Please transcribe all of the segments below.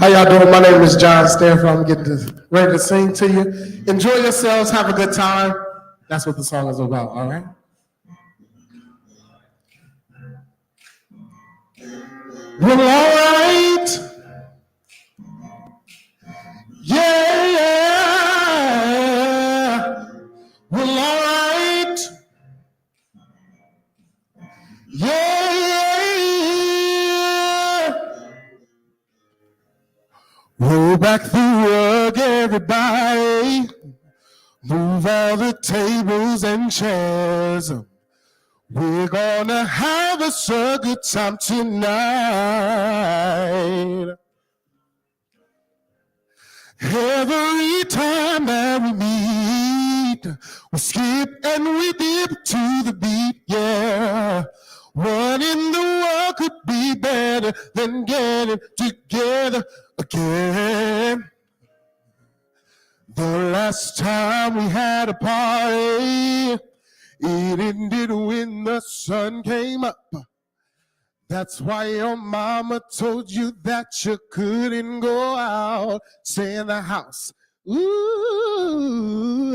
How y'all doing? My name is John Stanford. I'm ready to sing to you. Enjoy yourselves. Have a good time. That's what the song is about, all right? Well, all right. Yeah. Well, all right. Yeah. Roll back the rug, everybody. Move all the tables and chairs. We're gonna have us a good time tonight. Every time that we meet, we skip and we dip to the beat, yeah. What in the world could be better than getting together again? The last time we had a party, it ended when the sun came up. That's why your mama told you that you couldn't go out. Stay in the house. Ooh,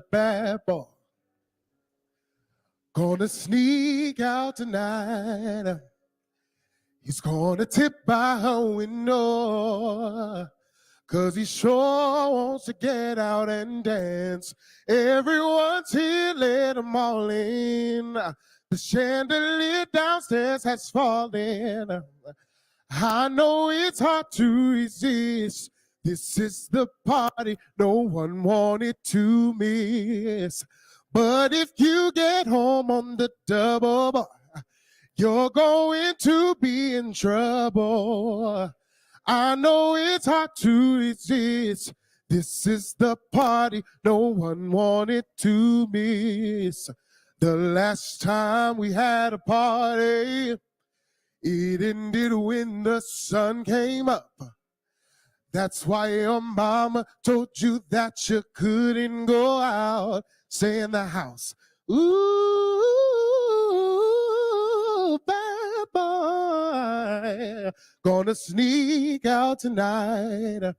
bad boy. Gonna sneak out tonight. He's gonna tip by her window. 'Cause he sure wants to get out and dance. Everyone's here, let them all in. The chandelier downstairs has fallen. I know it's hard to resist. This is the party no one wanted to miss. But if you get home on the double, boy, you're going to be in trouble. I know it's hard to resist. This is the party no one wanted to miss. The last time we had a party, it ended when the sun came up. That's why your mama told you that you couldn't go out. Stay in the house. Ooh, bad boy. Gonna sneak out tonight.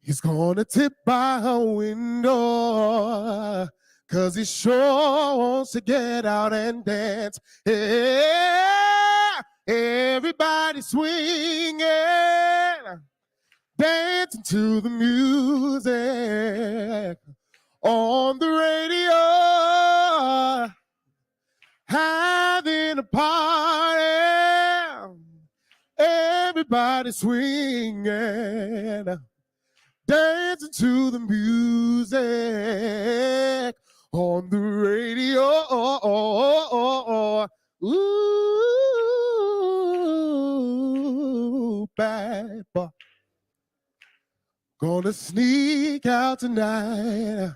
He's gonna tip by her window. 'Cause he sure wants to get out and dance. Yeah, everybody swinging, dancing to the music on the radio, having a party. Everybody swinging, dancing to the music on the radio. Ooh, bad boy. Gonna sneak out tonight.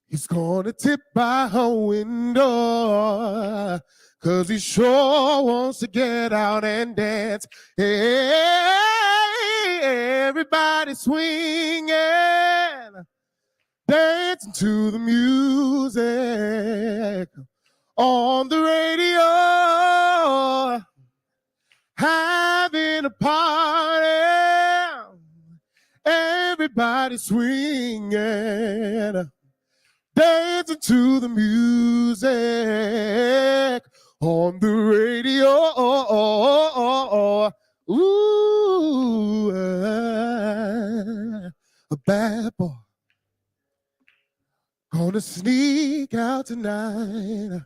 He's gonna tip by her window. 'Cause he sure wants to get out and dance. Hey, everybody swinging, dancing to the music on the radio, having a party. Everybody swinging, dancing to the music on the radio. Ooh, a bad boy. Gonna sneak out tonight.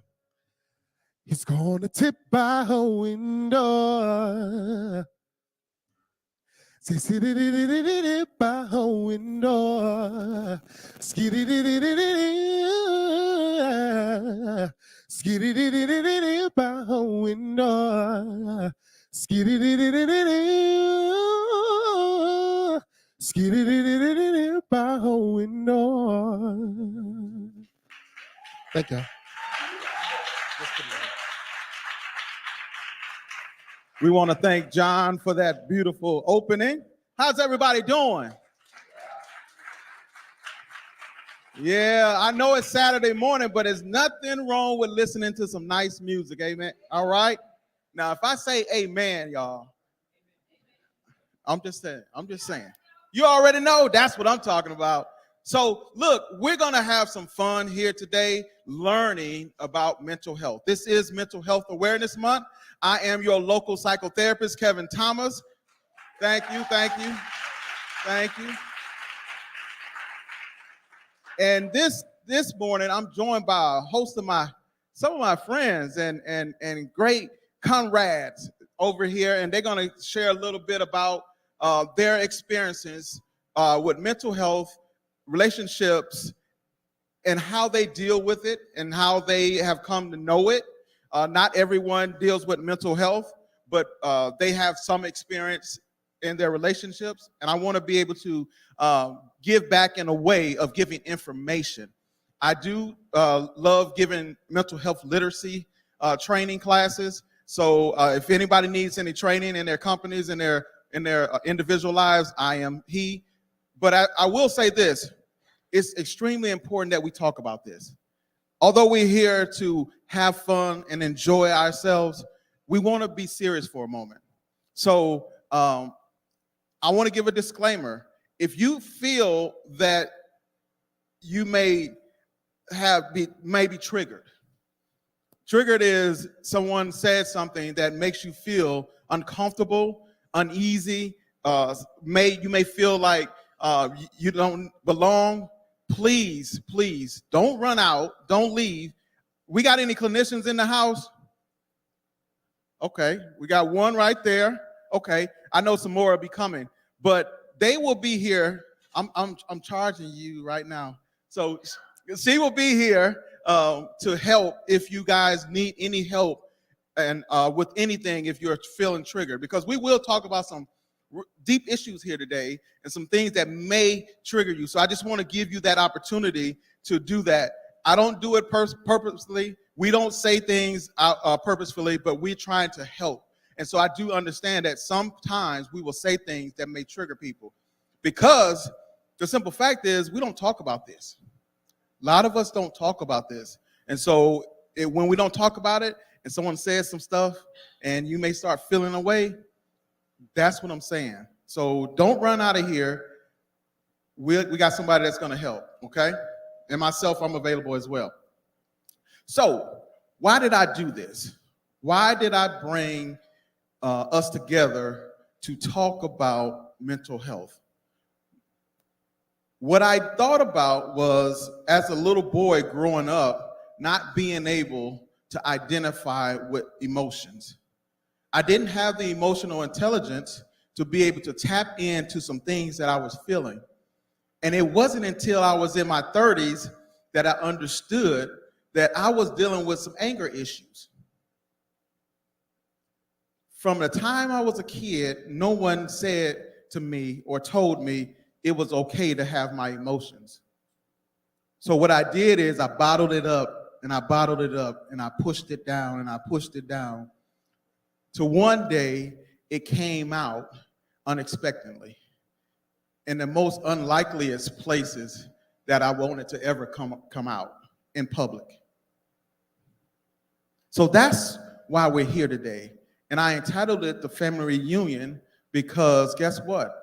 He's gonna tip by her window. Say, sit by her window. Skiddy by her window. Skiddy by her window. Thank you. We want to thank John for that beautiful opening. How's everybody doing? Yeah, I know it's Saturday morning, but there's nothing wrong with listening to some nice music, amen? All right? Now, if I say amen, y'all, I'm just saying. I'm just saying. You already know that's what I'm talking about. So, look, we're going to have some fun here today learning about mental health. This is Mental Health Awareness Month. I am your local psychotherapist, Kevin Thomas. Thank you, thank you, thank you. And this morning, I'm joined by a host of some of my friends and great comrades over here, and they're going to share a little bit about their experiences with mental health, relationships, and how they deal with it and how they have come to know it. Not everyone deals with mental health, but they have some experience in their relationships. And I want to be able to give back in a way of giving information. I do love giving mental health literacy training classes. So if anybody needs any training in their companies, in their individual lives, I am he. But I will say this. It's extremely important that we talk about this. Although we're here to have fun and enjoy ourselves, we want to be serious for a moment. So I want to give a disclaimer. If you feel that you may be triggered. Triggered is someone said something that makes you feel uncomfortable, uneasy. You may feel like you don't belong. Please don't run out. Don't leave. We got any clinicians in the house? Okay, we got one right there. Okay, I know some more will be coming, but they will be here. I'm charging you right now. So she will be here to help if you guys need any help and with anything if you're feeling triggered, because we will talk about some deep issues here today and some things that may trigger you. So I just want to give you that opportunity to do that. I don't do it purposely. We don't say things purposefully, but we're trying to help. And so I do understand that sometimes we will say things that may trigger people, because the simple fact is we don't talk about this. A lot of us don't talk about this. And so when we don't talk about it and someone says some stuff and you may start feeling away, that's what I'm saying. So don't run out of here. We got somebody that's going to help, okay? And myself, I'm available as well. So why did I do this? Why did I bring us together to talk about mental health? What I thought about was, as a little boy growing up, not being able to identify with emotions. I didn't have the emotional intelligence to be able to tap into some things that I was feeling. And it wasn't until I was in my 30s that I understood that I was dealing with some anger issues. From the time I was a kid, no one said to me or told me it was okay to have my emotions. So what I did is I bottled it up and I bottled it up and I pushed it down and I pushed it down. So one day it came out unexpectedly in the most unlikeliest places that I wanted to ever come out in public. So that's why we're here today. And I entitled it The Family Reunion because guess what?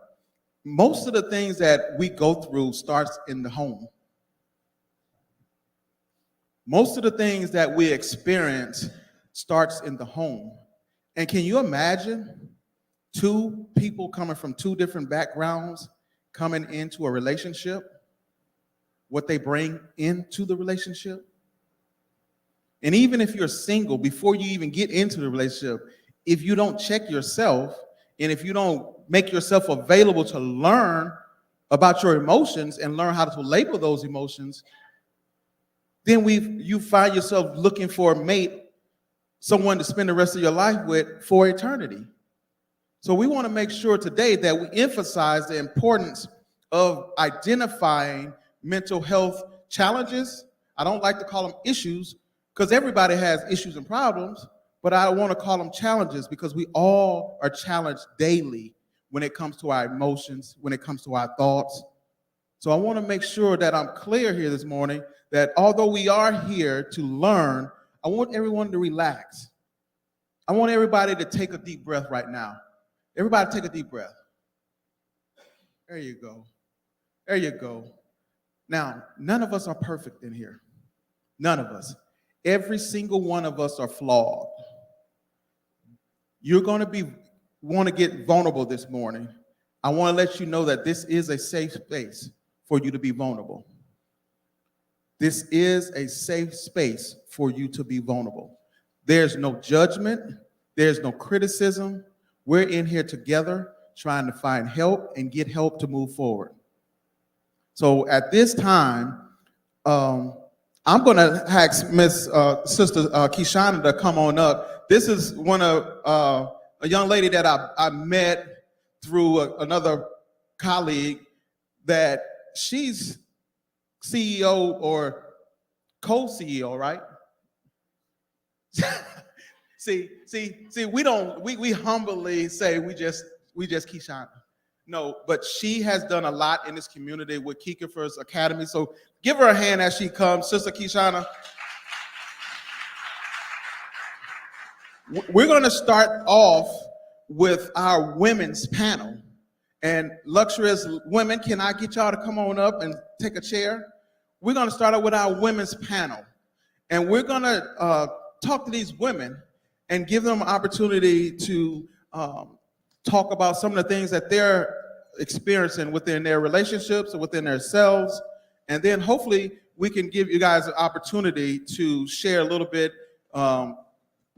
Most of the things that we go through starts in the home. Most of the things that we experience starts in the home. And can you imagine two people coming from two different backgrounds coming into a relationship, what they bring into the relationship? And even if you're single, before you even get into the relationship, if you don't check yourself and if you don't make yourself available to learn about your emotions and learn how to label those emotions, then you find yourself looking for a mate, someone to spend the rest of your life with for eternity. So we want to make sure today that we emphasize the importance of identifying mental health challenges. I don't like to call them issues because everybody has issues and problems, but I want to call them challenges because we all are challenged daily when it comes to our emotions, when it comes to our thoughts. So I want to make sure that I'm clear here this morning that although we are here to learn, I want everyone to relax. I want everybody to take a deep breath right now. Everybody take a deep breath. There you go. There you go. Now, none of us are perfect in here. None of us. Every single one of us are flawed. You're going to want to get vulnerable this morning. I want to let you know that this is a safe space for you to be vulnerable. This is a safe space for you to be vulnerable. There's no judgment. There's no criticism. We're in here together trying to find help and get help to move forward. So at this time, I'm going to ask Sister Kishana to come on up. This is one of a young lady that I met through another colleague that she's CEO or co-CEO, right? see, we humbly say we just Kishana. No, but she has done a lot in this community with Kekefers Academy. So give her a hand as she comes, Sister Kishana. We're going to start off with our women's panel. And luxurious women, can I get y'all to come on up and take a chair? We're going to start out with our women's panel. And we're going to talk to these women and give them an opportunity to talk about some of the things that they're experiencing within their relationships and within themselves. And then hopefully we can give you guys an opportunity to share a little bit,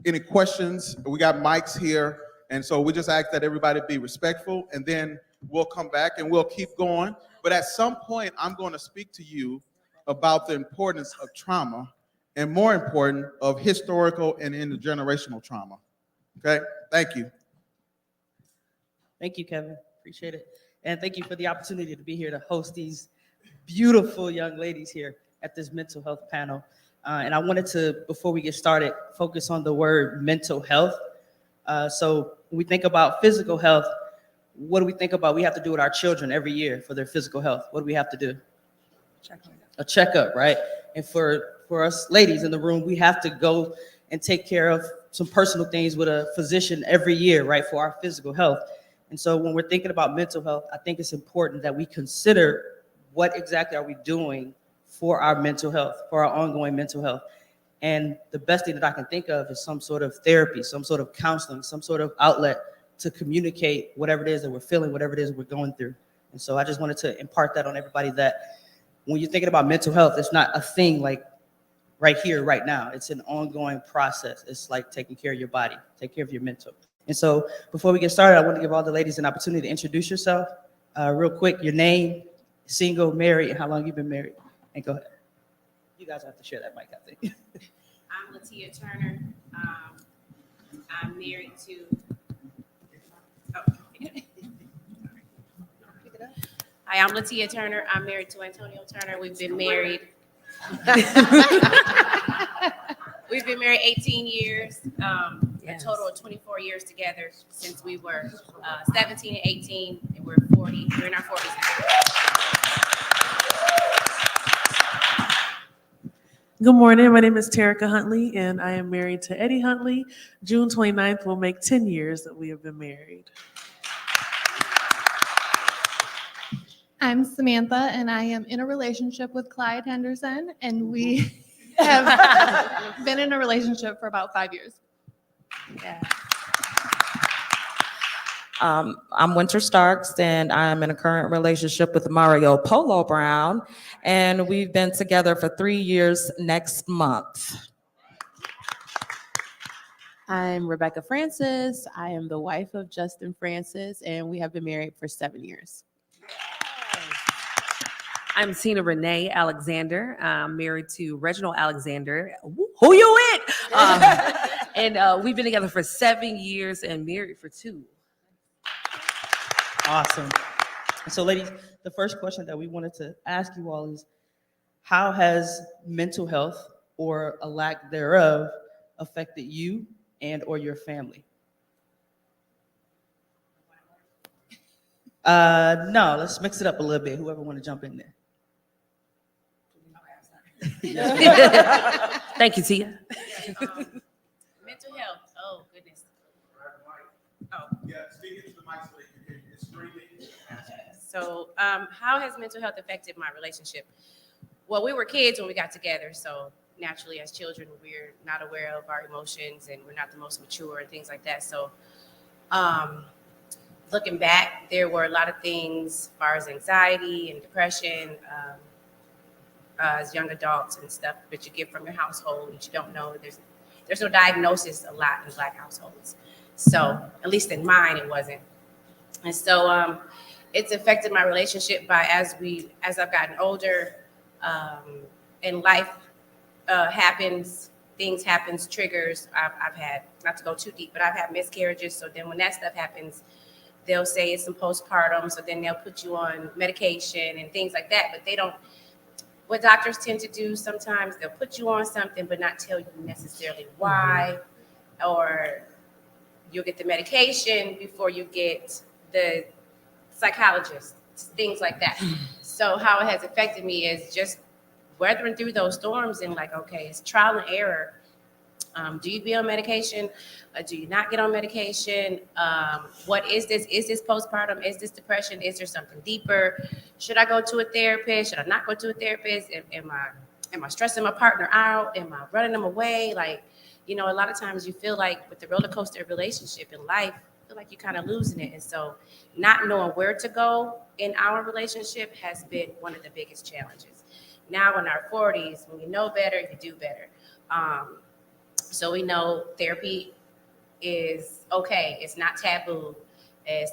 any questions. We got mics here. And so we just ask that everybody be respectful, and then we'll come back and we'll keep going. But at some point, I'm going to speak to you about the importance of trauma, and more important, of historical and intergenerational trauma. Okay, thank you. Thank you, Kevin. Appreciate it. And thank you for the opportunity to be here to host these beautiful young ladies here at this mental health panel. And I wanted to, before we get started, focus on the word mental health. So when we think about physical health, what do we think about? We have to do with our children every year for their physical health. What do we have to do? A checkup, right? And for us ladies in the room, we have to go and take care of some personal things with a physician every year, right, for our physical health. And so when we're thinking about mental health, I think it's important that we consider what exactly are we doing for our mental health, for our ongoing mental health. And the best thing that I can think of is some sort of therapy, some sort of counseling, some sort of outlet to communicate whatever it is that we're feeling, whatever it is we're going through. And so I just wanted to impart that on everybody, that when you're thinking about mental health, it's not a thing like right here, right now. It's an ongoing process. It's like taking care of your body, take care of your mental. And so before we get started, I want to give all the ladies an opportunity to introduce yourself real quick, your name, single, married, and how long you've been married. And go ahead. You guys have to share that mic, I think. I'm Latia Turner. I'm married to. Hi, I'm Latia Turner. I'm married to Antonio Turner. We've been married. We've been married 18 years. A total of 24 years together since we were 17 and 18, and we're 40. We're in our 40s now. Good morning. My name is Terica Huntley, and I am married to Eddie Huntley. June 29th will make 10 years that we have been married. I'm Samantha, and I am in a relationship with Clyde Henderson, and we have been in a relationship for about 5 years. Yeah. I'm Winter Starks, and I'm in a current relationship with Mario Polo Brown, and we've been together for 3 years next month. I'm Rebecca Francis. I am the wife of Justin Francis, and we have been married for 7 years. I'm Tina Renee Alexander. I'm married to Reginald Alexander. Who you with? And we've been together for 7 years and married for 2. Awesome. So ladies, the first question that we wanted to ask you all is, how has mental health or a lack thereof affected you and or your family? No, let's mix it up a little bit. Whoever want to jump in there. Thank you, Tia. Mental health. Oh, goodness. Oh. Yeah, speak into the mic so that you can hear you. It's streaming. So, how has mental health affected my relationship? Well, we were kids when we got together, so naturally, as children, we're not aware of our emotions and we're not the most mature and things like that. So, looking back, there were a lot of things as far as anxiety and depression as young adults and stuff that you get from your household that you don't know. There's no diagnosis a lot in Black households. So, at least in mine, it wasn't. And so, it's affected my relationship by as I've gotten older, and life happens, things happens, triggers. I've had, not to go too deep, but I've had miscarriages. So then when that stuff happens, they'll say it's some postpartum. So then they'll put you on medication and things like that. But they don't, what doctors tend to do sometimes, they'll put you on something, but not tell you necessarily why, or you'll get the medication before you get the psychologist, things like that. So how it has affected me is just weathering through those storms and like, okay, it's trial and error. Do you be on medication? Do you not get on medication? What is this? Is this postpartum? Is this depression? Is there something deeper? Should I go to a therapist? Should I not go to a therapist? Am I stressing my partner out? Am I running them away? Like, you know, a lot of times you feel like with the roller coaster relationship in life, I feel like you're kind of losing it. And so not knowing where to go in our relationship has been one of the biggest challenges. Now in our 40s, when you know better, you do better. So we know therapy is okay. It's not taboo. It's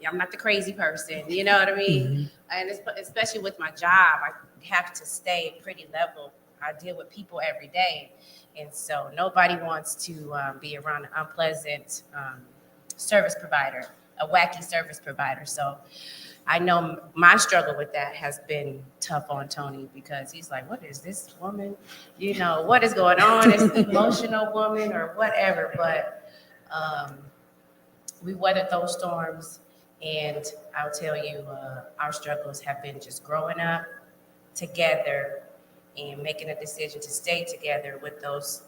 I'm not the crazy person. You know what I mean? And especially with my job, I have to stay pretty level. I deal with people every day, and so nobody wants to be around an unpleasant service provider, a wacky service provider. So I know my struggle with that has been tough on Tony because he's like, what is this woman? You know, what is going on? This emotional woman or whatever. But we weathered those storms. And I'll tell you, our struggles have been just growing up together and making a decision to stay together with those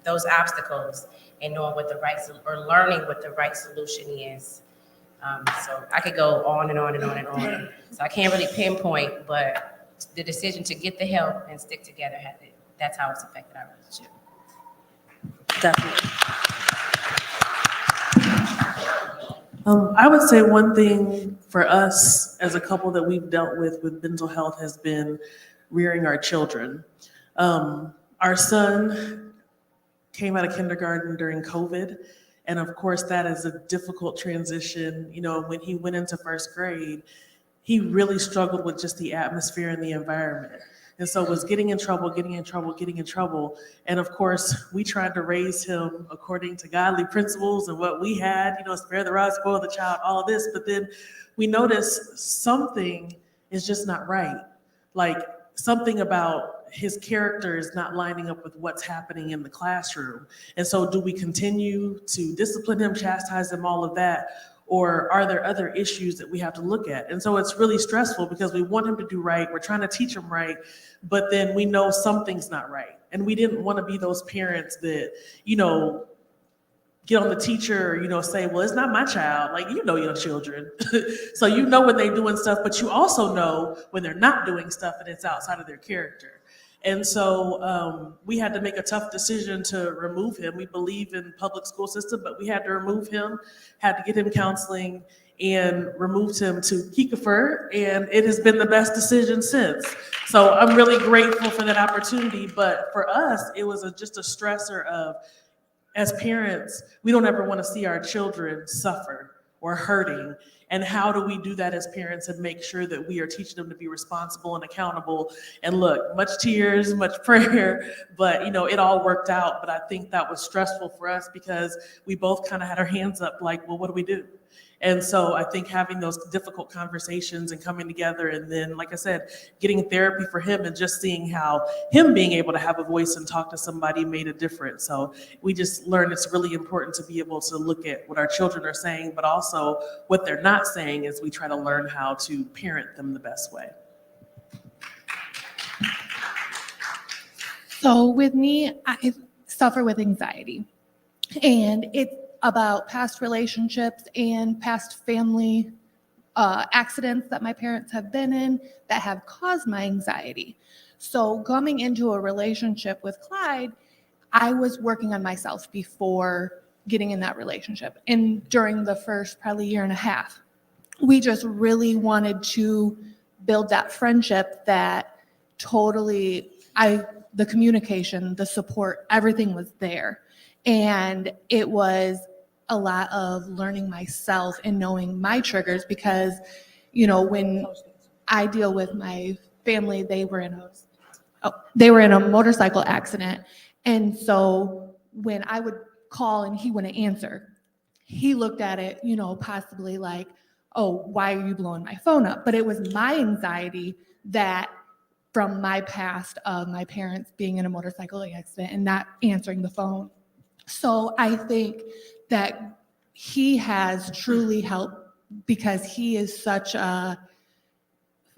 obstacles and knowing what the right, or learning what the right solution is. So I could go on and on and on and on. So I can't really pinpoint, but the decision to get the help and stick together, that's how it's affected our relationship. Definitely. I would say one thing for us as a couple that we've dealt with mental health has been rearing our children. Our son came out of kindergarten during COVID. And of course, that is a difficult transition. You know, when he went into first grade, he really struggled with just the atmosphere and the environment. And so was getting in trouble. And of course, we tried to raise him according to godly principles and what we had, you know, spare the rod, spoil the child, all of this. But then we noticed something is just not right. Like something about his character is not lining up with what's happening in the classroom. And so do we continue to discipline him, chastise him, all of that? Or are there other issues that we have to look at? And so it's really stressful because we want him to do right. We're trying to teach him right, but then we know something's not right. And we didn't want to be those parents that, you know, get on the teacher, you know, say, well, it's not my child. Like, you know your children. So you know when they're doing stuff, but you also know when they're not doing stuff and it's outside of their character. And so we had to make a tough decision to remove him. We believe in public school system, but we had to remove him, had to get him counseling, and removed him to Kiekefer. And it has been the best decision since. So I'm really grateful for that opportunity. But for us, it was just a stressor of, as parents, we don't ever want to see our children suffer or hurting. And how do we do that as parents and make sure that we are teaching them to be responsible and accountable? And look, much tears, much prayer, but you know, it all worked out. But I think that was stressful for us because we both kind of had our hands up like, well, what do we do? And so I think having those difficult conversations and coming together, and then, like I said, getting therapy for him and just seeing how him being able to have a voice and talk to somebody made a difference. So we just learned it's really important to be able to look at what our children are saying, but also what they're not saying as we try to learn how to parent them the best way. So with me, I suffer with anxiety, and it's about past relationships and past family accidents that my parents have been in that have caused my anxiety. So coming into a relationship with Clyde, I was working on myself before getting in that relationship. And during the first probably year and a half, we just really wanted to build that friendship that totally, the communication, the support, everything was there. And it was a lot of learning myself and knowing my triggers because, when I deal with my family, they were in a motorcycle accident. And so when I would call and he wouldn't answer, he looked at it, possibly like, oh, why are you blowing my phone up? But it was my anxiety that from my past of my parents being in a motorcycle accident and not answering the phone. So I think that he has truly helped because he is such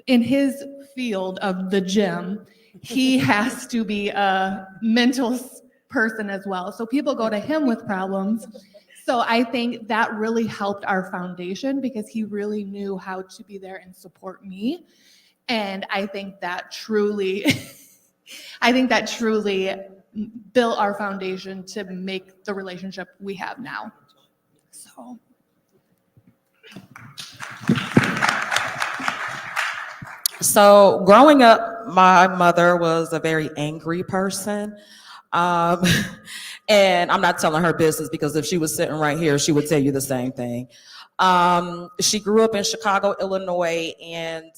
in his field of the gym, he has to be a mental person as well. So people go to him with problems. So I think that really helped our foundation because he really knew how to be there and support me. And I think that truly, built our foundation to make the relationship we have now. So growing up, my mother was a very angry person. And I'm not telling her business because if she was sitting right here, she would tell you the same thing. She grew up in Chicago, Illinois, and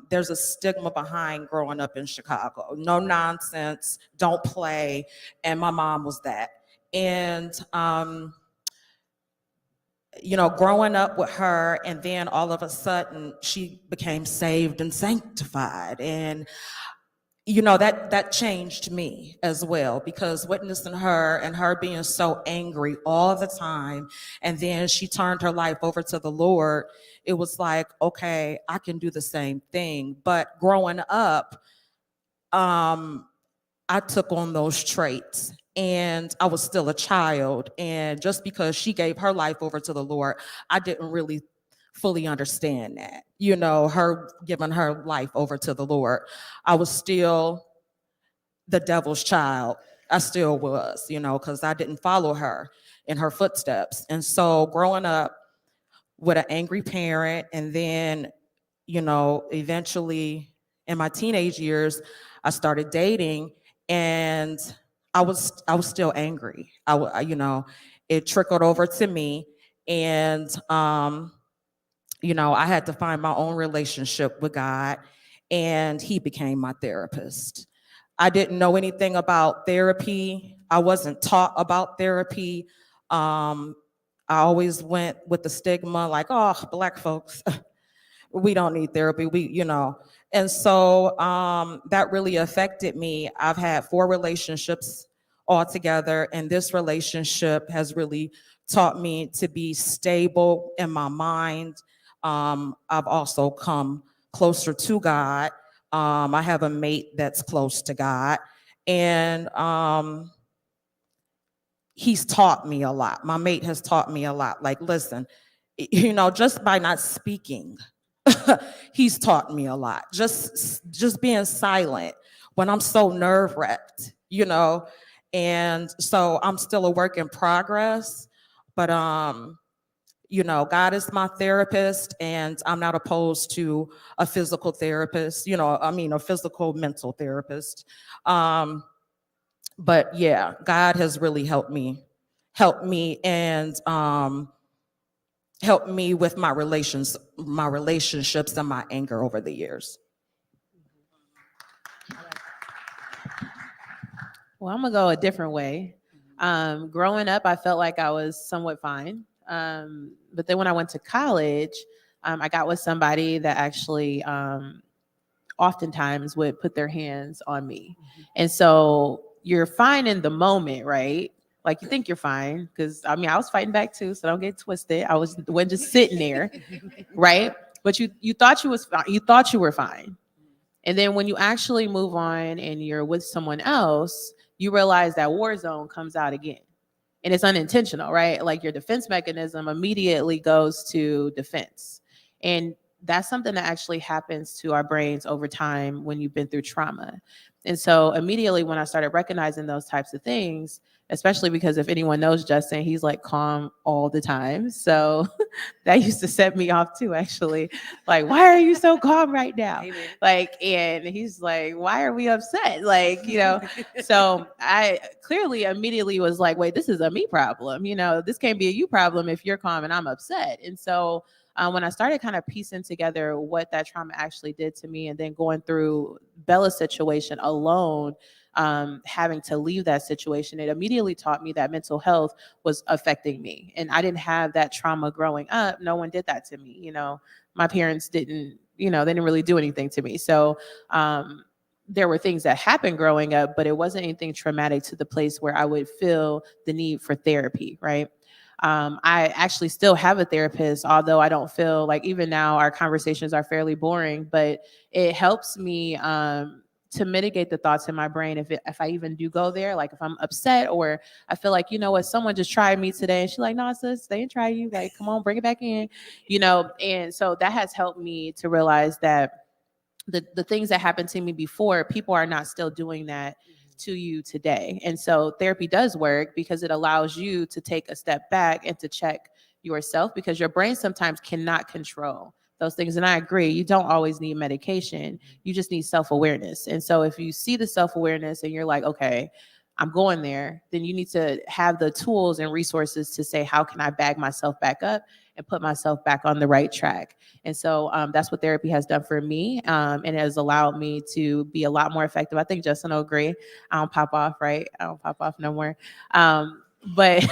there's a stigma behind growing up in Chicago. No nonsense, don't play. And my mom was that. And, growing up with her, and then all of a sudden she became saved and sanctified. And that changed me as well, because witnessing her and her being so angry all the time, and then she turned her life over to the Lord, it was like, okay, I can do the same thing. But growing up, I took on those traits, and I was still a child. And just because she gave her life over to the Lord, I didn't really fully understand that, her giving her life over to the Lord. I was still the devil's child. I still was, because I didn't follow her in her footsteps. And so growing up with an angry parent, and then, eventually in my teenage years, I started dating, and I was still angry. It trickled over to me, and I had to find my own relationship with God, and he became my therapist. I didn't know anything about therapy. I wasn't taught about therapy. I always went with the stigma like, oh, Black folks, we don't need therapy. And so that really affected me. I've had 4 relationships altogether, and this relationship has really taught me to be stable in my mind. I've also come closer to God. I have a mate that's close to God, and he's taught me a lot. My mate has taught me a lot. Like, listen, just by not speaking, he's taught me a lot. Just being silent when I'm so nerve-wracked, and so I'm still a work in progress, but God is my therapist, and I'm not opposed to a physical therapist, a physical mental therapist. But yeah, God has really helped me and helped me with my relationships and my anger over the years. Well, I'm gonna go a different way. Growing up, I felt like I was somewhat fine. But then when I went to college, I got with somebody that actually oftentimes would put their hands on me. And so you're fine in the moment, right? Like you think you're fine, because I was fighting back too, so don't get twisted. I wasn't just sitting there, right? But you thought you were fine. And then when you actually move on and you're with someone else, you realize that war zone comes out again. and it's unintentional, right? Like your defense mechanism immediately goes to defense. And that's something that actually happens to our brains over time when you've been through trauma. And so immediately when I started recognizing those types of things, especially because if anyone knows Justin, he's like calm all the time. So that used to set me off too, actually. Like, why are you so calm right now? Amen. Like, and he's like, why are we upset? Like, you know, so I clearly immediately was like, wait, this is a me problem. You know, this can't be a you problem if you're calm and I'm upset. And so when I started kind of piecing together what that trauma actually did to me, and then going through Bella's situation alone, having to leave that situation, it immediately taught me that mental health was affecting me. And I didn't have that trauma growing up. No one did that to me. You know, my parents didn't, you know, they didn't really do anything to me. So there were things that happened growing up, but it wasn't anything traumatic to the place where I would feel the need for therapy, right? I actually still have a therapist, although I don't feel like, even now our conversations are fairly boring, but it helps me to mitigate the thoughts in my brain if I even do go there. Like if I'm upset or I feel like, you know what, someone just tried me today and she's like, no, sis, they didn't try you. Like, come on, bring it back in, you know? And so that has helped me to realize that the things that happened to me before, people are not still doing that to you today. And so therapy does work because it allows you to take a step back and to check yourself, because your brain sometimes cannot control those things. And I agree, you don't always need medication. You just need self-awareness. And so if you see the self-awareness and you're like, okay, I'm going there, then you need to have the tools and resources to say, how can I bag myself back up and put myself back on the right track? And so that's what therapy has done for me, and it has allowed me to be a lot more effective. I think Justin will agree. I don't pop off, right? I don't pop off no more. But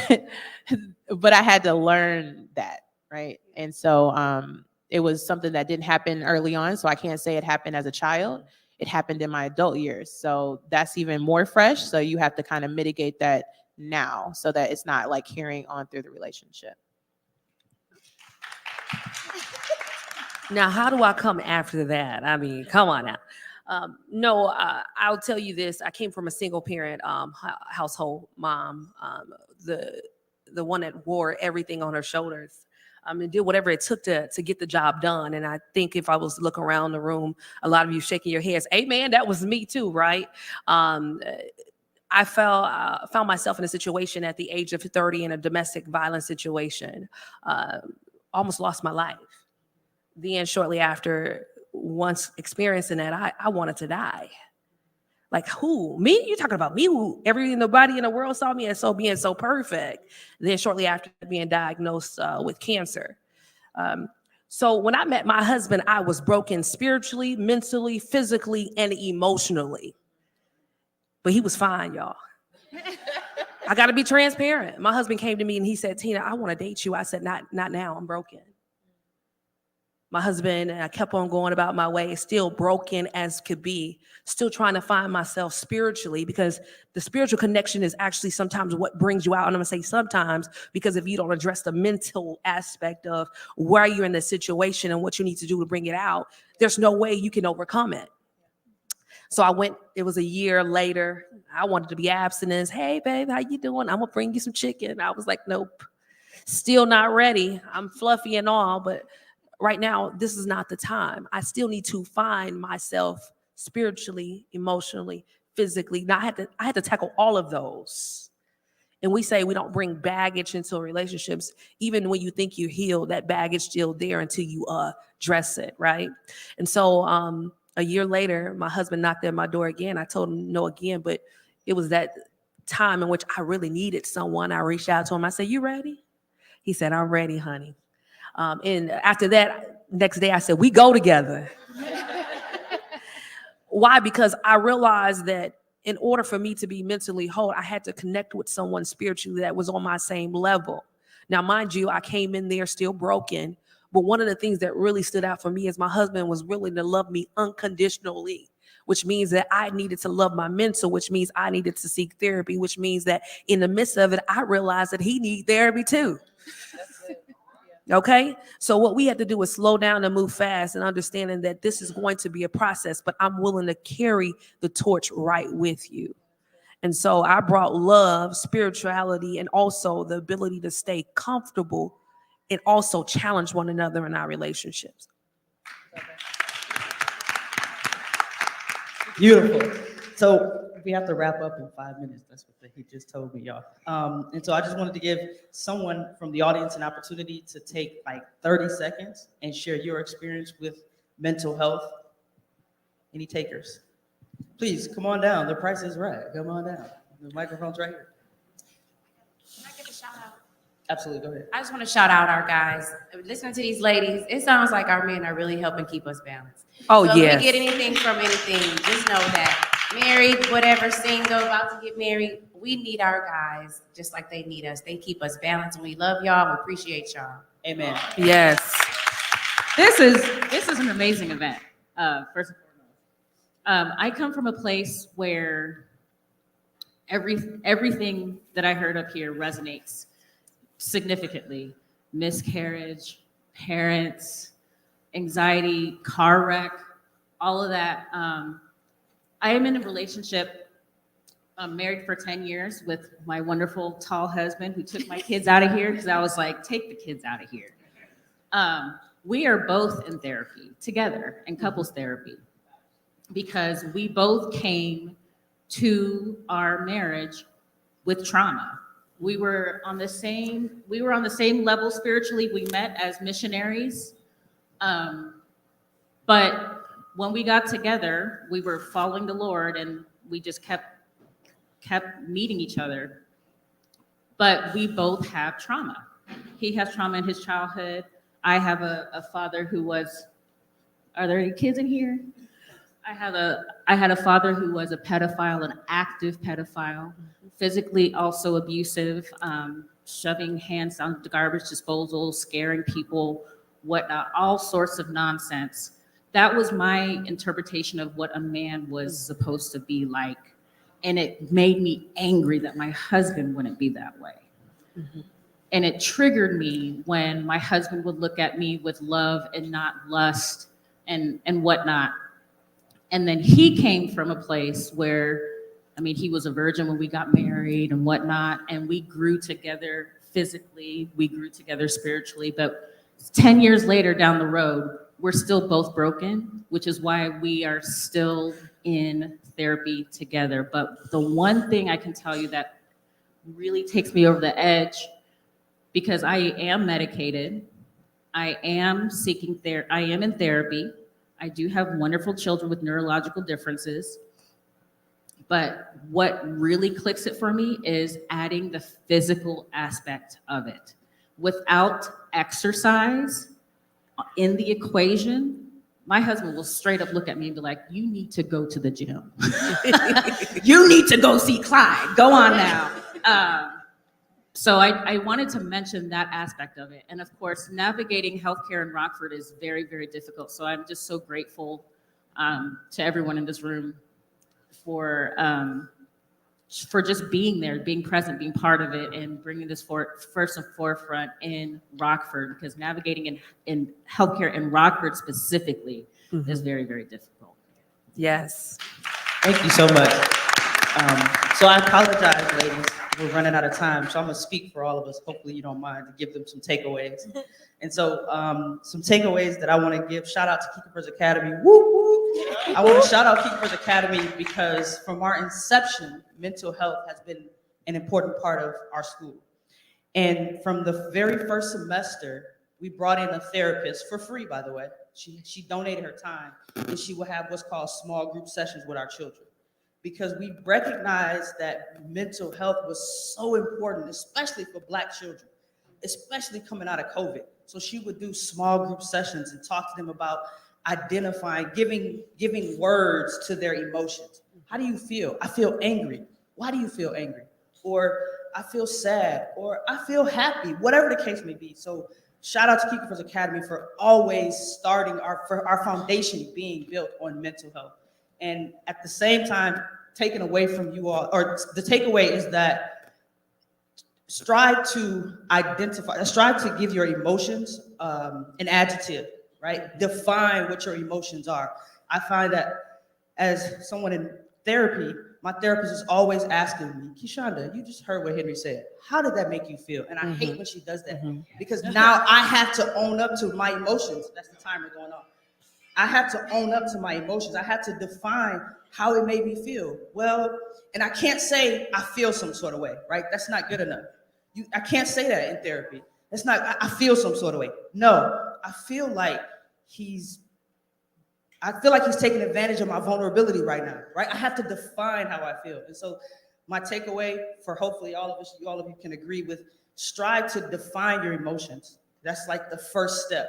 I had to learn that, right? And so it was something that didn't happen early on. So I can't say it happened as a child. It happened in my adult years. So that's even more fresh. So you have to kind of mitigate that now so that it's not like carrying on through the relationship. Now, how do I come after that? I mean, come on now. No, I'll tell you this. I came from a single parent household, mom, the one that wore everything on her shoulders. And did whatever it took to get the job done. And I think if I was to look around the room, a lot of you shaking your heads, amen, that was me too, right? I found myself in a situation at the age of 30 in a domestic violence situation. Almost lost my life. Then shortly after, once experiencing that, I wanted to die. Like who? Me? You talking about me? Who nobody in the world saw me as being so perfect. Then shortly after being diagnosed with cancer. So when I met my husband, I was broken spiritually, mentally, physically, and emotionally. But he was fine, y'all. I got to be transparent. My husband came to me and he said, Tina, I want to date you. I said, not now. I'm broken. My husband, and I kept on going about my way, still broken as could be, still trying to find myself spiritually, because the spiritual connection is actually sometimes what brings you out. And I'm gonna say sometimes, because if you don't address the mental aspect of where you're in the situation and what you need to do to bring it out, there's no way you can overcome it. So I went, it was a year later. I wanted to be abstinence. Hey, babe, how you doing? I'm gonna bring you some chicken. I was like, nope, still not ready. I'm fluffy and all, but right now, this is not the time. I still need to find myself spiritually, emotionally, physically. Now I had to tackle all of those. And we say we don't bring baggage into relationships. Even when you think you're healed, that baggage still there until you address it, right? And so a year later, my husband knocked at my door again. I told him no again, but it was that time in which I really needed someone. I reached out to him. I said, you ready? He said, I'm ready, honey. And after that, next day I said, we go together. Why? Because I realized that in order for me to be mentally whole, I had to connect with someone spiritually that was on my same level. Now, mind you, I came in there still broken, but one of the things that really stood out for me is my husband was willing to love me unconditionally, which means that I needed to love my mental, which means I needed to seek therapy, which means that in the midst of it, I realized that he needed therapy too. Okay, so what we had to do is slow down and move fast, and understanding that this is going to be a process, but I'm willing to carry the torch right with you. And so I brought love, spirituality, and also the ability to stay comfortable and also challenge one another in our relationships. Beautiful. So we have to wrap up in 5 minutes. That's what he just told me, y'all. And so I just wanted to give someone from the audience an opportunity to take like 30 seconds and share your experience with mental health. Any takers? Please come on down. The price is right. Come on down. The microphone's right here. Can I give a shout out? Absolutely. Go ahead. I just want to shout out our guys. Listening to these ladies, it sounds like our men are really helping keep us balanced. Oh, So yes. if we get anything from anything, just know that married, whatever, single, about to get married, we need our guys just like they need us. They keep us balanced, and we love y'all. We appreciate y'all. Amen. Yes. This is an amazing event. First and foremost, I come from a place where everything that I heard up here resonates significantly. Miscarriage, parents, anxiety, car wreck, all of that. I am in a relationship. I'm married for 10 years with my wonderful tall husband who took my kids out of here because I was like, take the kids out of here. We are both in therapy together, in couples therapy, because we both came to our marriage with trauma. We were on the same level spiritually. We met as missionaries. But when we got together, we were following the Lord and we just kept meeting each other. But we both have trauma. He has trauma in his childhood. I have a father who was, are there any kids in here? I had a father who was a pedophile, an active pedophile, physically also abusive, shoving hands down the garbage disposal, scaring people, whatnot, all sorts of nonsense. That was my interpretation of what a man was supposed to be like. And it made me angry that my husband wouldn't be that way. Mm-hmm. And it triggered me when my husband would look at me with love and not lust and whatnot. And then he came from a place where, I mean, he was a virgin when we got married and whatnot, and we grew together physically, we grew together spiritually, but 10 years later down the road, we're still both broken, which is why we are still in therapy together. But the one thing I can tell you that really takes me over the edge, because I am medicated, I am seeking therapy, I am in therapy. I do have wonderful children with neurological differences. But what really clicks it for me is adding the physical aspect of it. Without exercise in the equation, my husband will straight up look at me and be like, you need to go to the gym. You need to go see Clyde. Go on now. So I wanted to mention that aspect of it. And of course, navigating healthcare in Rockford is very, very difficult. So I'm just so grateful to everyone in this room for just being there, being present, being part of it, and bringing this first and forefront in Rockford, because navigating in healthcare in Rockford specifically is very, very difficult. Yes. Thank you so much. So I apologize, ladies. We're running out of time, so I'm gonna speak for all of us. Hopefully you don't mind to give them some takeaways. And so some takeaways that I wanna give, shout out to Keepers Academy. Woo, woo. I wanna shout out Keepers Academy because from our inception, mental health has been an important part of our school. And from the very first semester, we brought in a therapist for free, by the way. She donated her time, and she will have what's called small group sessions with our children, because we recognized that mental health was so important, especially for Black children, especially coming out of COVID. So she would do small group sessions and talk to them about identifying, giving words to their emotions. How do you feel? I feel angry. Why do you feel angry? Or I feel sad, or I feel happy, whatever the case may be. So shout out to Keepers Academy for always starting for our foundation being built on mental health. And at the same time, taken away from you all, or the takeaway is that strive to give your emotions an adjective, right? Define what your emotions are. I find that as someone in therapy, My therapist is always asking me, Keshonda, you just heard what Henry said. How did that make you feel? And I hate when she does that because now I have to own up to my emotions. That's the timer going on. I have to own up to my emotions. I have to define how it made me feel. Well, and I can't say I feel some sort of way, right? That's not good enough. I can't say that in therapy. It's not, I feel some sort of way. No, I feel like he's taking advantage of my vulnerability right now, right? I have to define how I feel. And so my takeaway for hopefully all of you can agree with, strive to define your emotions. That's like the first step.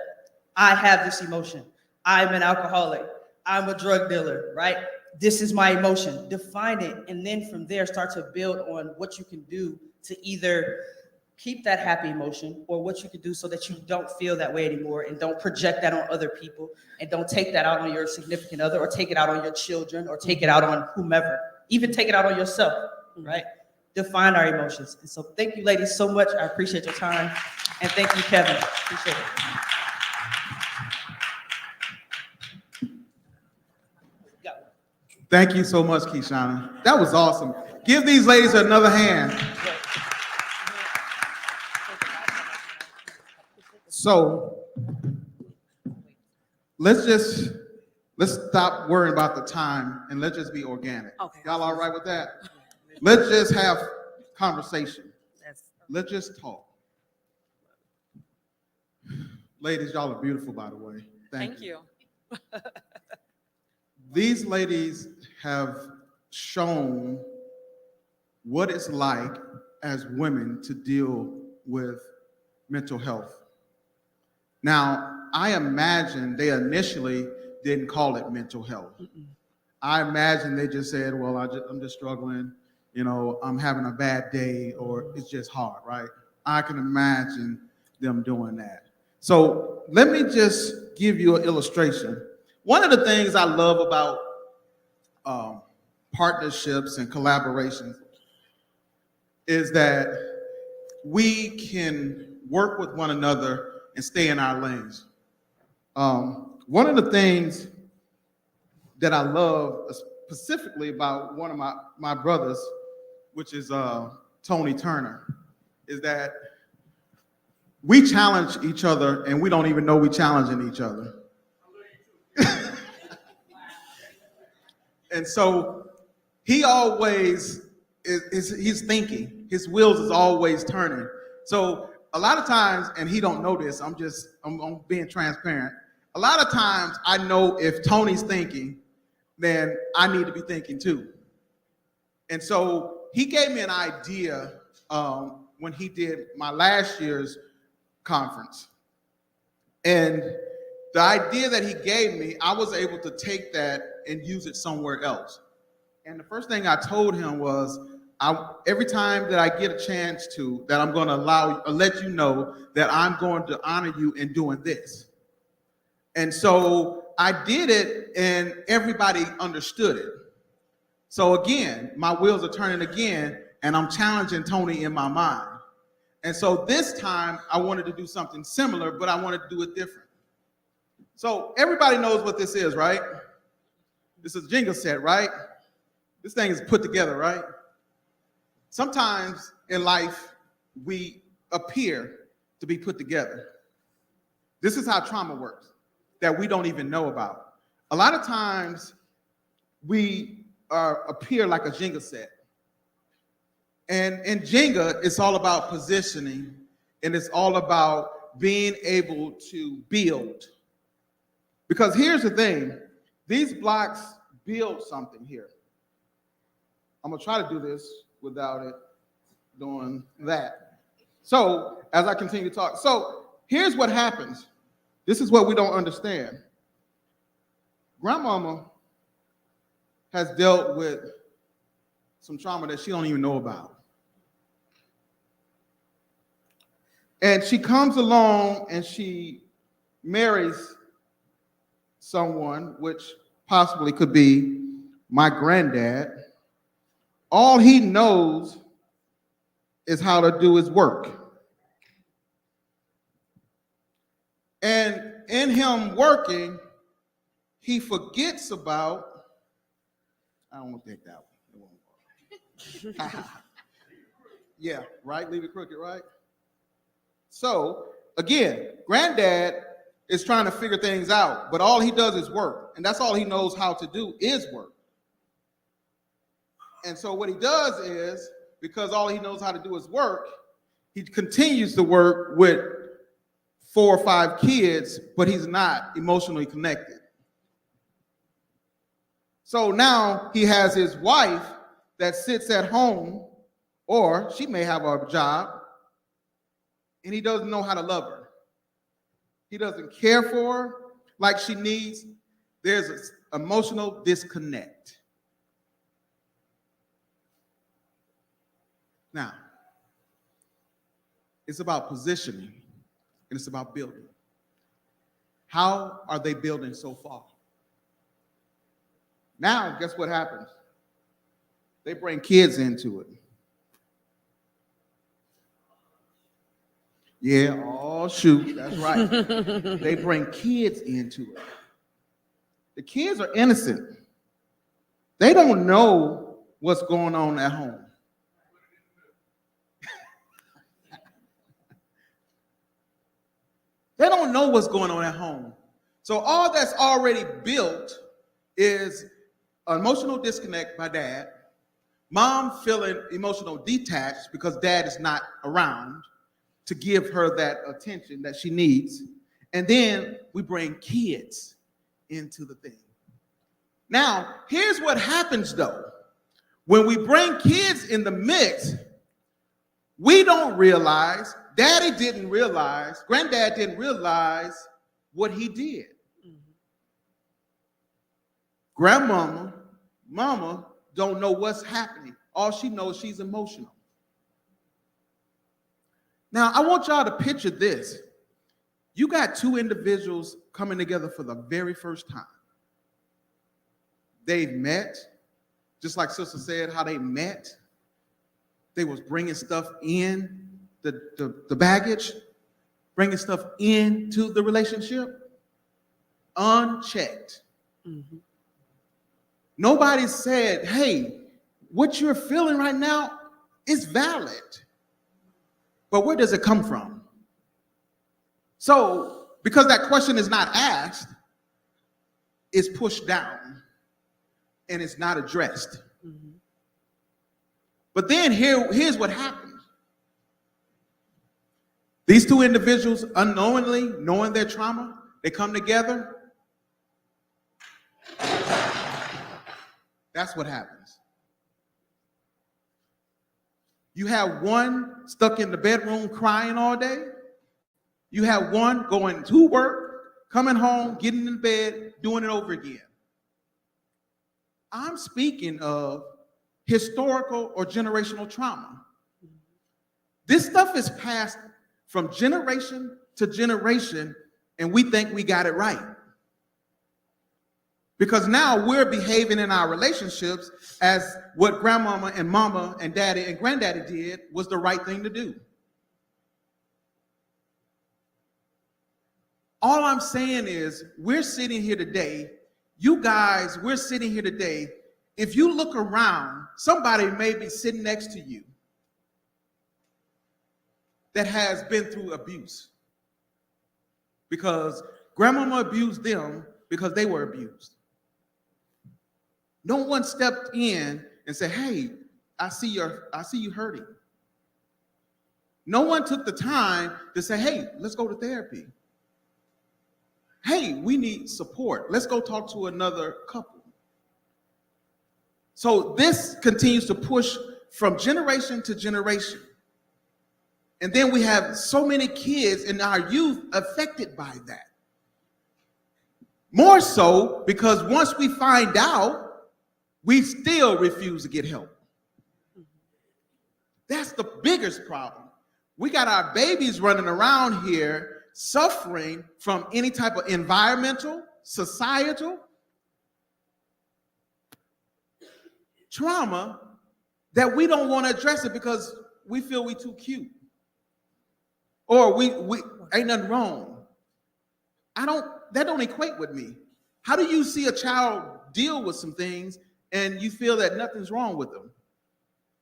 I have this emotion. I'm an alcoholic. I'm a drug dealer, right? This is my emotion. Define it. And then from there, start to build on what you can do to either keep that happy emotion or what you can do so that you don't feel that way anymore and don't project that on other people and don't take that out on your significant other or take it out on your children or take it out on whomever, even take it out on yourself, right? Define our emotions. And so thank you ladies so much. I appreciate your time. And thank you, Kevin. Appreciate it. Thank you so much, Keshonda. That was awesome. Give these ladies another hand. So let's stop worrying about the time and let's just be organic. Okay. Y'all all right with that? Let's just have conversation. Let's just talk. Ladies, y'all are beautiful, by the way. Thank you. These ladies have shown what it's like as women to deal with mental health. Now, I imagine they initially didn't call it mental health. I imagine they just said, well, I'm just struggling, I'm having a bad day, or it's just hard, right? I can imagine them doing that. So let me just give you an illustration. One of the things I love about partnerships and collaborations is that we can work with one another and stay in our lanes. One of the things that I love specifically about one of my brothers, which is Tony Turner, is that we challenge each other and we don't even know we're challenging each other. And so he always he's thinking, his wheels is always turning. So a lot of times, and he don't know this, I'm being transparent. A lot of times I know if Tony's thinking, then I need to be thinking too. And so he gave me an idea when he did my last year's conference. And the idea that he gave me, I was able to take that and use it somewhere else. And the first thing I told him was, every time that I get a chance to, that I'm going to let you know that I'm going to honor you in doing this. And so I did it and everybody understood it. So again, my wheels are turning again and I'm challenging Tony in my mind. And so this time I wanted to do something similar, but I wanted to do it different. So everybody knows what this is, right? This is a Jenga set, right? This thing is put together, right? Sometimes in life, we appear to be put together. This is how trauma works, that we don't even know about. A lot of times, we appear like a Jenga set. And in Jenga, it's all about positioning, and it's all about being able to build. Because here's the thing, these blocks build something here. I'm gonna try to do this without it doing that. So as I continue to talk, so here's what happens. This is what we don't understand. Grandmama has dealt with some trauma that she don't even know about. And she comes along and she marries someone, which possibly could be my granddad. All he knows is how to do his work. And in him working, he forgets about, I don't want to take that one. It won't work. Yeah, right? Leave it crooked, right? So, again, granddad is trying to figure things out, but all he does is work. And that's all he knows how to do is work. And so what he does is, because all he knows how to do is work, he continues to work with 4 or 5 kids, but he's not emotionally connected. So now he has his wife that sits at home, or she may have a job, and he doesn't know how to love her. He doesn't care for her like she needs. There's an emotional disconnect. Now, it's about positioning, and it's about building. How are they building so far? Now, guess what happens? They bring kids into it. Yeah, oh shoot, that's right. They bring kids into it. The kids are innocent. They don't know what's going on at home. They don't know what's going on at home. So all that's already built is an emotional disconnect by dad, mom feeling emotional detached because dad is not around to give her that attention that she needs. And then we bring kids into the thing. Now, here's what happens though. When we bring kids in the mix, we don't realize, daddy didn't realize, granddad didn't realize what he did. Grandmama, mama don't know what's happening. All she knows, she's emotional. Now, I want y'all to picture this. You got 2 individuals coming together for the very first time. They've met, just like Sister said, how they met. They was bringing stuff in, the baggage, bringing stuff into the relationship, unchecked. Mm-hmm. Nobody said, hey, what you're feeling right now is valid. But where does it come from? So, because that question is not asked, it's pushed down and it's not addressed. Mm-hmm. But then here's what happens. These 2 individuals, unknowingly, knowing their trauma, they come together. That's what happens. You have one stuck in the bedroom crying all day. You have one going to work, coming home, getting in bed, doing it over again. I'm speaking of historical or generational trauma. This stuff is passed from generation to generation, and we think we got it right. Because now we're behaving in our relationships as what grandmama and mama and daddy and granddaddy did was the right thing to do. All I'm saying is we're sitting here today, you guys, we're sitting here today. If you look around, somebody may be sitting next to you that has been through abuse because grandmama abused them because they were abused. No one stepped in and said, hey, I see you hurting. No one took the time to say, hey, let's go to therapy. Hey, we need support. Let's go talk to another couple. So this continues to push from generation to generation. And then we have so many kids in our youth affected by that. More so because once we find out, we still refuse to get help. That's the biggest problem. We got our babies running around here suffering from any type of environmental, societal trauma that we don't want to address it because we feel we too cute. Or we ain't nothing wrong. That don't equate with me. How do you see a child deal with some things and you feel that nothing's wrong with them?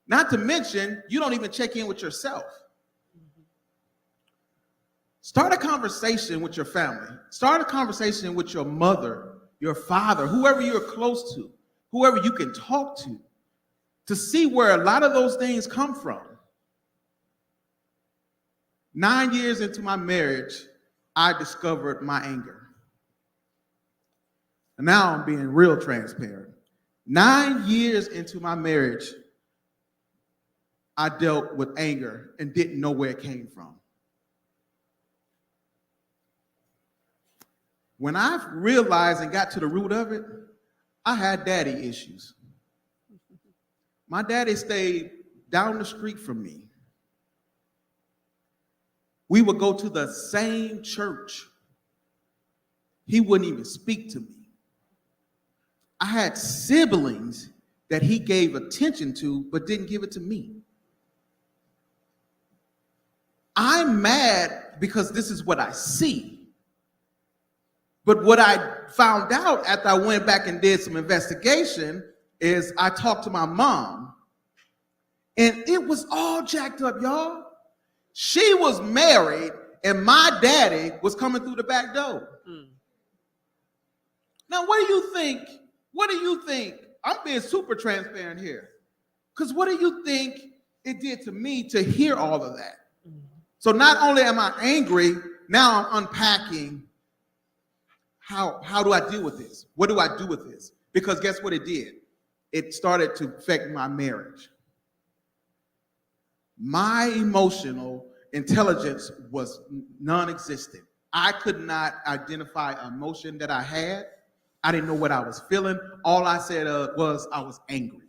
Not to mention, you don't even check in with yourself. Start a conversation with your family. Start a conversation with your mother, your father, whoever you're close to, whoever you can talk to see where a lot of those things come from. 9 years into my marriage, I discovered my anger. And now I'm being real transparent. 9 years into my marriage, I dealt with anger and didn't know where it came from. When I realized and got to the root of it, I had daddy issues. My daddy stayed down the street from me. We would go to the same church. He wouldn't even speak to me. I had siblings that he gave attention to, but didn't give it to me. I'm mad because this is what I see. But what I found out after I went back and did some investigation is I talked to my mom, and it was all jacked up, y'all. She was married, and my daddy was coming through the back door. Now, what do you think? What do you think? I'm being super transparent here. Because what do you think it did to me to hear all of that? So not only am I angry, now I'm unpacking how do I deal with this? What do I do with this? Because guess what it did? It started to affect my marriage. My emotional intelligence was non-existent. I could not identify an emotion that I had. I didn't know what I was feeling. All I said was I was angry.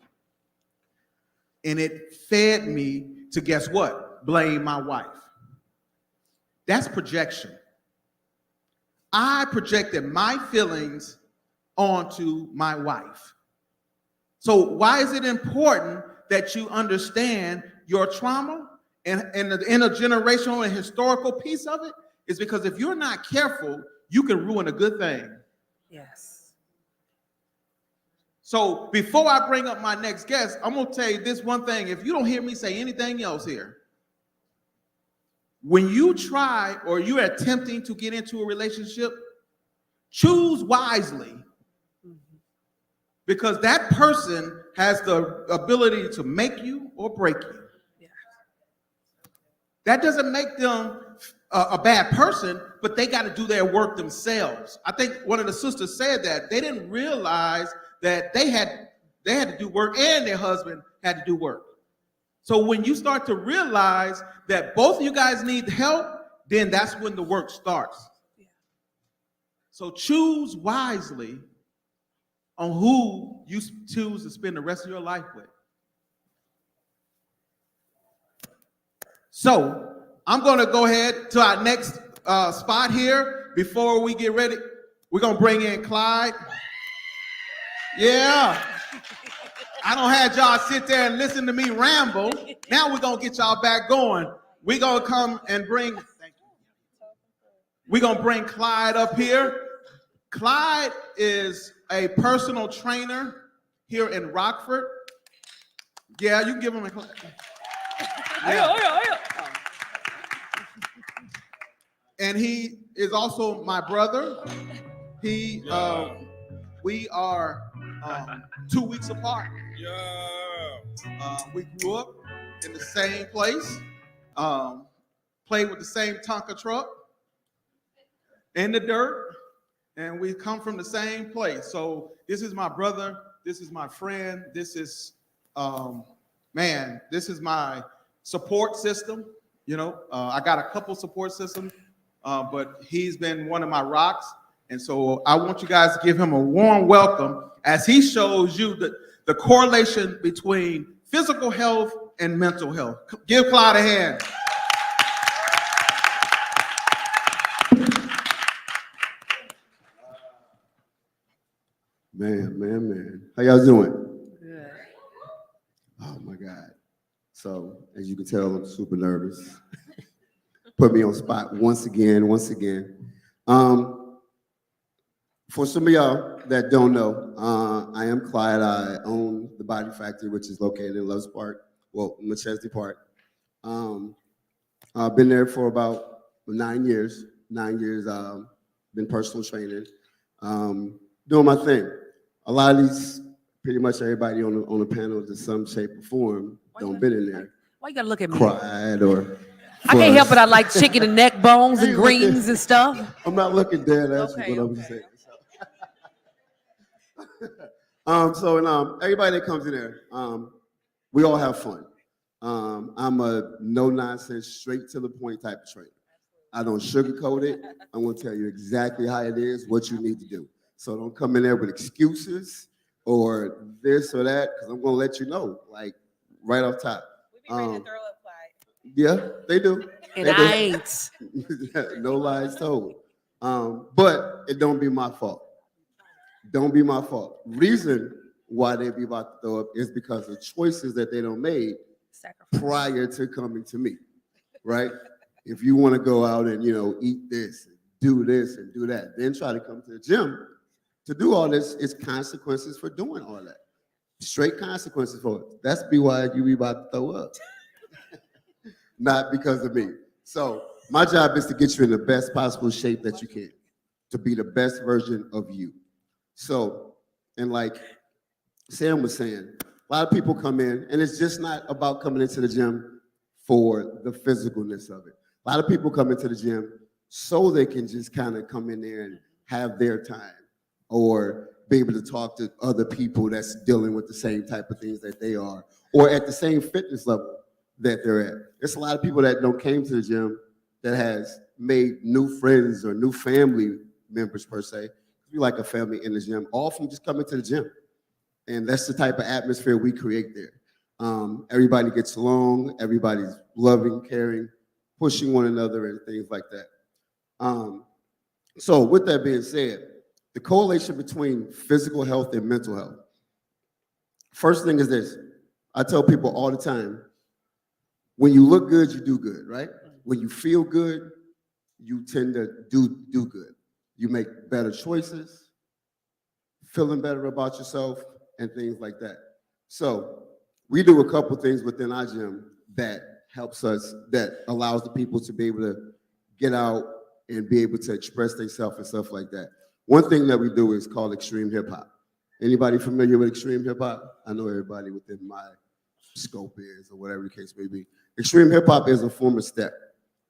And it fed me to, guess what? Blame my wife. That's projection. I projected my feelings onto my wife. So why is it important that you understand your trauma and the intergenerational and historical piece of it? Is because if you're not careful, you can ruin a good thing. Yes. So before I bring up my next guest, I'm going to tell you this one thing. If you don't hear me say anything else here, when you try or you're attempting to get into a relationship, choose wisely, because that person has the ability to make you or break you. Yeah. That doesn't make them a bad person, but they got to do their work themselves. I think one of the sisters said that they didn't realize that they had to do work and their husband had to do work. So when you start to realize that both of you guys need help, then that's when the work starts. Yeah. So choose wisely on who you choose to spend the rest of your life with. So I'm going to go ahead to our next spot here. Before we get ready, we're going to bring in Clyde. Yeah. I don't have y'all sit there and listen to me ramble. Now we're going to get y'all back going. We're going to come and bring, we're going to bring Clyde up here. Clyde is a personal trainer here in Rockford. Yeah, you can give him a clap. Yeah. And he is also my brother. We are 2 weeks apart. We grew up in the same place, played with the same Tonka truck in the dirt, and we come from the same place. So this is my brother, this is my friend, this is, this is my support system. You know, I got a couple support systems, but he's been one of my rocks. And so I want you guys to give him a warm welcome as he shows you the correlation between physical health and mental health. Give Clyde a hand. Man. How y'all doing? Good. Oh my God. So as you can tell, I'm super nervous. Put me on spot once again. For some of y'all that don't know, I am Clyde. I own the Body Factory, which is located in Loves Park, well, Machesney Park. I've been there for about 9 years. 9 years, been personal training, doing my thing. A lot of these, pretty much everybody on the panel, in some shape or form, don't been in there, Why you gotta look at me? cried or. I can't help it. I fussed. like chicken and neck bones and You looking- greens and stuff. I'm not looking dead at you, Okay, but I'm okay. just saying. Everybody that comes in there, we all have fun. I'm a no nonsense, straight to the point type of trainer. I don't sugarcoat it. I'm gonna tell you exactly how it is, what you need to do. So don't come in there with excuses or this or that, because I'm gonna let you know, like right off top. Yeah, they do. And They do. I ain't. No lies told. But it don't be my fault. Don't be my fault. Reason why they be about to throw up is because of choices that they don't made prior to coming to me, right? If you want to go out and, eat this and do that, then try to come to the gym to do all this, it's consequences for doing all that. Straight consequences for it. That's why you be about to throw up. Not because of me. So my job is to get you in the best possible shape that you can, to be the best version of you. So, and like Sam was saying, a lot of people come in, and it's just not about coming into the gym for the physicalness of it. A lot of people come into the gym so they can just kind of come in there and have their time, or be able to talk to other people that's dealing with the same type of things that they are, or at the same fitness level that they're at. There's a lot of people that don't came to the gym that has made new friends or new family members per se. We like a family in the gym, all from just coming to the gym. And that's the type of atmosphere we create there. Everybody gets along, everybody's loving, caring, pushing one another and things like that. So with that being said, the correlation between physical health and mental health. First thing is this, I tell people all the time, when you look good, you do good, right? When you feel good, you tend to do good. You make better choices, feeling better about yourself, and things like that. So we do a couple things within our gym that helps us, that allows the people to be able to get out and be able to express themselves and stuff like that. One thing that we do is called extreme hip hop. Anybody familiar with extreme hip hop? I know everybody within my scope is, or whatever the case may be. Extreme hip hop is a form of step.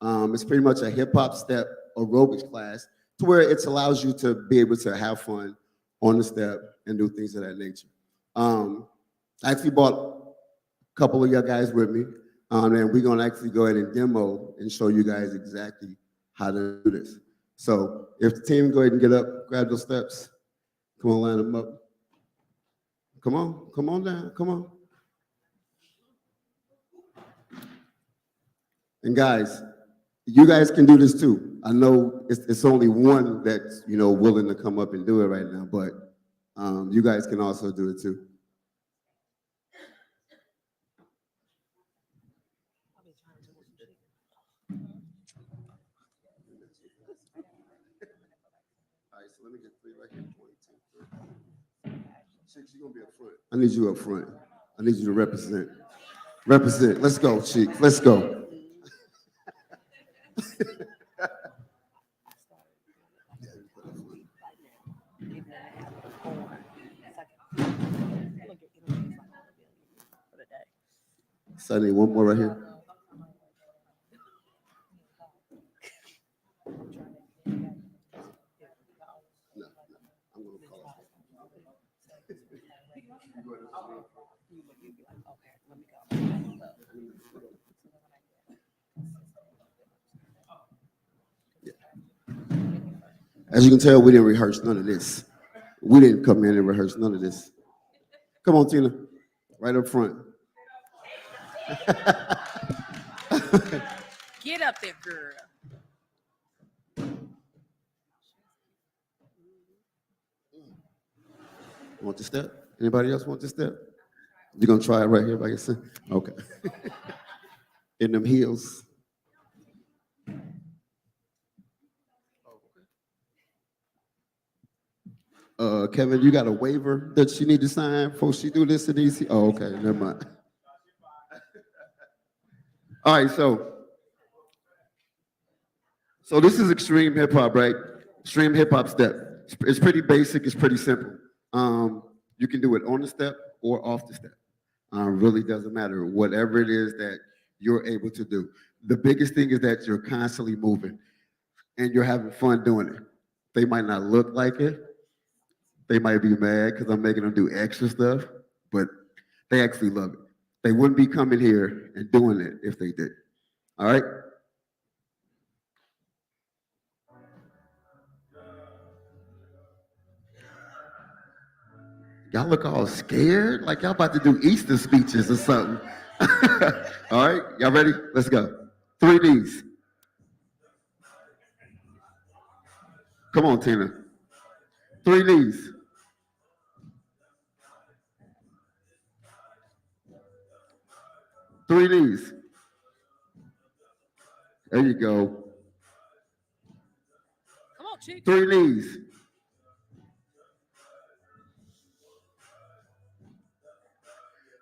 It's pretty much a hip hop step aerobics class to where it allows you to be able to have fun on the step and do things of that nature. I actually brought a couple of you guys with me, and we're gonna actually go ahead and demo and show you guys exactly how to do this. So if the team go ahead and get up, grab those steps, come on, line them up. Come on down, come on. And guys, you guys can do this too. I know it's only one that's willing to come up and do it right now, but you guys can also do it too. All right, so let me get 3 right here. 22. Chicks, you're gonna be up front. I need you up front. I need you to represent. Represent. Let's go, Chicks. Let's go. So I need one more right here. No, I'm gonna call As you can tell, we didn't rehearse none of this. We didn't come in and rehearse none of this. Come on, Tina, right up front. Get up there, girl. Want the step? Anybody else want the step? You're gonna try it right here by yourself? Okay. In them heels. Kevin, you got a waiver that she need to sign before she do this and these? Oh, okay, never mind. All right, so this is extreme hip hop, right? Extreme hip hop step. It's pretty basic. It's pretty simple. You can do it on the step or off the step. Really doesn't matter. Whatever it is that you're able to do. The biggest thing is that you're constantly moving and you're having fun doing it. They might not look like it. They might be mad because I'm making them do extra stuff, but they actually love it. They wouldn't be coming here and doing it if they did. All right? Y'all look all scared, like y'all about to do Easter speeches or something. All right, y'all ready? Let's go. 3 Ds. Come on, Tina. 3 Ds. Three Ds. There you go. Come on, chick. 3 Ds.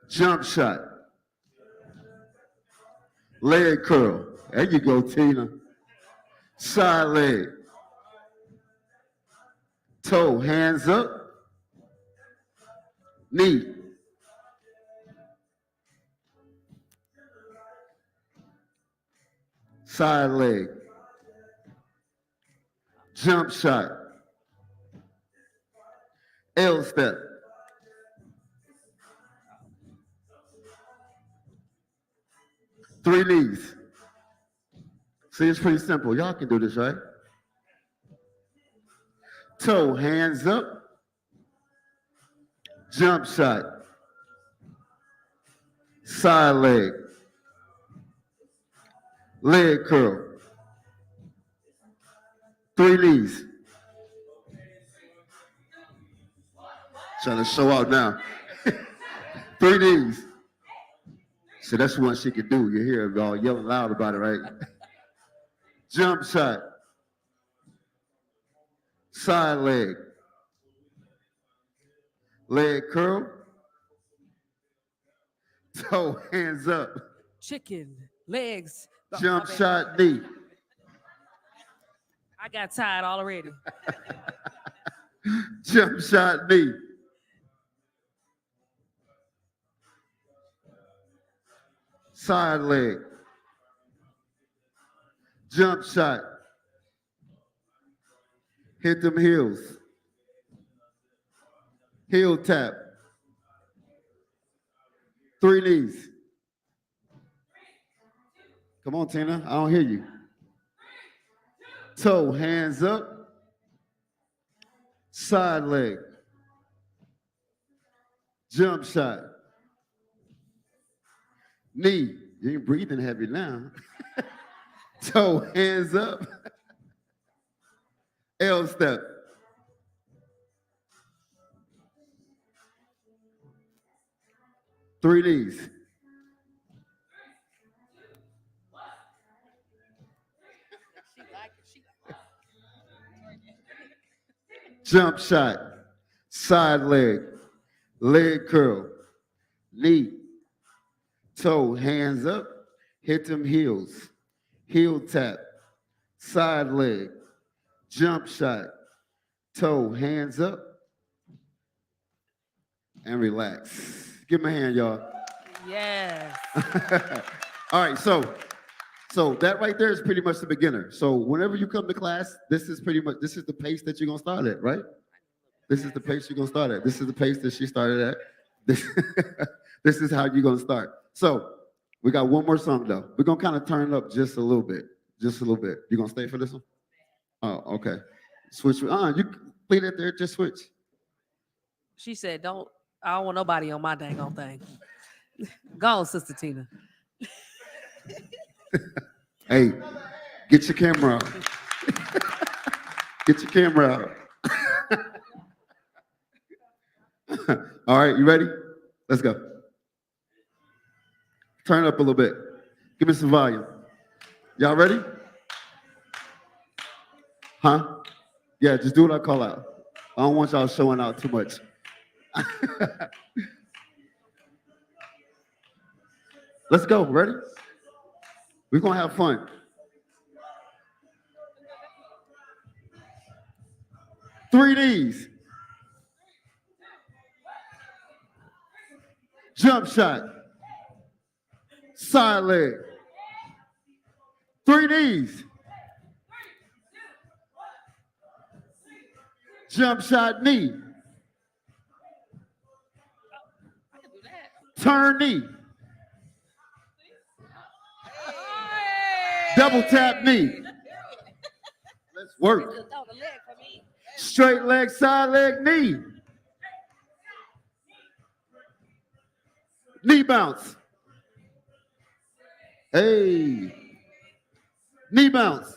Jump shot. Leg curl. There you go, Tina. Side leg. Toe, hands up. Knee. Side leg. Jump shot. L step. Three knees. See, it's pretty simple. Y'all can do this, right? Toe, hands up. Jump shot. Side leg. Leg curl. 3 knees. Trying to show out now. 3 knees. So that's what she could do. You hear y'all yelling loud about it, right? Jump shot. Side leg. Leg curl. Toe, hands up. Chicken, legs. Jump My bad. shot knee. I got tired already. Jump shot knee. Side leg. Jump shot. Hit them heels. Heel tap. 3 knees. Come on, Tina. I don't hear you. Toe, hands up. Side leg. Jump shot. Knee. You ain't breathing heavy now. Toe, hands up. L step. Three knees. Jump shot. Side leg. Leg curl. Knee. Toe, hands up. Hit them heels. Heel tap. Side leg. Jump shot. Toe, hands up. And relax. Give me a hand, y'all. Yes. All right, so that right there is pretty much the beginner. So whenever you come to class, this is the pace that you're gonna start at, right? This is the pace you're gonna start at. This is the pace that she started at. This is how you're gonna start. So we got one more song though. We're gonna kind of turn it up just a little bit. Just a little bit. You gonna stay for this one? Oh, okay. Switch. You play that there, just switch. She said, I don't want nobody on my dang on thing. Go on, Sister Tina. Hey, get your camera out. Get your camera out. All right, you ready? Let's go. Turn it up a little bit. Give me some volume. Y'all ready? Huh? Yeah, just do what I call out. I don't want y'all showing out too much. Let's go. Ready? We're gonna have fun. Three knees. Jump shot. Side leg. Three knees. Jump shot knee. Turn knee. Double tap knee. Let's work. Straight leg, side leg, knee. Knee bounce. Hey. Knee bounce.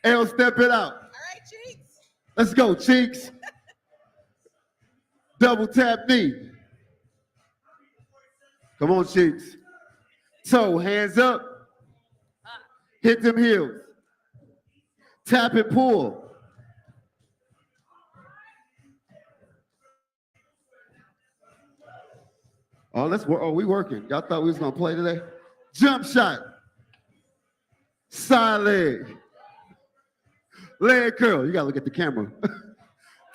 L step it out. All right, cheeks. Let's go, cheeks. Double tap knee. Come on, cheeks. Toe, hands up. Hit them heels. Tap and pull. Oh, let's work. Oh, we working. Y'all thought we was gonna play today? Jump shot. Side leg. Leg curl. You gotta look at the camera.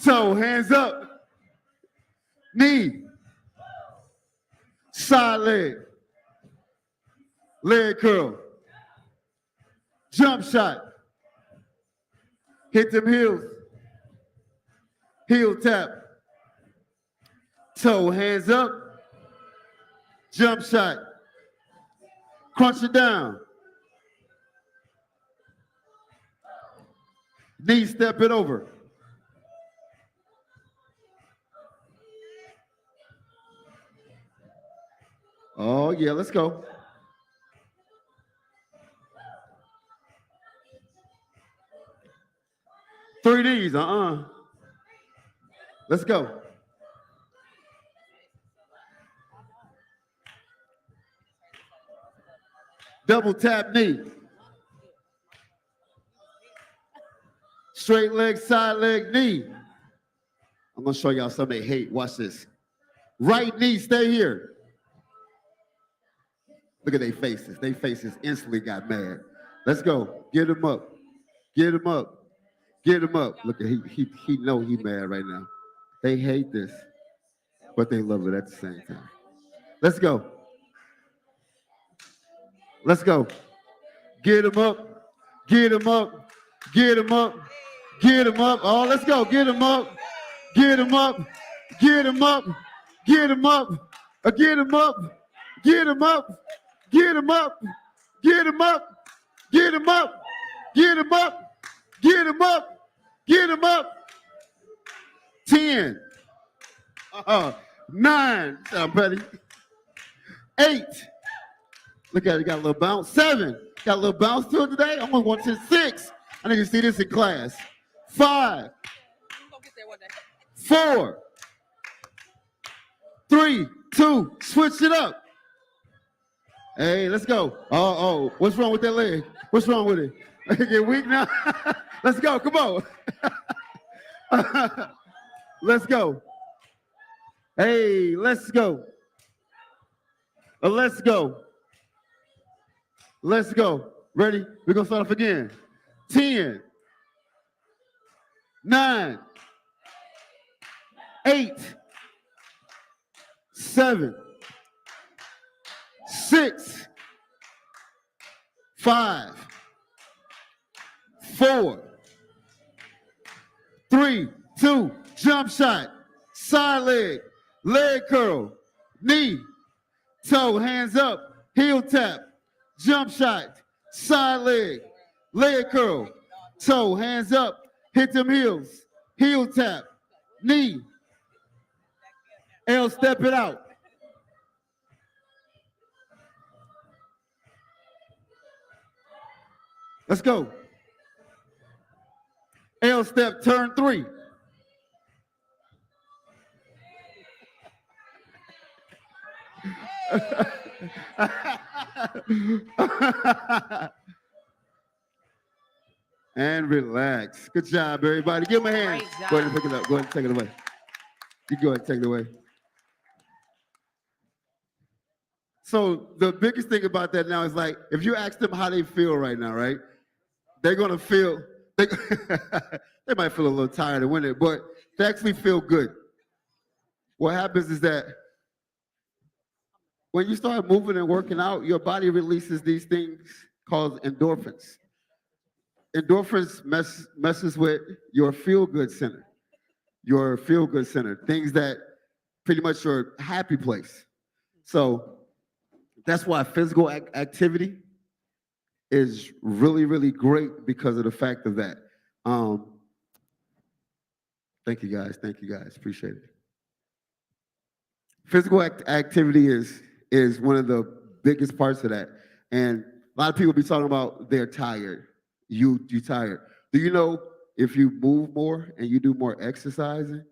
Toe, hands up. Knee. Side leg. Leg curl. Jump shot. Hit them heels. Heel tap. Toe, hands up. Jump shot. Crunch it down. Knee step it over. Oh, yeah, let's go. Three Ds, Let's go. Double tap knee. Straight leg, side leg, knee. I'm gonna show y'all something they hate. Watch this. Right knee, stay here. Look at their faces. Their faces instantly got mad. Let's go. Get him up. Get him up. Get him up. Look at he know he mad right now. They hate this, but they love it at the same time. Let's go. Let's go. Get him up. Get him up. Get him up. Get him up. Oh, let's go. Get him up. Get him up. Get him up. Get him up. Get him up. Get him up. Get him up. Get him up. Get him up. Get him up. Get him up. Get him up. 10. 9. I'm ready. 8. Look at it. Got a little bounce. 7. Got a little bounce to it today. I'm going 1 to 6. I need to see this in class. 5. 4. 3, 2. Switch it up. Hey, let's go. Oh, what's wrong with that leg? What's wrong with it? Get weak now? Let's go. Come on. Let's go. Hey, let's go. Let's go. Let's go. Ready? We're going to start off again. 10, 9, 8, 7, 6, 5, 4, 3, 2, jump shot, side leg, leg curl, knee, toe, hands up, heel tap, jump shot, side leg curl, toe, hands up, hit them heels, heel tap, knee, L step it out. Let's go. L step, turn 3. And relax. Good job, everybody. Give them a hand. Go ahead and pick it up. Go ahead and take it away. You go ahead and take it away. So the biggest thing about that now is like, if you ask them how they feel right now, right? They're gonna feel, they, they might feel a little tired of winning, but they actually feel good. What happens is that when you start moving and working out, your body releases these things called endorphins. Endorphins messes with your feel-good center, things that pretty much your happy place. So that's why physical activity is really, really great because of the fact of that. Thank you guys, appreciate it. Physical activity is one of the biggest parts of that. And a lot of people be talking about they're tired. You tired. Do you know if you move more and you do more exercising,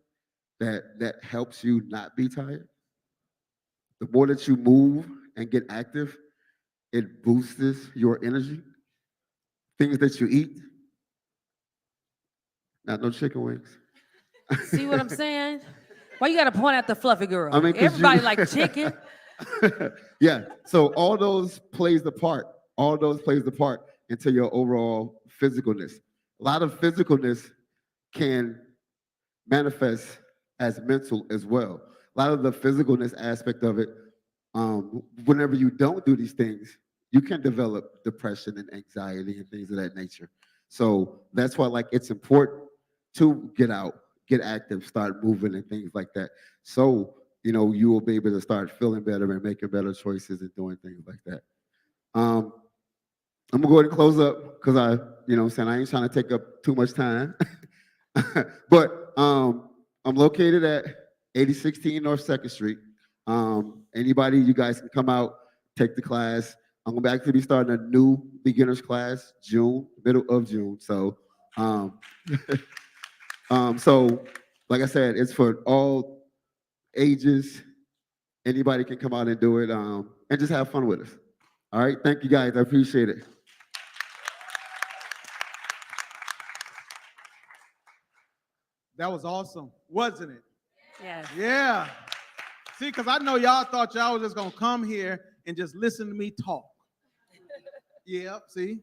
that helps you not be tired? The more that you move and get active, it boosts your energy. Things that you eat. Not no chicken wings. See what I'm saying? Why you gotta point at the fluffy girl? I mean, 'cause everybody you- like chicken. Yeah. So all those plays the part. Into your overall physicalness. A lot of physicalness can manifest as mental as well. A lot of the physicalness aspect of it, whenever you don't do these things, you can develop depression and anxiety and things of that nature. So that's why, like, it's important to get out, get active, start moving and things like that. So, you know, you will be able to start feeling better and making better choices and doing things like that. I'm gonna go ahead and close up because I ain't trying to take up too much time. But I'm located at 8016 North 2nd Street. Anybody, you guys can come out, take the class. I'm gonna actually be starting a new beginners class, middle of June. So, so like I said, it's for all ages. Anybody can come out and do it, and just have fun with us. All right, thank you guys, I appreciate it. That was awesome, wasn't it? Yes. Yeah. See, because I know y'all thought y'all was just going to come here and just listen to me talk. Yeah, see?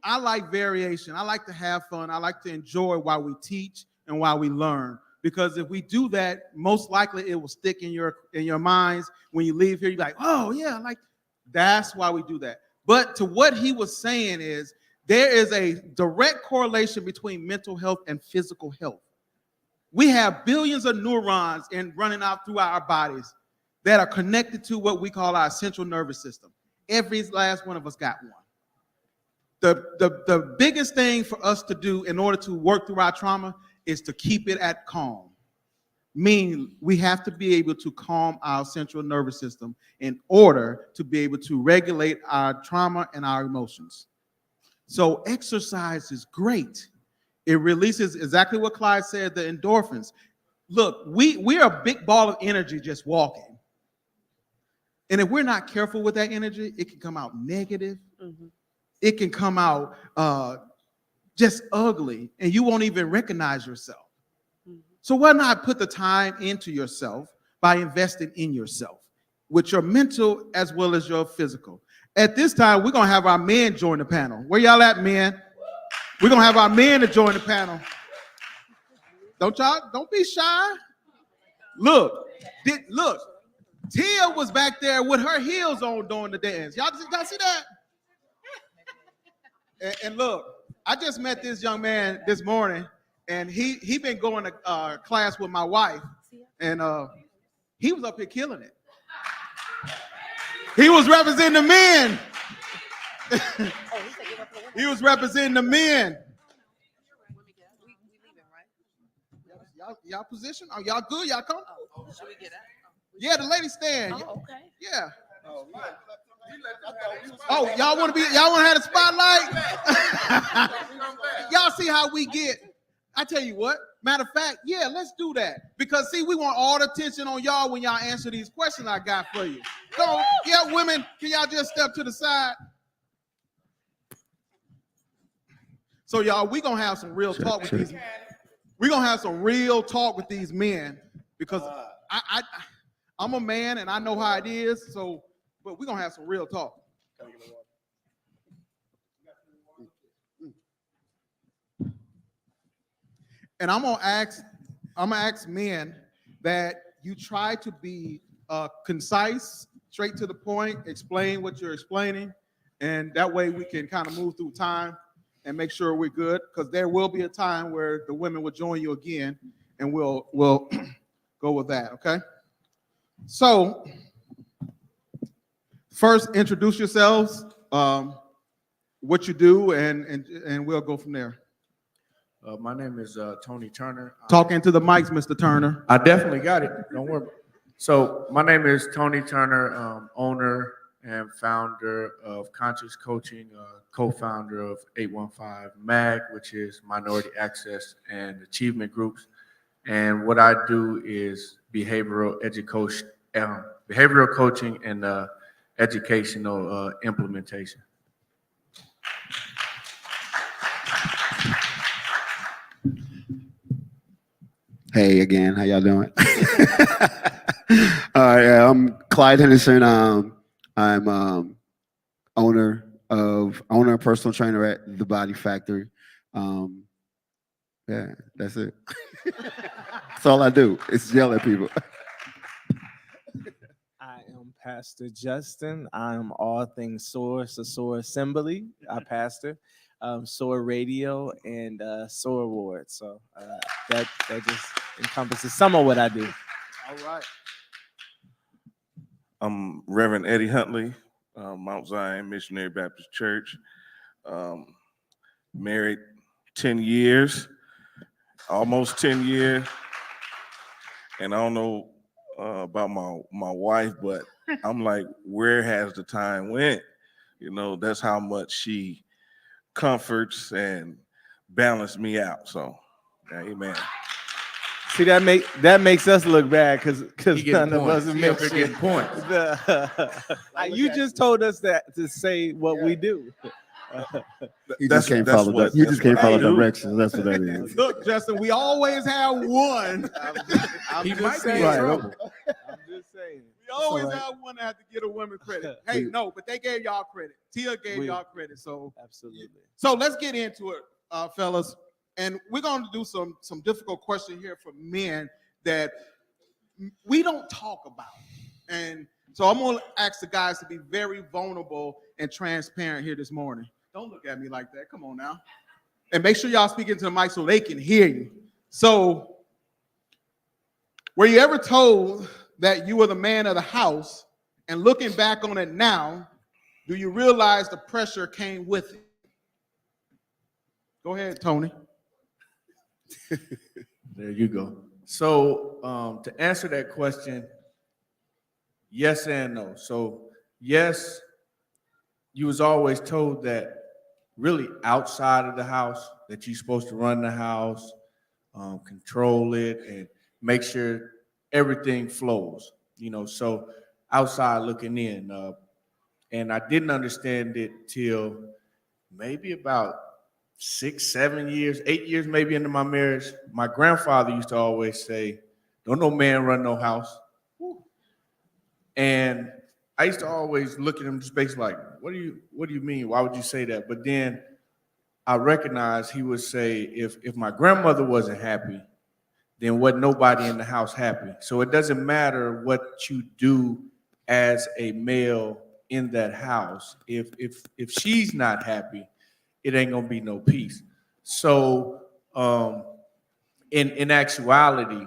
I like variation. I like to have fun. I like to enjoy while we teach and while we learn. Because if we do that, most likely it will stick in your minds. When you leave here, you're like, oh, yeah, like that's why we do that. But to what he was saying is there is a direct correlation between mental health and physical health. We have billions of neurons running out through our bodies that are connected to what we call our central nervous system. Every last one of us got one. The biggest thing for us to do in order to work through our trauma is to keep it at calm. Meaning we have to be able to calm our central nervous system in order to be able to regulate our trauma and our emotions. So exercise is great. It releases exactly what Clyde said, the endorphins. Look, we're a big ball of energy just walking. And if we're not careful with that energy, it can come out negative. Mm-hmm. It can come out just ugly, and you won't even recognize yourself. Mm-hmm. So why not put the time into yourself by investing in yourself with your mental as well as your physical? At this time, we're going to have our men join the panel. Where y'all at, men? We're going to have our men to join the panel. Don't be shy. Look, Tia was back there with her heels on doing the dance. Y'all see that? And look, I just met this young man this morning, and he been going to class with my wife, and he was up here killing it. He was representing the men. He was representing the men. Y'all position? Are y'all good? Y'all come? Should we get out? Yeah, the ladies stand. Oh, okay. Yeah. Oh, y'all want to have the spotlight? Y'all see how we get? I tell you what. Matter of fact, yeah, let's do that. Because see, we want all the attention on y'all when y'all answer these questions I got for you. Go, yeah, women, can y'all just step to the side? So y'all, we gonna have some real talk with these. We're gonna have some real talk with these men because I'm a man and I know how it is. So but we're gonna have some real talk. And I'm gonna ask men that you try to be concise, straight to the point, explain what you're explaining, and that way we can kind of move through time and make sure we're good. Because there will be a time where the women will join you again, and we'll go with that. Okay. So first, introduce yourselves, what you do, and we'll go from there. My name is Tony Turner. Talk into the mics, Mr. Turner. I definitely got it. Don't worry. So my name is Tony Turner, owner and founder of Conscious Coaching, co-founder of 815 MAG, which is Minority Access and Achievement Groups. And what I do is behavioral coaching and educational implementation. Hey again, how y'all doing? All right, I'm Clyde Henderson. I'm owner and personal trainer at The Body Factory. Yeah, that's it. That's all I do. It's yell at people. I am Pastor Justin. I'm all things SOAR, so SOAR Assembly. I pastor SOAR Radio and SOAR Awards. So that just encompasses some of what I do. All right. I'm Reverend Eddie Huntley, Mount Zion Missionary Baptist Church. Married 10 years, almost 10 years. And I don't know about my wife, but I'm like, where has the time went? You know, that's how much she comforts and balances me out. So, yeah, amen. See, that makes us look bad because none of us getting points. You just told us that to say what we do. You just can't follow directions. That's what that is. Look, Justin, we always have one. He might be in Right. trouble. I'm just saying. We always have one that have to get a woman credit. Hey, no, but they gave y'all credit. Tia gave y'all credit. So Absolutely. So let's get into it, fellas. And we're going to do some difficult questions here for men that we don't talk about. And so I'm going to ask the guys to be very vulnerable and transparent here this morning. Don't look at me like that. Come on now. And make sure y'all speak into the mic so they can hear you. So were you ever told that you were the man of the house, and looking back on it now, do you realize the pressure came with it? Go ahead, Tony. There you go. So to answer that question, yes and no. So yes, you was always told that really outside of the house that you're supposed to run the house, control it, and make sure everything flows. You know, so outside looking in, and I didn't understand it till maybe about 6, 7 years, 8 years maybe into my marriage. My grandfather used to always say, "Don't no man run no house." And I used to always look at him just basically like, what do you mean? Why would you say that? But then I recognized he would say, if my grandmother wasn't happy, then wasn't nobody in the house happy. So it doesn't matter what you do as a male in that house. If she's not happy, it ain't gonna be no peace. So in actuality,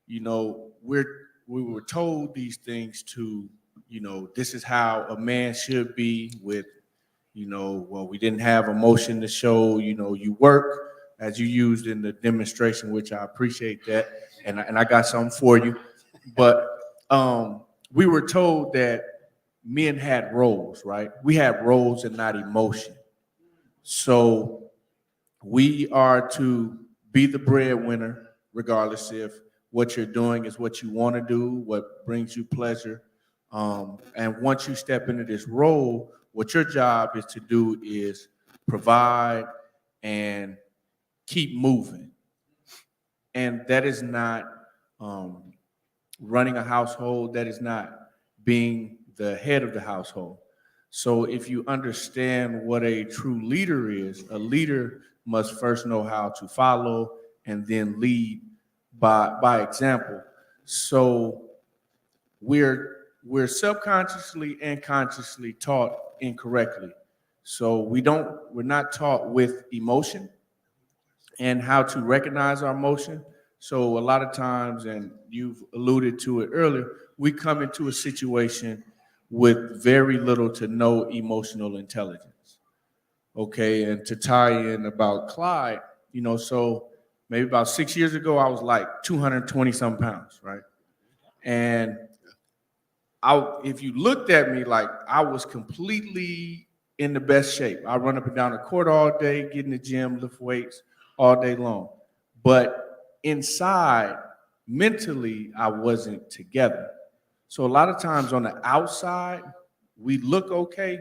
you know, we were told these things to, you know, this is how a man should be with, you know, well, we didn't have emotion to show, you know, you work as you used in the demonstration, which I appreciate that. And I got something for you. But we were told that men had roles, right? We had roles and not emotion. So we are to be the breadwinner, regardless if what you're doing is what you want to do, what brings you pleasure. And once you step into this role, what your job is to do is provide and keep moving. And that is not running a household. That is not being the head of the household. So if you understand what a true leader is, a leader must first know how to follow and then lead by example. So we're subconsciously and consciously taught incorrectly. So we're not taught with emotion and how to recognize our emotion. So a lot of times, and you've alluded to it earlier, we come into a situation with very little to no emotional intelligence. Okay, and to tie in about Clyde, so maybe about 6 years ago, I was like 220 some pounds, right? And if you looked at me, like I was completely in the best shape. I run up and down the court all day, get in the gym, lift weights all day long. But inside, mentally, I wasn't together. So a lot of times on the outside, we look okay,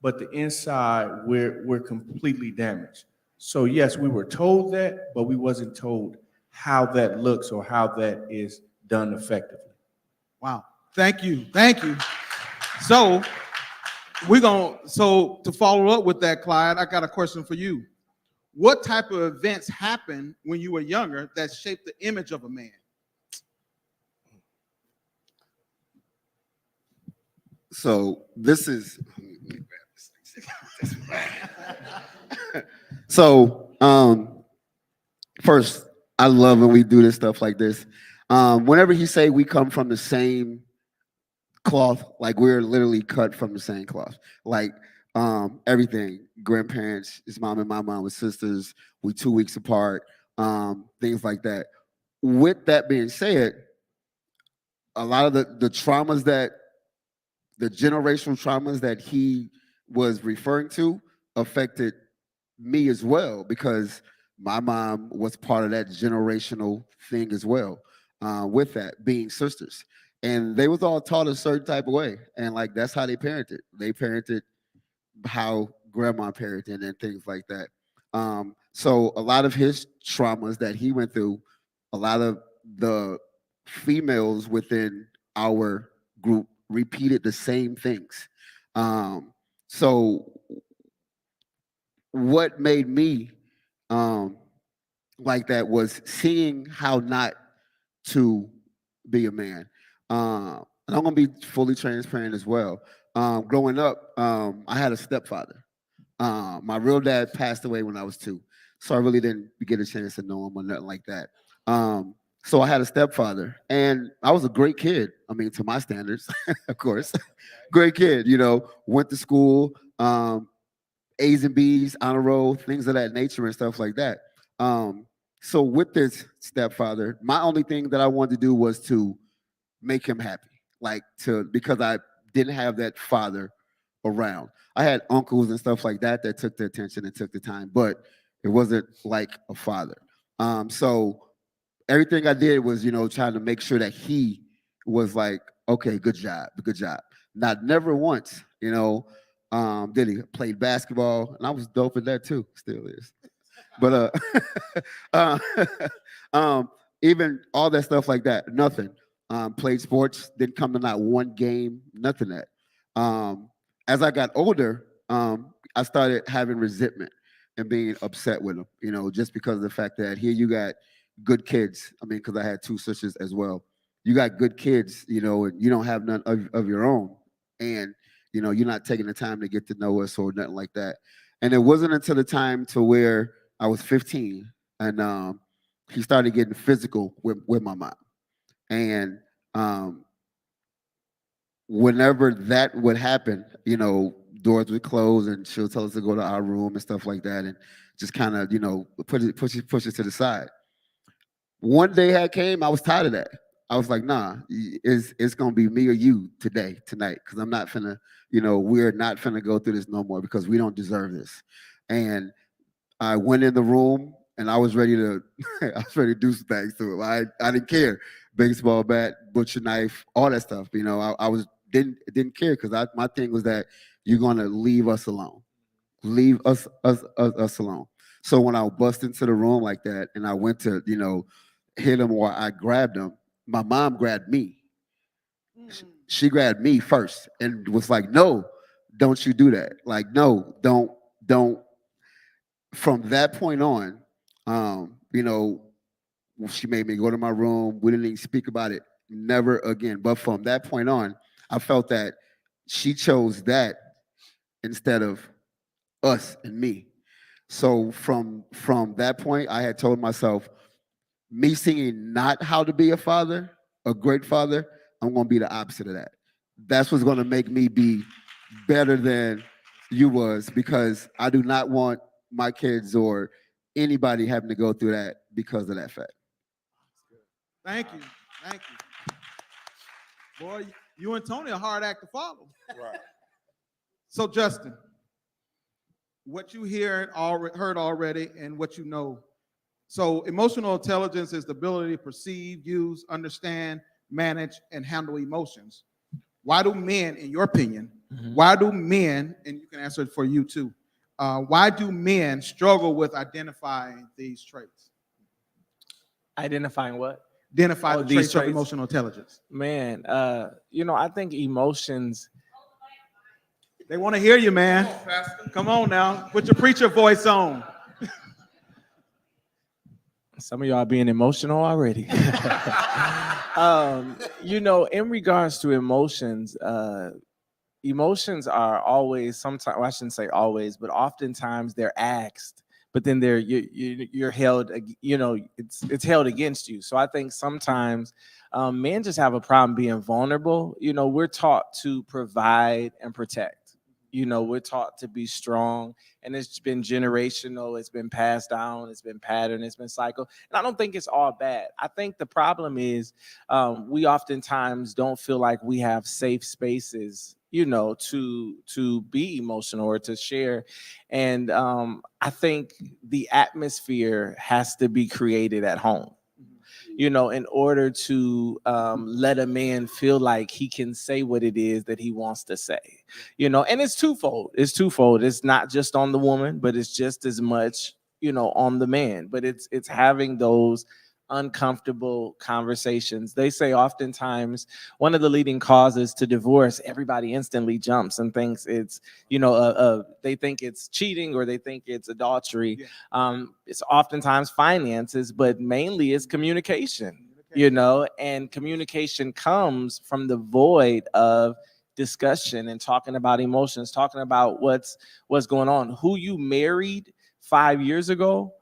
but the inside, we're completely damaged. So yes, we were told that, but we wasn't told how that looks or how that is done effectively. Wow. Thank you. So to follow up with that, Clyde, I got a question for you. What type of events happened when you were younger that shaped the image of a man? So this is, so first, I love when we do this stuff like this. Whenever he say we come from the same cloth, like we're literally cut from the same cloth, like everything, grandparents, his mom and my mom were sisters, we 2 weeks apart, things like that. With that being said, a lot of the traumas the generational traumas that he was referring to affected me as well, because my mom was part of that generational thing as well, with that being sisters. And they was all taught a certain type of way. And like, that's how they parented. They parented how grandma parented and things like that. So a lot of his traumas that he went through, a lot of the females within our group repeated the same things. So what made me like that was seeing how not to be a man. And I'm gonna be fully transparent as well. Growing up, I had a stepfather. My real dad passed away when I was 2, so I really didn't get a chance to know him or nothing like that. So I had a stepfather, and I was a great kid. I mean, to my standards, of course, great kid. Went to school, A's and B's, honor roll, things of that nature and stuff like that. So with this stepfather, my only thing that I wanted to do was to make him happy, because I didn't have that father around. I had uncles and stuff like that took the attention and took the time, but it wasn't like a father. So everything I did was, trying to make sure that he was like, okay, good job. Not never once, did he played basketball, and I was dope at that too, still is. But even all that stuff like that, nothing. Played sports, didn't come to not one game, nothing that. As I got older, I started having resentment and being upset with him, just because of the fact that here you got good kids. I mean, because I had 2 sisters as well. You got good kids, and you don't have none of your own. And, you're not taking the time to get to know us or nothing like that. And it wasn't until the time to where I was 15 and he started getting physical with my mom. And whenever that would happen, doors would close and she'll tell us to go to our room and stuff like that, and just kind of, push it to the side. One day had came, I was tired of that. I was like, nah, it's gonna be me or you tonight, because I'm not finna, we're not finna go through this no more, because we don't deserve this. And I went in the room and I was ready to, do some things to him. I didn't care. Baseball bat, butcher knife, all that stuff. I didn't care, because my thing was that you're gonna leave us alone. Leave us alone. So when I bust into the room like that and I went to, hit him, or I grabbed him, my mom grabbed me. she grabbed me first and was like, no, don't you do that. Like, no, don't. From that point on, she made me go to my room. We didn't even speak about it, never again. But from that point on, I felt that she chose that instead of us and me. So from that point, I had told myself, me seeing not how to be a father, a great father, I'm going to be the opposite of that. That's what's going to make me be better than you was, because I do not want my kids or anybody having to go through that because of that fact. Thank you. Thank you. Boy, you and Tony are a hard act to follow. Right. So, Justin, what you heard already and what you know. So, emotional intelligence is the ability to perceive, use, understand, manage, and handle emotions. Why do men, in your opinion, why do men, and you can answer it for you too, why do men struggle with identifying these traits? Identifying what? Identify the these traits of traits? emotional intelligence. Man, I think emotions. They want to hear you, man. Come on now. Put your preacher voice on. Some of y'all being emotional already. In regards to emotions, emotions are always, sometimes, well, I shouldn't say always, but oftentimes they're asked, but then you're held, it's held against you. So I think sometimes men just have a problem being vulnerable. We're taught to provide and protect. We're taught to be strong, and it's been generational. It's been passed down. It's been patterned. It's been cycled. And I don't think it's all bad. I think the problem is we oftentimes don't feel like we have safe spaces, to be emotional or to share. And I think the atmosphere has to be created at home. In order to let a man feel like he can say what it is that he wants to say, and it's twofold. It's not just on the woman, but it's just as much, on the man, but it's having those uncomfortable conversations. They say oftentimes one of the leading causes to divorce, everybody instantly jumps and thinks it's, they think it's cheating or they think it's adultery. Yeah. It's oftentimes finances, but mainly it's communication, and communication comes from the void of discussion and talking about emotions, talking about what's going on. Who you married 5 years ago,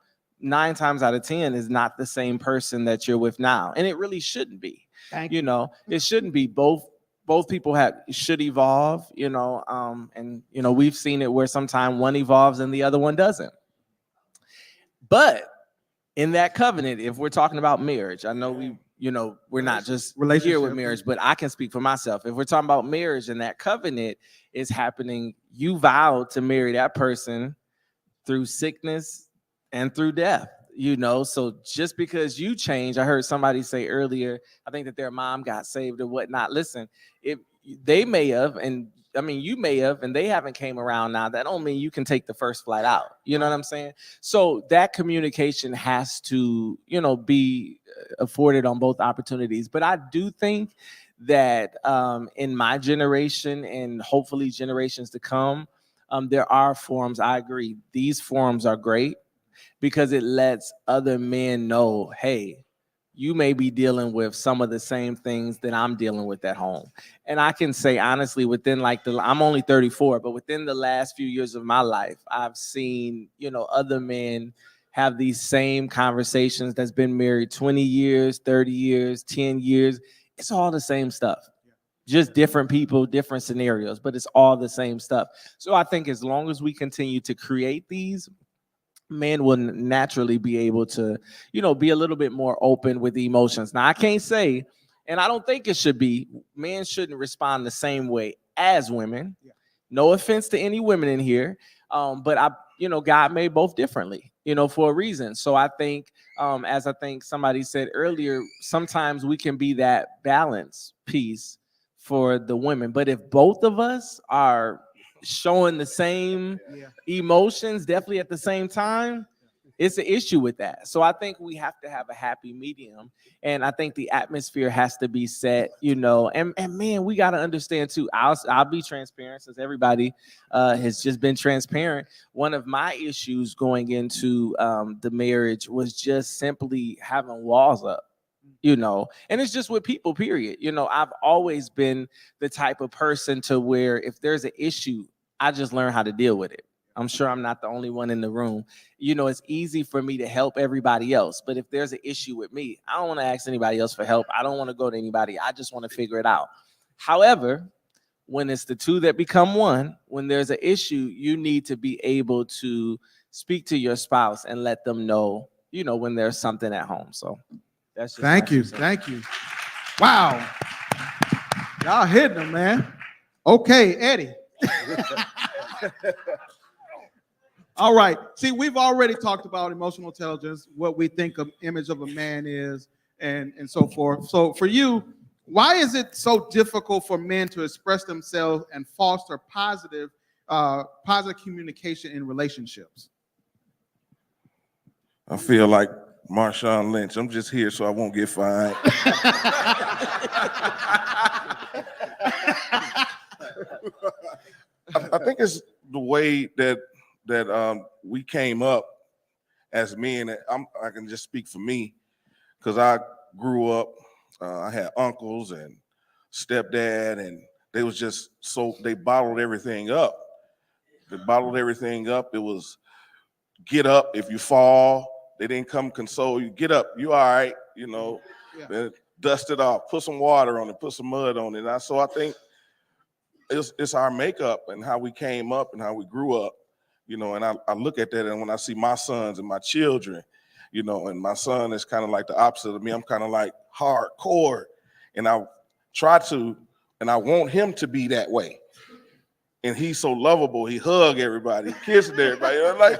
9 times out of 10 is not the same person that you're with now. And it really shouldn't be. It shouldn't be. Both people should evolve, and we've seen it where sometimes one evolves and the other one doesn't. But in that covenant, if we're talking about marriage, I know we're not just here with marriage, but I can speak for myself. If we're talking about marriage and that covenant is happening, you vow to marry that person through sickness and through death, so just because you change, I heard somebody say earlier, I think that their mom got saved or whatnot. Listen, if they may have, and I mean, you may have, and they haven't came around now, that don't mean you can take the first flight out. You know what I'm saying? So that communication has to, be afforded on both opportunities. But I do think that in my generation and hopefully generations to come, there are forums. I agree. These forums are great because it lets other men know, hey, you may be dealing with some of the same things that I'm dealing with at home. And I can say honestly, within I'm only 34, but within the last few years of my life, I've seen, other men have these same conversations that's been married 20 years, 30 years, 10 years. It's all the same stuff. Just different people, different scenarios, but it's all the same stuff. So I think as long as we continue to create these, men will naturally be able to, be a little bit more open with emotions. Now, I can't say, and I don't think it should be, men shouldn't respond the same way as women. Yeah. No offense to any women in here, but God made both differently, for a reason. So I think, as I think somebody said earlier, sometimes we can be that balance piece for the women. But if both of us are showing the same emotions definitely at the same time, it's an issue with that. So I think we have to have a happy medium, and I think the atmosphere has to be set, you know. And man, we got to understand too. I'll be transparent, since everybody has just been transparent. One of my issues going into the marriage was just simply having walls up, you know. And it's just with people, period. You know, I've always been the type of person to where if there's an issue, I just learn how to deal with it. I'm sure I'm not the only one in the room. You know, it's easy for me to help everybody else, but if there's an issue with me, I don't want to ask anybody else for help. I don't want to go to anybody. I just want to figure it out. However, when it's the two that become one, when there's an issue, you need to be able to speak to your spouse and let them know, you know, when there's something at home. So that's just Thank you. Thank you. Wow. Y'all hitting them, man. Okay, Eddie. All right. See, we've already talked about emotional intelligence, what we think of image of a man is, and so forth. So for you, why is it so difficult for men to express themselves and foster positive communication in relationships? I feel like Marshawn Lynch. I'm just here so I won't get fined. I think it's the way that we came up as men. I can just speak for me, because I grew up. I had uncles and stepdad, and they was just they bottled everything up. They bottled everything up. It was get up if you fall. They didn't come console you. Get up, you all right? You know, dust it off, put some water on it, put some mud on it. So I think it's our makeup and how we came up and how we grew up, you know. And I look at that, and when I see my sons and my children, you know, and my son is kind of like the opposite of me. I'm kind of like hardcore, and I try to, and I want him to be that way. And he's so lovable. He hug everybody, kissing everybody. I'm like,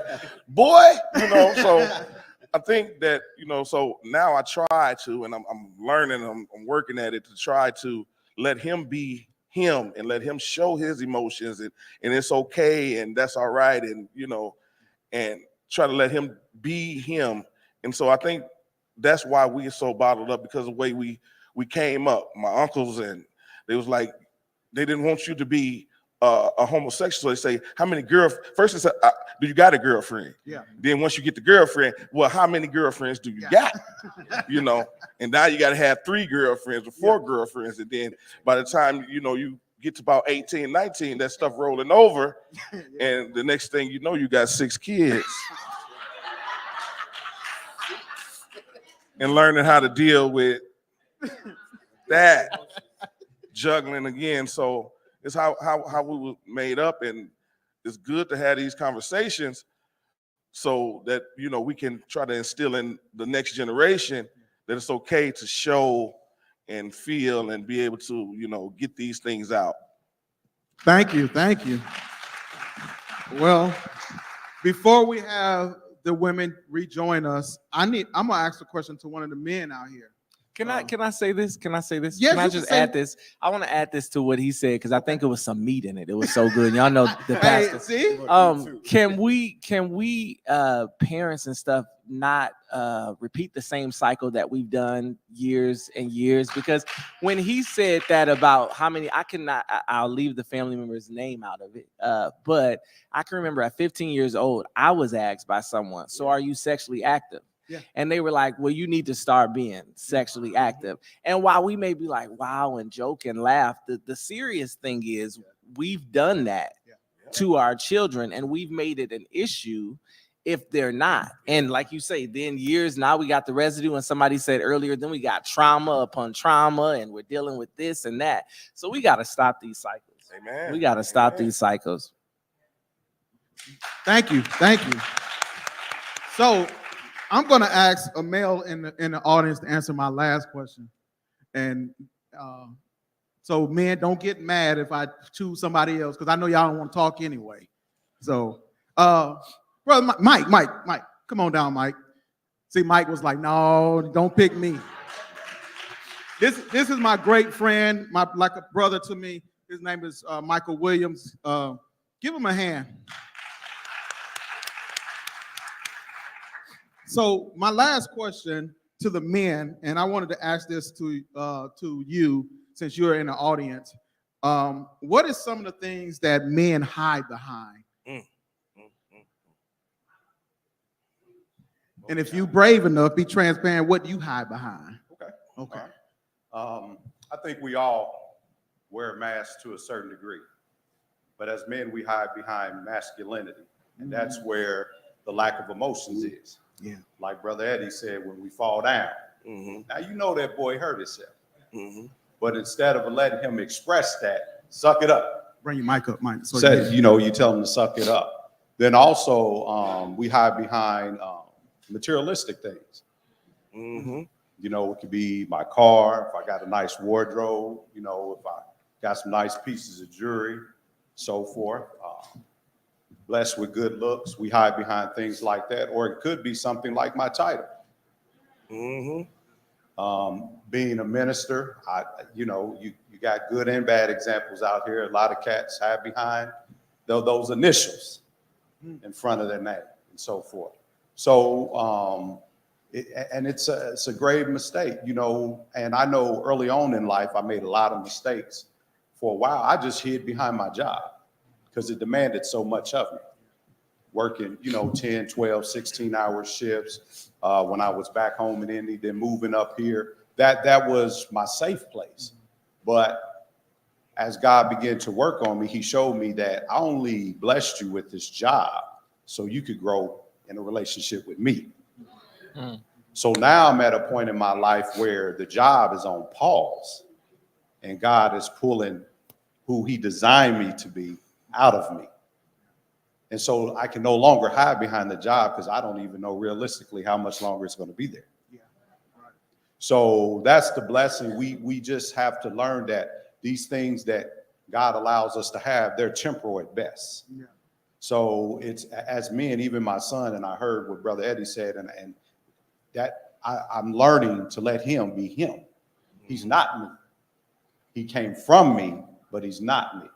boy, you know. So I think that, you know, so now I try to, and I'm learning, I'm working at it to try to let him be him and let him show his emotions, and it's okay, and that's all right, and, you know, and try to let him be him. And so I think that's why we are so bottled up, because of the way we came up. My uncles, and they was like, they didn't want you to be a homosexual. So they say, how many first they said, do you got a girlfriend? Yeah. Then once you get the girlfriend, well, how many girlfriends do you got? You know, and now you got to have 3 girlfriends or 4 girlfriends. And then by the time, you know, you get to about 18, 19, that stuff rolling over. And the next thing you know, you got 6 kids. And learning how to deal with that, juggling again. So it's how we were made up, and it's good to have these conversations so that, you know, we can try to instill in the next generation that it's okay to show and feel and be able to, you know, get these things out. Thank you. Thank you. Well, before we have the women rejoin us, I'm gonna ask a question to one of the men out here. Can I say this? Can I say this? Yes, can I you just can say- add this? I want to add this to what he said, because I think it was some meat in it. It was so good. Y'all know the Hey, pastor. see? Can we parents and stuff not repeat the same cycle that we've done years and years? Because when he said that about how many, I'll leave the family member's name out of it. But I can remember at 15 years old, I was asked by someone, so are you sexually active? Yeah. And they were like, well, you need to start being sexually active. And while we may be like, wow, and joke and laugh, the serious thing is we've done that to our children, and we've made it an issue if they're not. And like you say, then years, now we got the residue, and somebody said earlier, then we got trauma upon trauma, and we're dealing with this and that. So we got to stop these cycles. Amen. We got to stop these cycles. Thank you. Thank you. So I'm going to ask a male in the audience to answer my last question. And so men, don't get mad if I choose somebody else, because I know y'all don't want to talk anyway. So, brother Mike, come on down, Mike. See, Mike was like, no, don't pick me. This is my great friend, like a brother to me. His name is Michael Williams. Give him a hand. So my last question to the men, and I wanted to ask this to you since you're in the audience. What is some of the things that men hide behind? And if you brave enough, be transparent. What do you hide behind? Okay. Okay. All right. I think we all wear masks to a certain degree, but as men, we hide behind masculinity, and that's where the lack of emotions is. Yeah. Like Brother Eddie said, when we fall down. Now you know that boy hurt himself, but instead of letting him express that, suck it up. Bring your mic up, Mike. Say, you tell him to suck it up. Then also, we hide behind materialistic things. It could be my car, if I got a nice wardrobe, if I got some nice pieces of jewelry, so forth. Blessed with good looks, we hide behind things like that. Or it could be something like my title. Being a minister, you got good and bad examples out here. A lot of cats hide behind those initials in front of their name and so forth. So, it's a grave mistake, and I know early on in life, I made a lot of mistakes. For a while, I just hid behind my job because it demanded so much of me. Working, 10, 12, 16-hour shifts when I was back home in Indy, then moving up here. That was my safe place. But as God began to work on me, he showed me that I only blessed you with this job so you could grow in a relationship with me. So now I'm at a point in my life where the job is on pause and God is pulling who he designed me to be out of me. And so I can no longer hide behind the job because I don't even know realistically how much longer it's going to be there. So that's the blessing. We just have to learn that these things that God allows us to have, they're temporal at best. Yeah. So it's as men, even my son, and I heard what Brother Eddie said, and that I'm learning to let him be him. He's not me. He came from me, but he's not me.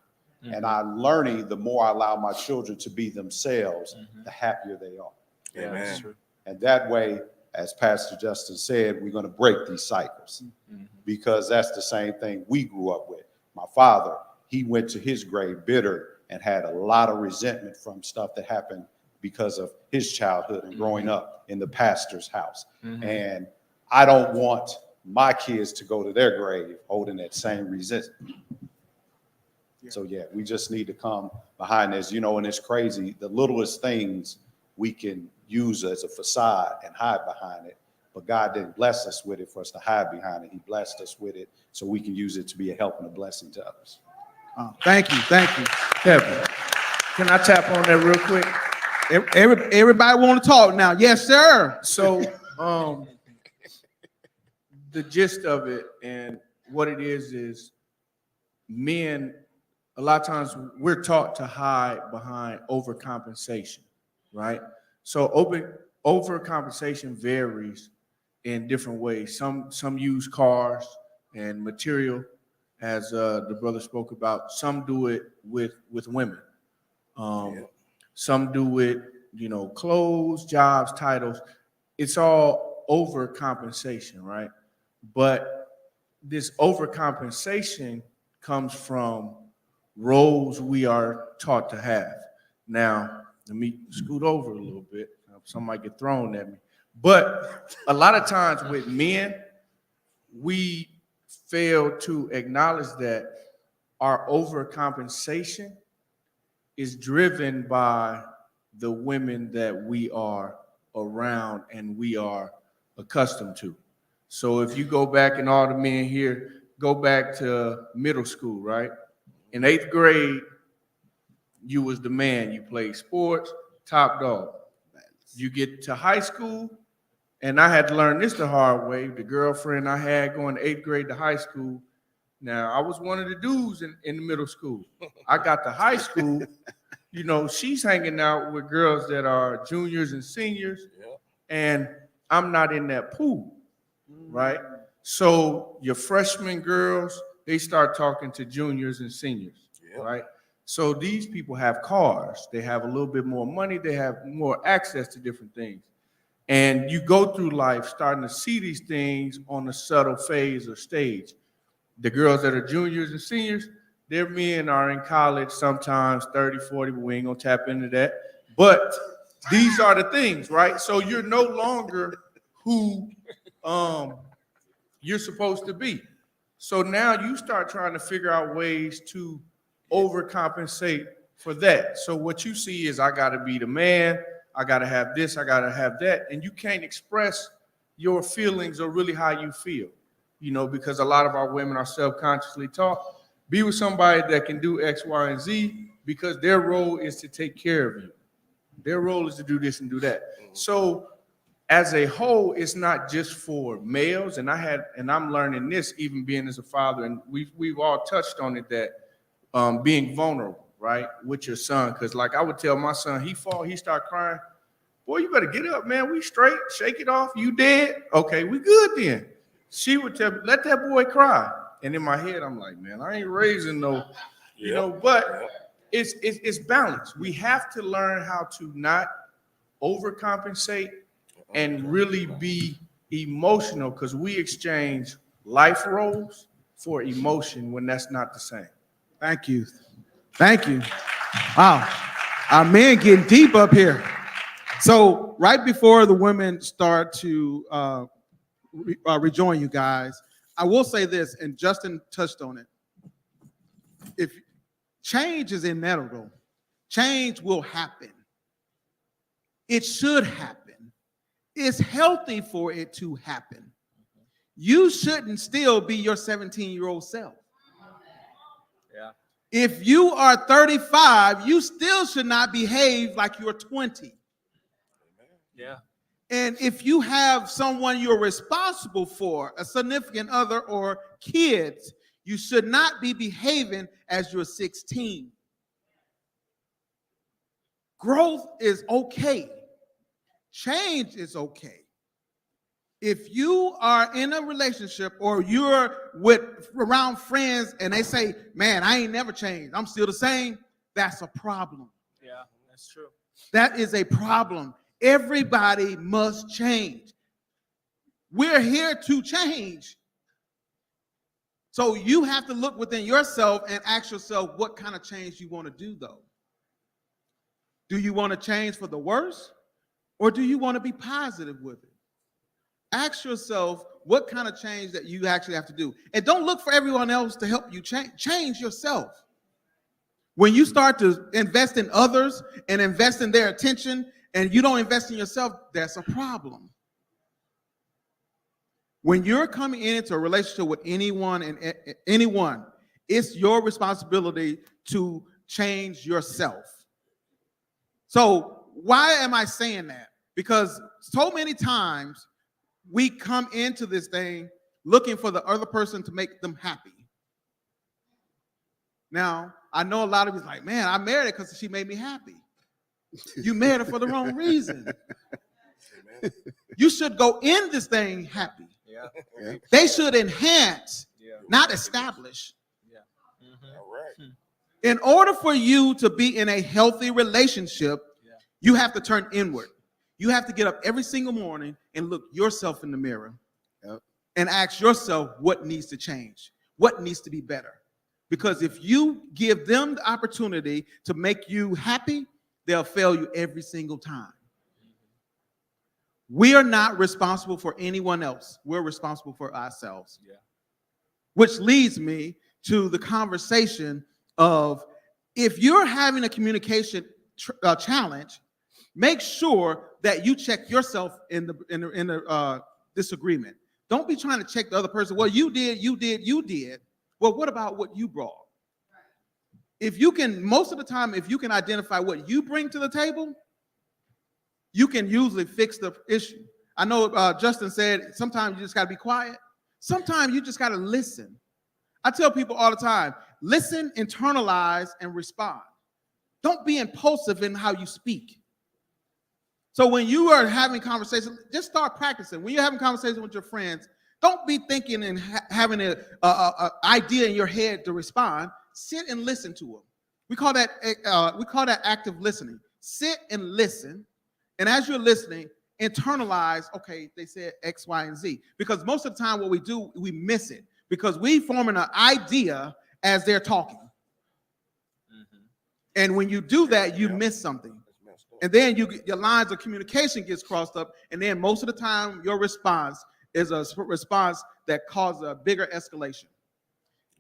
And I'm learning the more I allow my children to be themselves, the happier they are. Yeah, that's true. And that way, as Pastor Justin said, we're going to break these cycles because that's the same thing we grew up with. My father, he went to his grave bitter and had a lot of resentment from stuff that happened because of his childhood and growing up in the pastor's house. And I don't want my kids to go to their grave holding that same resentment. So yeah, we just need to come behind this, and it's crazy. The littlest things we can use as a facade and hide behind it, but God didn't bless us with it for us to hide behind it. He blessed us with it so we can use it to be a help and a blessing to others. Thank you. Kevin, can I tap on that real quick? Everybody want to talk now. Yes, sir. So, the gist of it and what it is men, a lot of times we're taught to hide behind overcompensation, right? So overcompensation varies in different ways. Some use cars and material, as the brother spoke about. Some do it with women. Some do it, clothes, jobs, titles. It's all overcompensation, right? But this overcompensation comes from roles we are taught to have. Now, let me scoot over a little bit. Some might get thrown at me. But a lot of times with men, we fail to acknowledge that our overcompensation is driven by the women that we are around and we are accustomed to. So if you go back, and all the men here, go back to middle school, right? In 8th grade, you was the man. You played sports, top dog. You get to high school, and I had to learn this the hard way. The girlfriend I had going to 8th grade to high school, now I was one of the dudes in the middle school. I got to high school, she's hanging out with girls that are juniors and seniors, and I'm not in that pool, right? So your freshman girls, they start talking to juniors and seniors, right? So these people have cars. They have a little bit more money. They have more access to different things. And you go through life starting to see these things on a subtle phase or stage. The girls that are juniors and seniors, their men are in college sometimes 30, 40, but we ain't gonna tap into that. But these are the things, right? So you're no longer who you're supposed to be. So now you start trying to figure out ways to overcompensate for that. So what you see is I gotta be the man, I gotta have this, I gotta have that, and you can't express your feelings or really how you feel, you know, because a lot of our women are subconsciously taught, be with somebody that can do X, Y, and Z, because their role is to take care of you. Their role is to do this and do that. So as a whole, it's not just for males, and I'm learning this even being as a father, and we've all touched on it, that being vulnerable, right, with your son. Because like I would tell my son, he start crying, boy, you better get up, man. We straight, shake it off. You dead? Okay, we good then. She would tell me, let that boy cry. And in my head, I'm like, man, I ain't raising no, you know, but it's balance. We have to learn how to not overcompensate and really be emotional, because we exchange life roles for emotion when that's not the same. Thank you. Thank you. Wow. Our men getting deep up here. So right before the women start to rejoin you guys, I will say this, and Justin touched on it. If change is inevitable, change will happen. It should happen. It's healthy for it to happen. You shouldn't still be your 17-year-old self. Yeah. If you are 35, you still should not behave like you're 20. Yeah. And if you have someone you're responsible for, a significant other or kids, you should not be behaving as you're 16. Growth is okay. Change is okay. If you are in a relationship or you're around friends and they say, man, I ain't never changed, I'm still the same, that's a problem. Yeah, that's true. That is a problem. Everybody must change. We're here to change. So you have to look within yourself and ask yourself what kind of change you want to do, though. Do you want to change for the worse, or do you want to be positive with it? Ask yourself what kind of change that you actually have to do. And don't look for everyone else to help you change. Change yourself. When you start to invest in others and invest in their attention, and you don't invest in yourself, that's a problem. When you're coming into a relationship with anyone, it's your responsibility to change yourself. So why am I saying that? Because so many times we come into this thing looking for the other person to make them happy. Now, I know a lot of you like, man, I married her because she made me happy. You married her for the wrong reason. You should go in this thing happy. Yeah. They should enhance, not establish. Yeah. Mm-hmm. All right. In order for you to be in a healthy relationship, you have to turn inward. You have to get up every single morning and look yourself in the mirror and ask yourself what needs to change, what needs to be better. Because if you give them the opportunity to make you happy, they'll fail you every single time. We are not responsible for anyone else. We're responsible for ourselves. Yeah. Which leads me to the conversation of, if you're having a communication challenge, make sure that you check yourself in the disagreement. Don't be trying to check the other person. Well, you did. Well, what about what you brought? If you can, most of the time, if you can identify what you bring to the table, you can usually fix the issue. I know Justin said sometimes you just got to be quiet. Sometimes you just got to listen. I tell people all the time, listen, internalize, and respond. Don't be impulsive in how you speak. So when you are having conversations, just start practicing. When you're having conversations with your friends, don't be thinking and having an idea in your head to respond. Sit and listen to them. We call that active listening. Sit and listen. And as you're listening, internalize, okay, they said X, Y, and Z. Because most of the time what we do, we miss it because we forming an idea as they're talking. And when you do that, you miss something. And then your lines of communication gets crossed up. And then most of the time, your response is a response that causes a bigger escalation.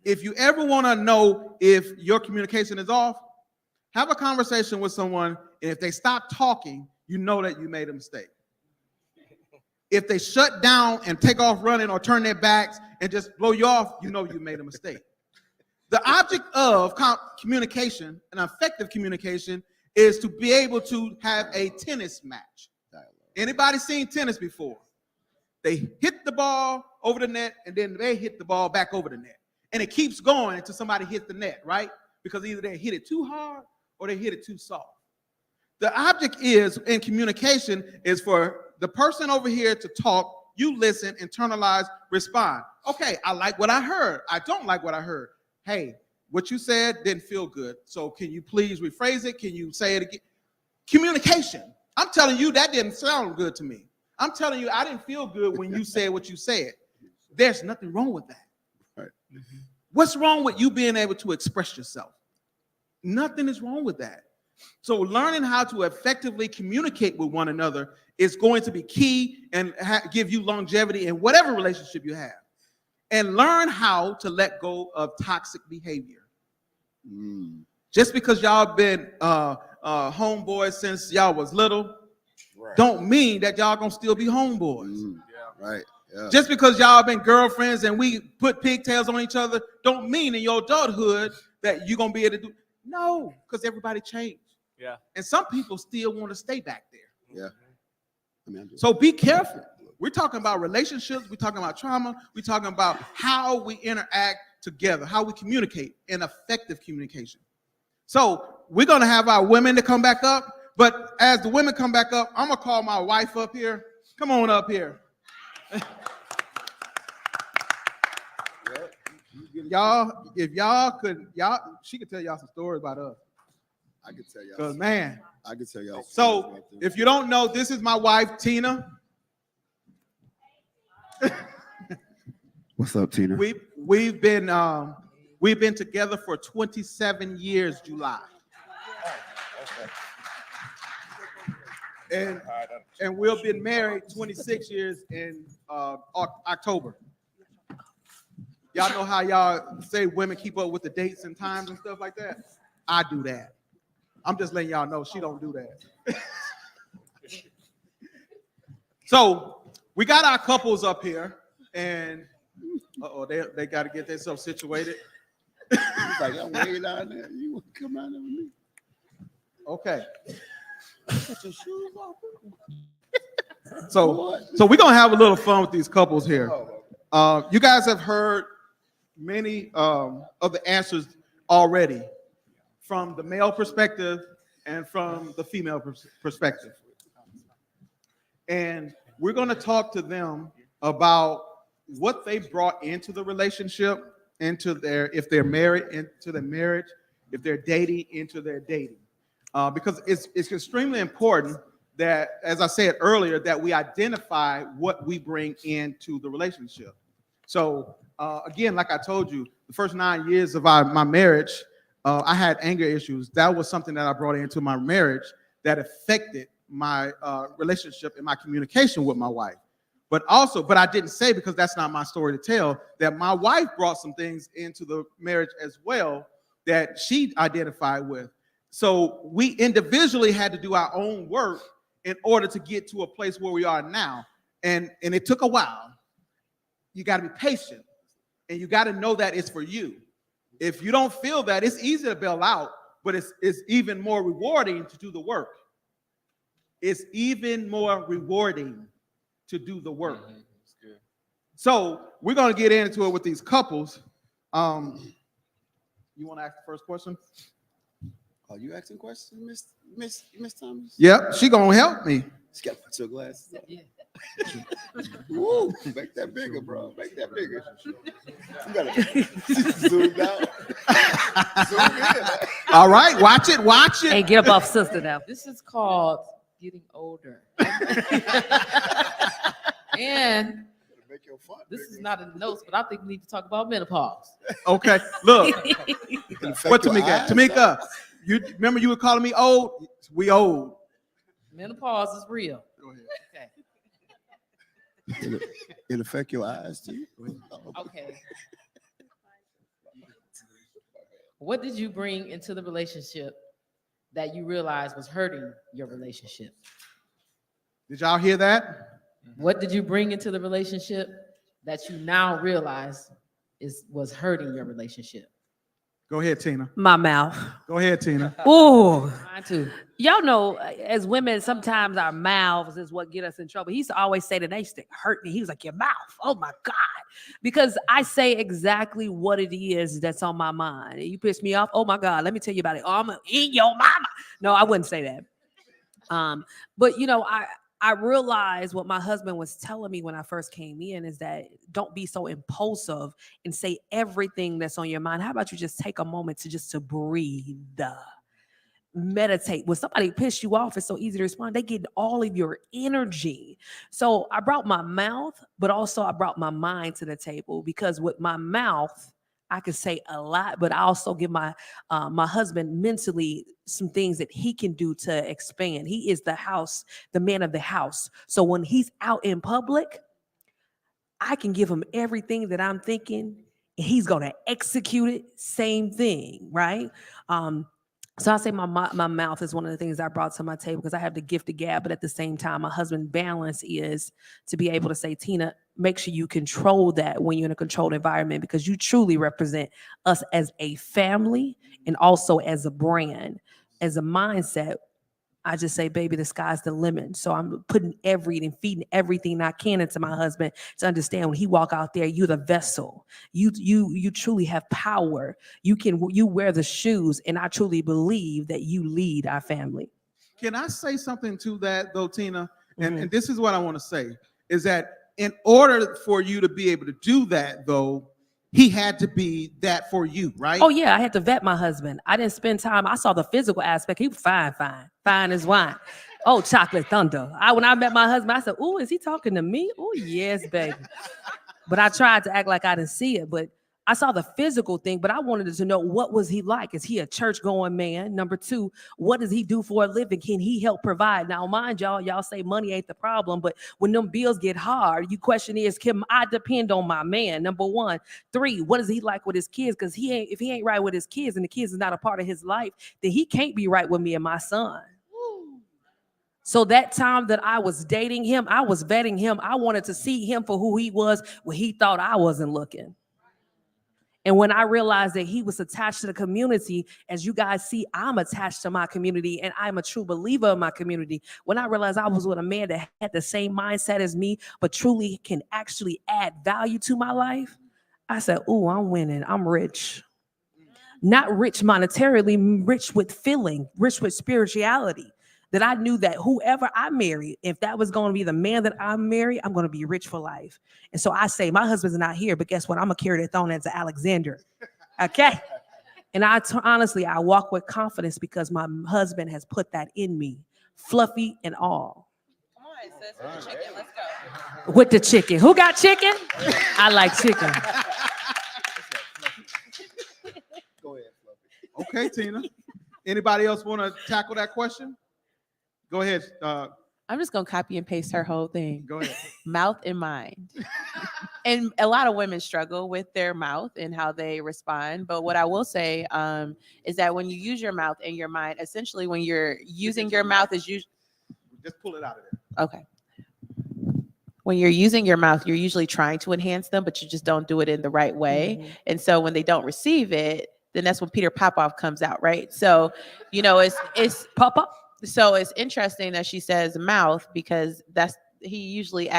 If you ever want to know if your communication is off, have a conversation with someone. And if they stop talking, you know that you made a mistake. If they shut down and take off running or turn their backs and just blow you off, you know you made a mistake. The object of communication, an effective communication, is to be able to have a tennis match. Anybody seen tennis before? They hit the ball over the net, and then they hit the ball back over the net. And it keeps going until somebody hits the net, right? Because either they hit it too hard or they hit it too soft. The object is, in communication, is for the person over here to talk, you listen, internalize, respond. Okay, I like what I heard. I don't like what I heard. Hey, what you said didn't feel good. So can you please rephrase it? Can you say it again? Communication. I'm telling you, that didn't sound good to me. I'm telling you, I didn't feel good when you said what you said. There's nothing wrong with that. Right. What's wrong with you being able to express yourself? Nothing is wrong with that. So learning how to effectively communicate with one another is going to be key and give you longevity in whatever relationship you have. And learn how to let go of toxic behavior. Just because y'all been homeboys since y'all was little, don't mean that y'all gonna still be homeboys. Right. Yeah. Just because y'all been girlfriends and we put pigtails on each other, don't mean in your adulthood that you're gonna be able to do. No, because everybody changed. Yeah. And some people still want to stay back there. Yeah. I mean, So be careful. We're talking about relationships. We're talking about trauma. We're talking about how we interact together, how we communicate in effective communication. So we're going to have our women to come back up. But as the women come back up, I'm going to call my wife up here. Come on up here. Y'all, if y'all could, she could tell y'all some stories about us. I could tell y'all. Because, man. I could tell y'all. So if you don't know, this is my wife, Tina. What's up, Tina? We've been together for 27 years, July. And we'll be married 26 years in October. Y'all know how y'all say women keep up with the dates and times and stuff like that? I do that. I'm just letting y'all know she don't do that. So we got our couples up here, and they got to get themselves situated. He's like, I'm way down there. You want to come out with me? Okay. Put your shoes off. So we're gonna have a little fun with these couples here. You guys have heard many of the answers already from the male perspective and from the female perspective. And we're gonna talk to them about what they brought into the relationship, if they're married, into their marriage, if they're dating, into their dating. Because it's extremely important that, as I said earlier, that we identify what we bring into the relationship. So again, like I told you, the first 9 years of my marriage, I had anger issues. That was something that I brought into my marriage that affected my relationship and my communication with my wife. But I didn't say, because that's not my story to tell, that my wife brought some things into the marriage as well that she identified with. So we individually had to do our own work in order to get to a place where we are now. And it took a while. You got to be patient, and you got to know that it's for you. If you don't feel that, it's easy to bail out, but it's even more rewarding to do the work. It's even more rewarding to do the work. So we're going to get into it with these couples. You want to ask the first question? Are you asking questions, Miss Thomas? Yep, she gonna help me. She got to put your glasses on. Yeah. Woo, make that bigger, bro. Make that bigger. You gotta zoom down. Zoom in. All right, watch it. Hey, get up off sister now. This is called getting older. And this is not in the notes, but I think we need to talk about menopause. Okay, look. What your Tamika? eyes. Tamika, you remember you were calling me old? We old. Menopause is real. Go ahead. Okay. It affect your eyes too. Okay. What did you bring into the relationship that you realized was hurting your relationship? Did y'all hear that? What did you bring into the relationship that you now realize was hurting your relationship? Go ahead, Tina. My mouth. Go ahead, Tina. Ooh. Mine too. Y'all know, as women, sometimes our mouths is what get us in trouble. He used to always say that they used to hurt me. He was like, your mouth. Oh my God. Because I say exactly what it is that's on my mind. You piss me off. Oh my God. Let me tell you about it. Oh, I'm gonna eat your mama. No, I wouldn't say that. But you know, I realized what my husband was telling me when I first came in is that don't be so impulsive and say everything that's on your mind. How about you just take a moment to breathe? Meditate. When somebody piss you off, it's so easy to respond. They get all of your energy. So I brought my mouth, but also I brought my mind to the table, because with my mouth, I could say a lot, but I also give my husband mentally some things that he can do to expand. He is the man of the house. So when he's out in public, I can give him everything that I'm thinking, and he's gonna execute it. Same thing, right? So I say my mouth is one of the things I brought to my table, because I have the gift of gab, but at the same time, my husband's balance is to be able to say, Tina, make sure you control that when you're in a controlled environment, because you truly represent us as a family and also as a brand, as a mindset. I just say, baby, the sky's the limit. So I'm putting feeding everything I can into my husband to understand when he walk out there, you're the vessel. You truly have power. You wear the shoes, and I truly believe that you lead our family. Can I say something to that though, Tina? And this is what I want to say, is that in order for you to be able to do that though, he had to be that for you, right? Oh yeah, I had to vet my husband. I didn't spend time. I saw the physical aspect. He was fine as wine. Oh, chocolate thunder. When I met my husband, I said, "Ooh, is he talking to me?" Oh yes, baby. But I tried to act like I didn't see it. But I saw the physical thing. But I wanted to know, what was he like? Is he a church-going man? Number two, what does he do for a living? Can he help provide? Now, mind y'all say money ain't the problem, but when them bills get hard, you question is, can I depend on my man? Number one. Three, what is he like with his kids? Because if he ain't right with his kids and the kids is not a part of his life, then he can't be right with me and my son. So that time that I was dating him, I was vetting him. I wanted to see him for who he was when he thought I wasn't looking. And when I realized that he was attached to the community, as you guys see, I'm attached to my community, and I'm a true believer in my community. When I realized I was with a man that had the same mindset as me, but truly can actually add value to my life, I said, ooh, I'm winning. I'm rich. Not rich monetarily, rich with feeling, rich with spirituality. That I knew that whoever I married, if that was going to be the man that I marry, I'm going to be rich for life. And so I say, my husband's not here, but guess what? I'm going to carry the throne as Alexander. Okay. And honestly, I walk with confidence because my husband has put that in me, fluffy and all. Come on, sis, with the chicken. Let's go. With the chicken. Who got chicken? I like chicken. Go ahead, Fluffy. Okay, Tina. Anybody else want to tackle that question? Go ahead. I'm just gonna copy and paste her whole thing. Go ahead. Mouth and mind. And a lot of women struggle with their mouth and how they respond. But what I will say is that when you use your mouth and your mind, essentially when you're using your mouth as you just pull it out of there. Okay. When you're using your mouth, you're usually trying to enhance them, but you just don't do it in the right way. Mhm. And so when they don't receive it, then that's when Peter Popoff comes out, right? So, it's pop up. So it's interesting that she says mouth, because he usually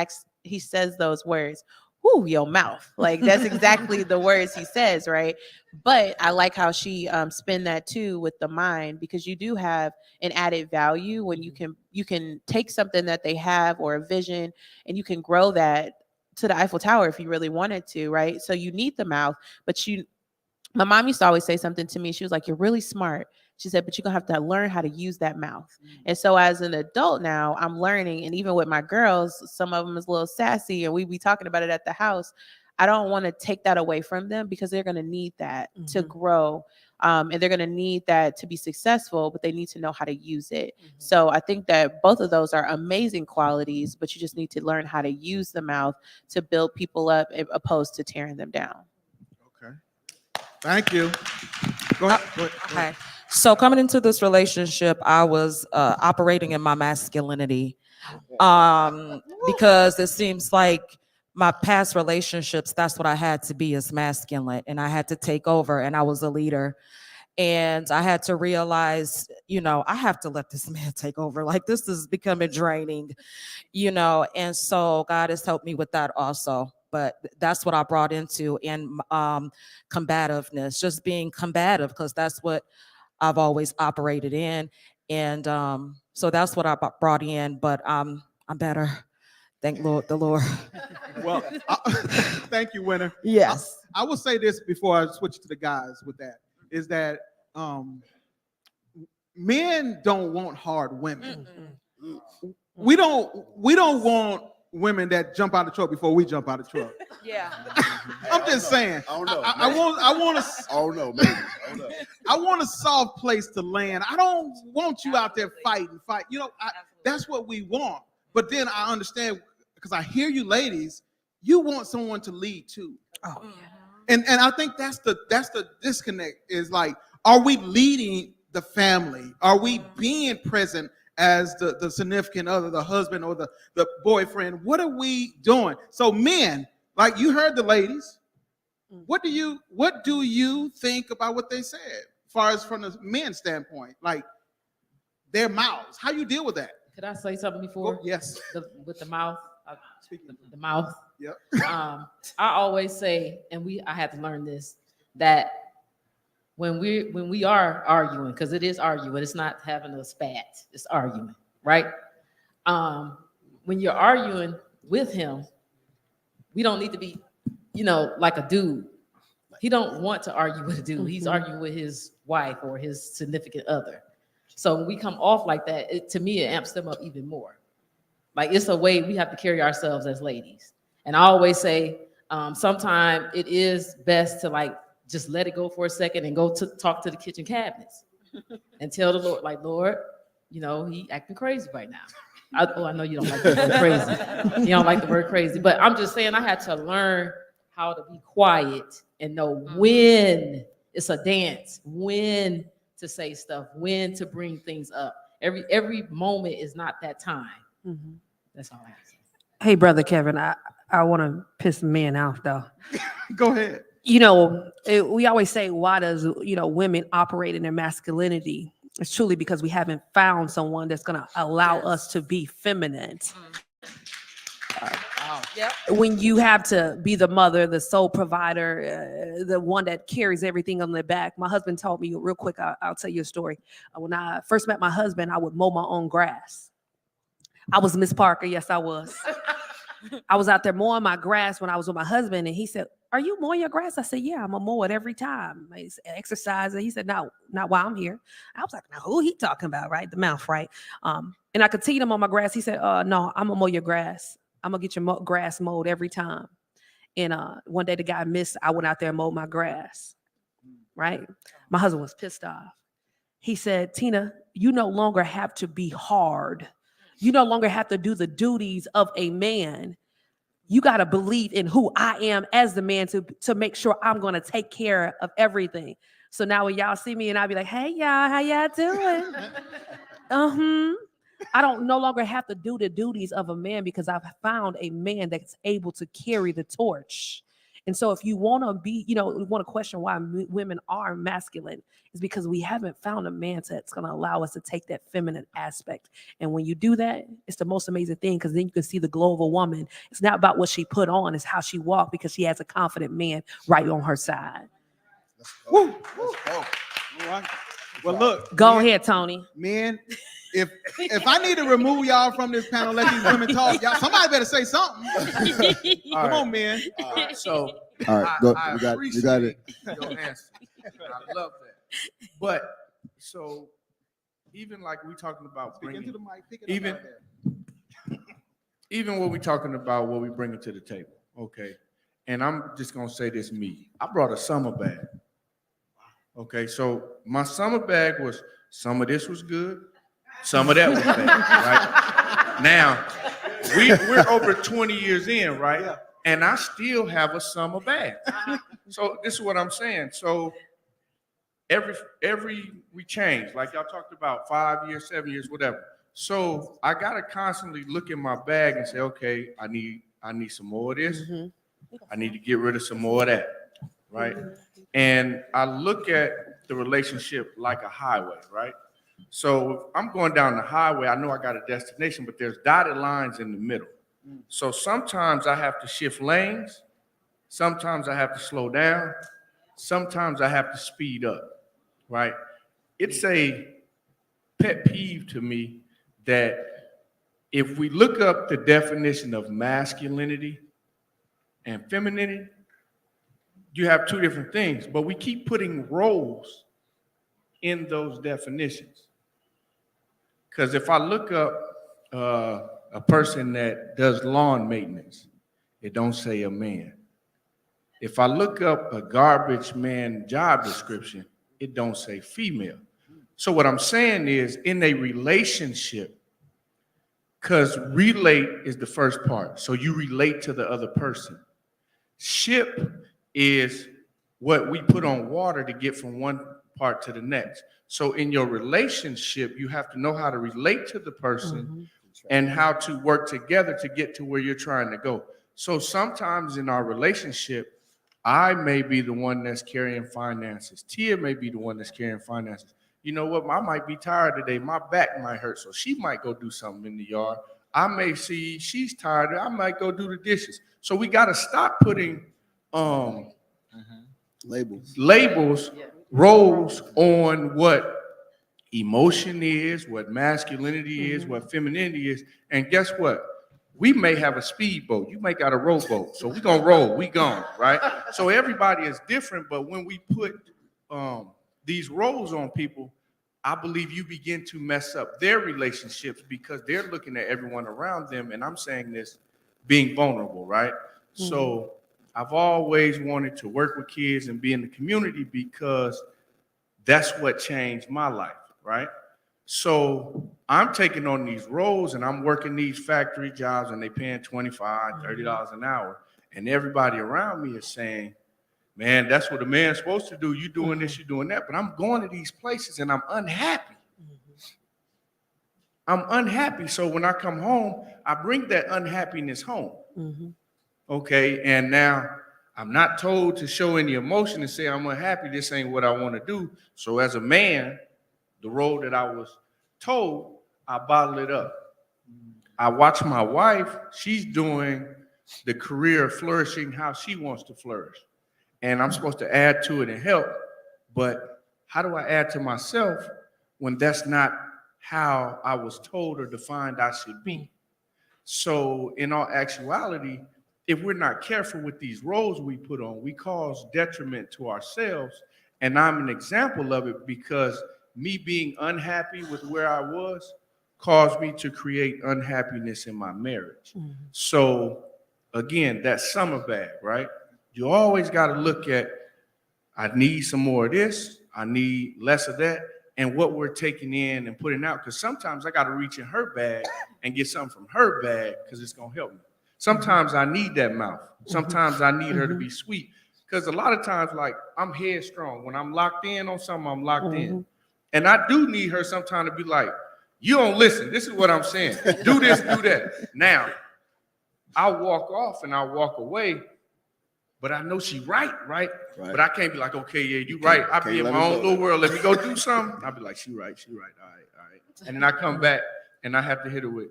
says those words, "Whoo, your mouth." Like that's exactly the words he says, right? But I like how she spin that too with the mind, because you do have an added value when you can take something that they have or a vision and you can grow that to the Eiffel Tower if you really wanted to, right? So you need the mouth, but my mom used to always say something to me. She was like, "You're really smart. She said, but you're gonna have to learn how to use that mouth. And so as an adult now, I'm learning, and even with my girls, some of them is a little sassy, and we be talking about it at the house. I don't want to take that away from them because they're going to need that to grow. And they're going to need that to be successful, but they need to know how to use it. So I think that both of those are amazing qualities, but you just need to learn how to use the mouth to build people up opposed to tearing them down. Okay. Thank you. Go ahead. Go ahead. Okay. So coming into this relationship, I was operating in my masculinity because it seems like my past relationships, that's what I had to be, is masculine, and I had to take over, and I was a leader. And I had to realize, I have to let this man take over. Like, this is becoming draining, and so God has helped me with that also. But that's what I brought into, and combativeness, just being combative, because that's what I've always operated in. And so that's what I brought in, but I'm better. Thank the Lord. Well, thank you, Winner. Yes. I will say this before I switch to the guys with that, is that men don't want hard women. We don't want women that jump out of the truck before we jump out of the truck. Yeah. I'm just saying. I don't know. I want to. Oh no, maybe. I don't know. I want a soft place to land. I don't want you out there fighting. That's what we want. But then I understand, because I hear you ladies, you want someone to lead too. Oh, And I think that's the disconnect, is like, are we leading the family? Are we being present as the significant other, the husband or the boyfriend? What are we doing? So men, like, you heard the ladies. What do you think about what they said, as far as from the men's standpoint, like their mouths? How you deal with that? Could I say something before? Yes. With the mouth, the mouth. Yep. I always say, and I had to learn this, that when we are arguing, because it is arguing, it's not having a spat, it's arguing, right? When you're arguing with him, we don't need to be, like a dude. He don't want to argue with a dude. He's arguing with his wife or his significant other. So when we come off like that, to me, it amps them up even more. Like, it's a way we have to carry ourselves as ladies. And I always say, sometimes it is best to just let it go for a second and go to talk to the kitchen cabinets and tell the Lord, like, Lord, he acting crazy right now. I know you don't like the word crazy. You don't like the word crazy, but I'm just saying I had to learn how to be quiet and know when it's a dance, when to say stuff, when to bring things up. Every moment is not that time. That's all I have to say. Hey, Brother Kevin, I want to piss men off, though. Go ahead. We always say, why does, women operate in their masculinity? It's truly because we haven't found someone that's going to allow us to be feminine. When you have to be the mother, the sole provider, the one that carries everything on their back. My husband told me, real quick, I'll tell you a story. When I first met my husband, I would mow my own grass. I was Miss Parker. Yes, I was. I was out there mowing my grass when I was with my husband, and he said, "Are you mowing your grass?" I said, "Yeah, I'm gonna mow it every time. It's exercise." And he said, "No, not while I'm here." I was like, "Now who he talking about, right? The mouth, right?" And I continued to mow my grass. He said, "No, I'm gonna mow your grass. I'm gonna get your grass mowed every time." And one day the guy missed. I went out there and mowed my grass. Right? My husband was pissed off. He said, "Tina, you no longer have to be hard. You no longer have to do the duties of a man. You got to believe in who I am as the man to make sure I'm going to take care of everything." So now when y'all see me and I'll be like, "Hey, y'all, how y'all doing?" I don't no longer have to do the duties of a man because I've found a man that's able to carry the torch. And so if you want to be, want to question why women are masculine, is because we haven't found a man that's going to allow us to take that feminine aspect. And when you do that, it's the most amazing thing, because then you can see the glow of a woman. It's not about what she put on, it's how she walked, because she has a confident man right on her side. Woo. Let's go. All right. Well, look. Go ahead, Tony. Men, if I need to remove y'all from this panel, let these women talk, y'all, somebody better say something. Come on, man. So All right, go. I You got it. your answer. I love that. But So even like we talking about Speak into bringing, the mic. Pick it even- up out there. even when we talking about what we bringing to the table, okay? And I'm just gonna say this, me. I brought a summer bag. Okay, so my summer bag was, some of this was good, some of that was bad, right? Now, we're over 20 years in, right? And I still have a summer bag. So this is what I'm saying. So every we change, like y'all talked about 5 years, 7 years, whatever. So I gotta constantly look in my bag and say, okay, I need some more of this. I need to get rid of some more of that, right? And I look at the relationship like a highway, right? So if I'm going down the highway, I know I got a destination, but there's dotted lines in the middle. So sometimes I have to shift lanes. Sometimes I have to slow down. Sometimes I have to speed up, right? It's a pet peeve to me that if we look up the definition of masculinity and femininity, you have two different things, but we keep putting roles in those definitions. Because if I look up a person that does lawn maintenance, it don't say a man. If I look up a garbage man job description, it don't say female. So what I'm saying is, in a relationship, because relate is the first part, so you relate to the other person. Ship is what we put on water to get from one part to the next. So in your relationship, you have to know how to relate to the person and how to work together to get to where you're trying to go. So sometimes in our relationship, I may be the one that's carrying finances. Tia may be the one that's carrying finances. You know what? I might be tired today. My back might hurt, so she might go do something in the yard. I may see she's tired. I might go do the dishes. So we got to stop putting labels, roles on what emotion is, what masculinity is, what femininity is. And guess what? We may have a speedboat. You may got a rowboat. So we're going to roll. We gone, right? So everybody is different. But when we put these roles on people, I believe you begin to mess up their relationships because they're looking at everyone around them. And I'm saying this being vulnerable, right? So I've always wanted to work with kids and be in the community because that's what changed my life, right? So I'm taking on these roles and I'm working these factory jobs and they paying $25, $30 an hour. And everybody around me is saying, man, that's what a man's supposed to do. You doing this, you doing that. But I'm going to these places and I'm unhappy. I'm unhappy. So when I come home, I bring that unhappiness home. Okay, and now I'm not told to show any emotion and say I'm unhappy. This ain't what I want to do. So as a man, the role that I was told, I bottle it up. I watch my wife. She's doing the career flourishing how she wants to flourish. And I'm supposed to add to it and help. But how do I add to myself when that's not how I was told or defined I should be? So in all actuality, if we're not careful with these roles we put on, we cause detriment to ourselves. And I'm an example of it because me being unhappy with where I was caused me to create unhappiness in my marriage. So again, that summer bag, right? You always got to look at, I need some more of this, I need less of that, and what we're taking in and putting out. Because sometimes I got to reach in her bag and get something from her bag because it's going to help me. Sometimes I need that mouth. Sometimes I need her to be sweet. Because a lot of times, like, I'm headstrong. When I'm locked in on something, I'm locked in. And I do need her sometimes to be like, you don't listen. This is what I'm saying. Do this, do that. Now, I'll walk off and I'll walk away, but I know she right? But I can't be like, okay, yeah, you right. I'll be in my own little world. Let me go do something. I'll be like, she right. All right. And then I come back and I have to hit her with,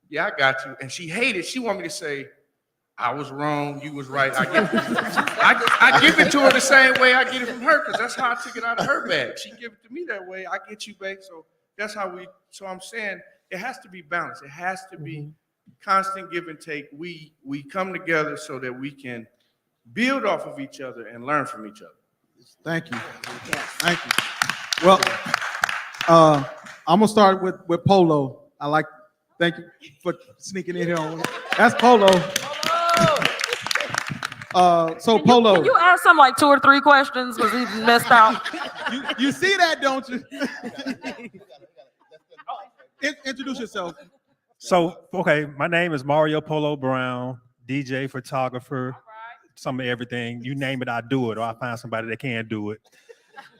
yeah, I got you. And she hated. She want me to say, I was wrong, you was right. I give it to her the same way I get it from her, because that's how I took it out of her bag. She give it to me that way. I get you, babe. So that's how so I'm saying it has to be balanced. It has to be constant give and take. We come together so that we can build off of each other and learn from each other. Thank you. Thank you. Well, I'm gonna start with Polo. Thank you for sneaking in here. That's Polo. So Polo, Can you ask him like 2 or 3 questions because he messed out? you see that, don't you? Introduce yourself. So, okay, my name is Mario Polo Brown, DJ, photographer, some of everything. You name it, I do it, or I find somebody that can do it.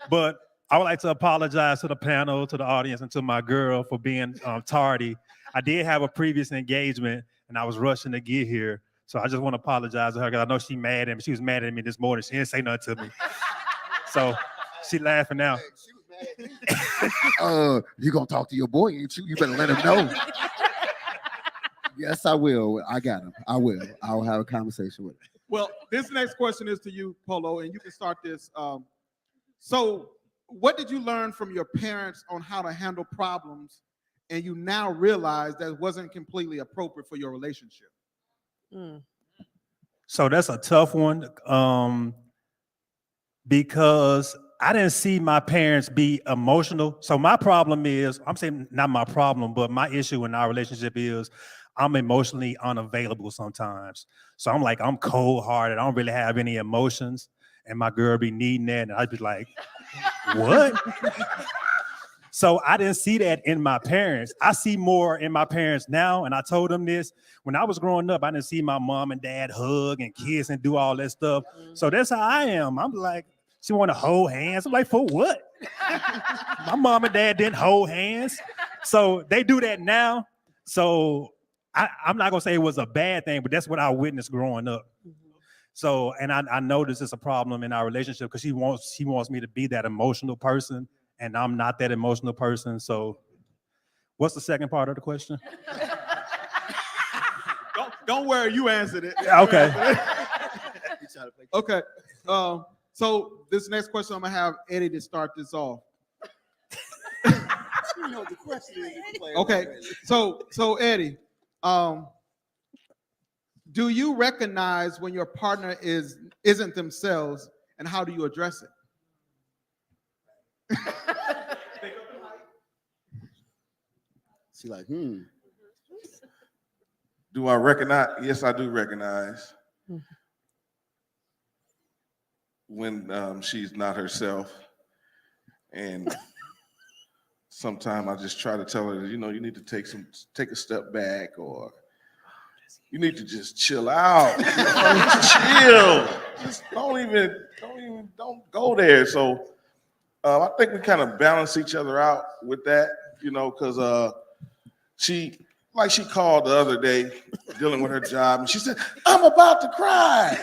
But I would like to apologize to the panel, to the audience, and to my girl for being tardy. I did have a previous engagement, and I was rushing to get here. So I just want to apologize to her because I know she mad at me. She was mad at me this morning. She didn't say nothing to me. So she laughing now. You gonna talk to your boy, ain't you? You better let him know. Yes, I will. I got him. I will. I'll have a conversation with him. Well, this next question is to you, Polo, and you can start this. So what did you learn from your parents on how to handle problems, and you now realize that wasn't completely appropriate for your relationship? So that's a tough one because I didn't see my parents be emotional. So my problem is, I'm saying not my problem, but my issue in our relationship is I'm emotionally unavailable sometimes. So I'm cold-hearted. I don't really have any emotions. And my girl be needing that. And I'd be like, what? So I didn't see that in my parents. I see more in my parents now. And I told them this. When I was growing up, I didn't see my mom and dad hug and kiss and do all that stuff. So that's how I am. I'm like, she want to hold hands. I'm like, for what? My mom and dad didn't hold hands. So they do that now. So I'm not going to say it was a bad thing, but that's what I witnessed growing up. So, and I know this is a problem in our relationship because she wants me to be that emotional person, and I'm not that emotional person. So what's the second part of the question? Don't worry, you answered it. Okay. Okay. So this next question, I'm gonna have Eddie to start this off. Okay. So Eddie, do you recognize when your partner isn't themselves, and how do you address it? She like, Do I recognize? Yes, I do recognize when she's not herself. And sometimes I just try to tell her, you need to take a step back, or you need to just chill out. Just chill. Just don't go there. So I think we kind of balance each other out with that, because she called the other day dealing with her job, and she said, I'm about to cry.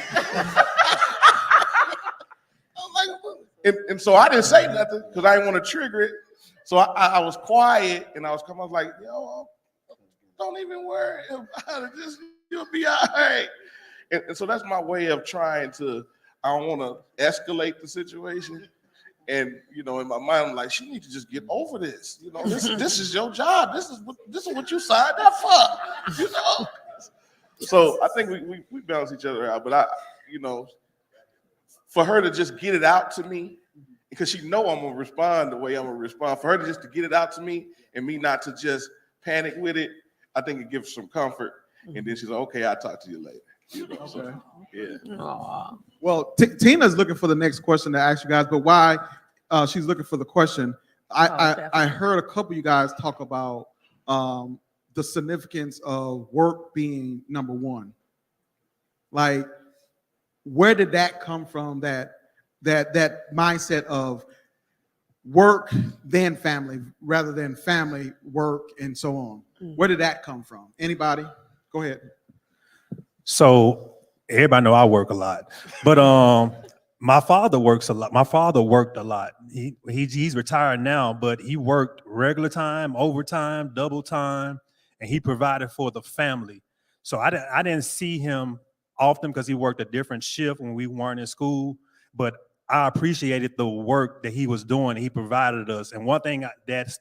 And so I didn't say nothing because I didn't want to trigger it. So I was quiet, and I was like, yo, don't even worry about it. You'll be all right. And so that's my way of trying to, I don't want to escalate the situation. And, in my mind, I'm like, she needs to just get over this. This is your job. This is what you signed up for, So I think we balance each other out. But for her to just get it out to me, because she know I'm gonna respond the way I'm gonna respond, for her to just to get it out to me and me not to just panic with it, I think it gives some comfort. And then she's like, okay, I'll talk to you later. So, yeah. Aww. Well, Tina's looking for the next question to ask you guys, but why she's looking for the question, I heard a couple of you guys talk about the significance of work being number one. Like, where did that come from? That mindset of work then family rather than family, work, and so on. Where did that come from? Anybody? Go ahead. So everybody know I work a lot, but my father works a lot. My father worked a lot. He's retired now, but he worked regular time, overtime, double time, and he provided for the family. So I didn't see him often because he worked a different shift when we weren't in school, but I appreciated the work that he was doing. He provided us. And one thing that's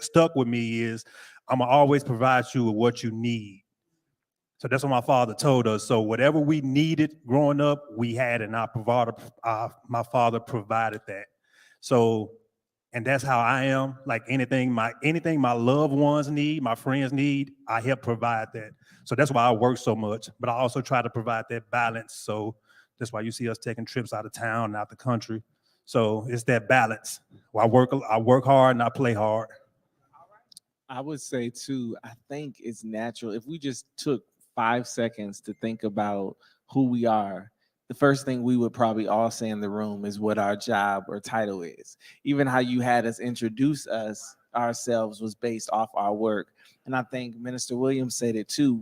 stuck with me is I'm gonna always provide you with what you need. So that's what my father told us. So whatever we needed growing up, we had, and my father provided that. So And that's how I am. Like anything my loved ones need, my friends need, I help provide that. So that's why I work so much. But I also try to provide that balance. So that's why you see us taking trips out of town and out the country. So it's that balance. Well, I work hard and I play hard. I would say too, I think it's natural. If we just took 5 seconds to think about who we are, the first thing we would probably all say in the room is what our job or title is. Even how you had us introduce ourselves was based off our work. And I think Minister Williams said it too.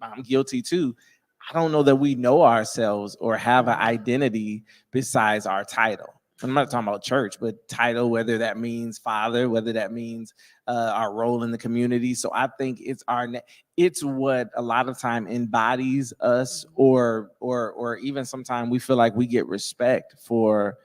I'm guilty too. I don't know that we know ourselves or have an identity besides our title. I'm not talking about church, but title, whether that means father, whether that means our role in the community. So I think it's what a lot of time embodies us, or even sometimes we feel like we get respect for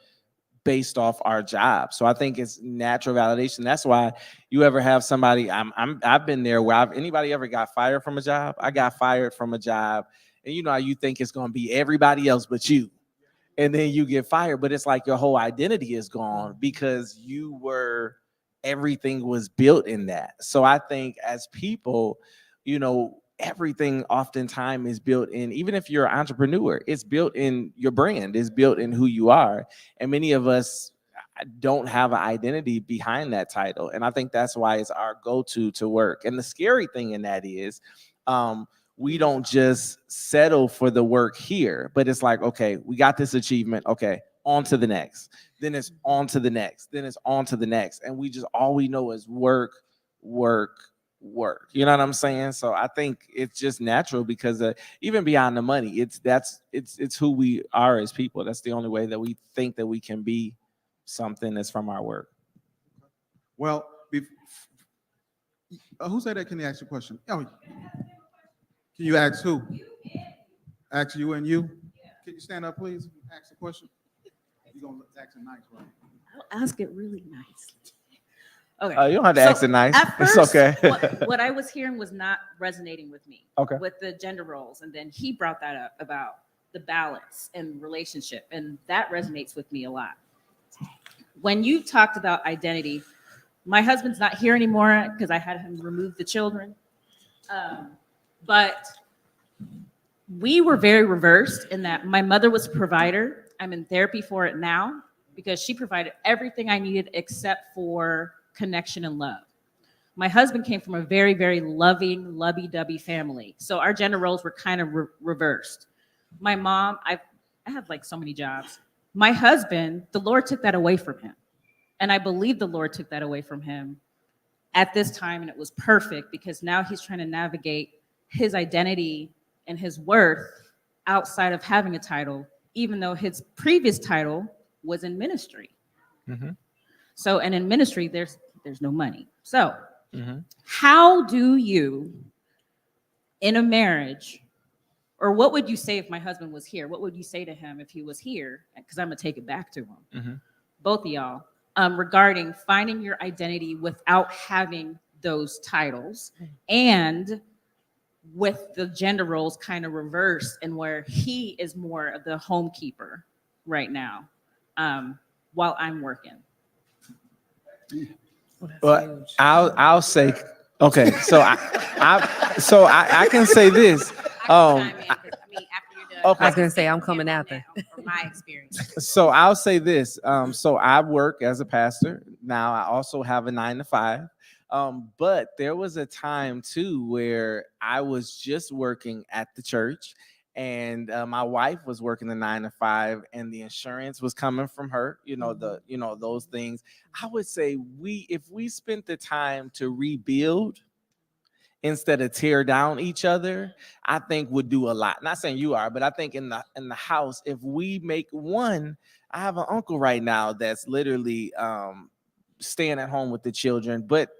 based off our job. So I think it's natural validation. That's why you ever have somebody, I've been there where anybody ever got fired from a job? I got fired from a job, and you know how you think it's going to be everybody else but you. And then you get fired, but it's like your whole identity is gone because everything was built in that. So I think as people, you know, everything oftentimes is built in, even if you're an entrepreneur, it's built in your brand, it's built in who you are. And many of us don't have an identity behind that title. And I think that's why it's our go-to to work. And the scary thing in that is, we don't just settle for the work here, but it's like, okay, we got this achievement. Okay, on to the next. Then it's on to the next. Then it's on to the next. And all we know is work, work, work. You know what I'm saying? So I think it's just natural because even beyond the money, it's who we are as people. That's the only way that we think that we can be something that's from our work. Well, who said that? Can you ask a question? Oh, can you ask who? Ask you and you? Can you stand up, please? Ask the question. You're going to ask it nice, right? I'll ask it really nice. Okay. You don't have to ask it nice. At It's first, okay. what I was hearing was not resonating with me. Okay. With the gender roles. And then he brought that up about the balance and relationship. And that resonates with me a lot. When you talked about identity, my husband's not here anymore because I had him remove the children. But we were very reversed in that my mother was a provider. I'm in therapy for it now because she provided everything I needed except for connection and love. My husband came from a very, very loving, lovey-dovey family. So our gender roles were kind of reversed. My mom, I have like so many jobs. My husband, the Lord took that away from him. And I believe the Lord took that away from him at this time. And it was perfect because now he's trying to navigate his identity and his worth outside of having a title, even though his previous title was in ministry. Mm-hmm. So, and in ministry, there's no money. So Mm-hmm. how do you, in a marriage, or what would you say if my husband was here? What would you say to him if he was here? Because I'm gonna take it back to him. Mm-hmm. Both of y'all, regarding finding your identity without having those titles and with the gender roles kind of reversed and where he is more of the homekeeper right now while I'm working. Well, I'll say, okay, so I can say this. Okay. I was gonna say I'm coming after. From my experience. So I'll say this. So I work as a pastor. Now I also have a 9-to-5. But there was a time too where I was just working at the church and my wife was working the 9-to-5 and the insurance was coming from her, those things. I would say if we spent the time to rebuild instead of tear down each other, I think would do a lot. Not saying you are, but I think in the house, if we make one, I have an uncle right now that's literally staying at home with the children, but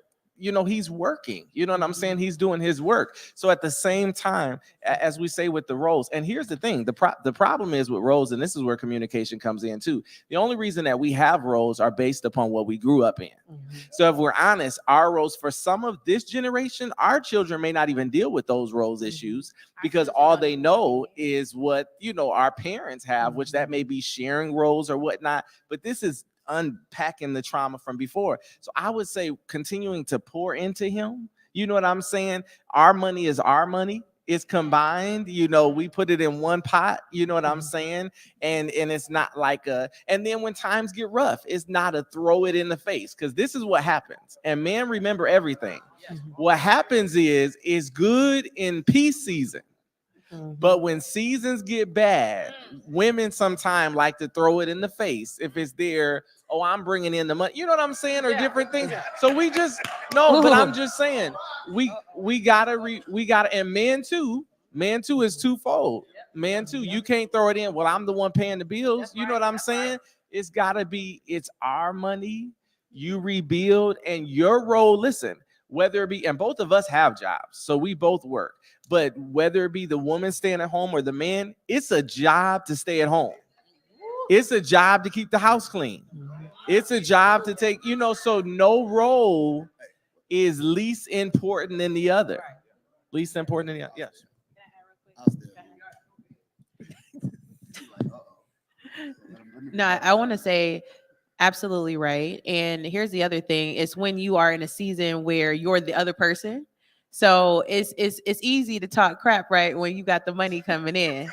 he's working, you know what I'm saying? He's doing his work. So at the same time, as we say with the roles, and here's the thing, the problem is with roles, and this is where communication comes in too. The only reason that we have roles are based upon what we grew up in. Mm-hmm. So if we're honest, our roles for some of this generation, our children may not even deal with those roles issues because all they know is what, our parents have, which that may be sharing roles or whatnot. But this is unpacking the trauma from before. So I would say continuing to pour into him. You know what I'm saying? Our money is our money. It's combined, we put it in one pot, you know what I'm saying? And it's not like and then when times get rough, it's not a throw it in the face, because this is what happens. And men remember everything. What happens is it's good in peace season. But when seasons get bad, women sometimes like to throw it in the face if it's there. Oh, I'm bringing in the money. You know what I'm saying? Or different things. So we just but I'm just saying we gotta, and men too is twofold. Man too, you can't throw it in. Well, I'm the one paying the bills. You know what I'm saying? It's gotta be. It's our money. You rebuild, and your role. Listen, whether it be, and both of us have jobs, so we both work. But whether it be the woman staying at home or the man, it's a job to stay at home. It's a job to keep the house clean. It's a job to take, so no role is least important than the other. Least important than the other. Yes. No, I want to say absolutely right. And here's the other thing. It's when you are in a season where you're the other person. So it's easy to talk crap, right? When you got the money coming in,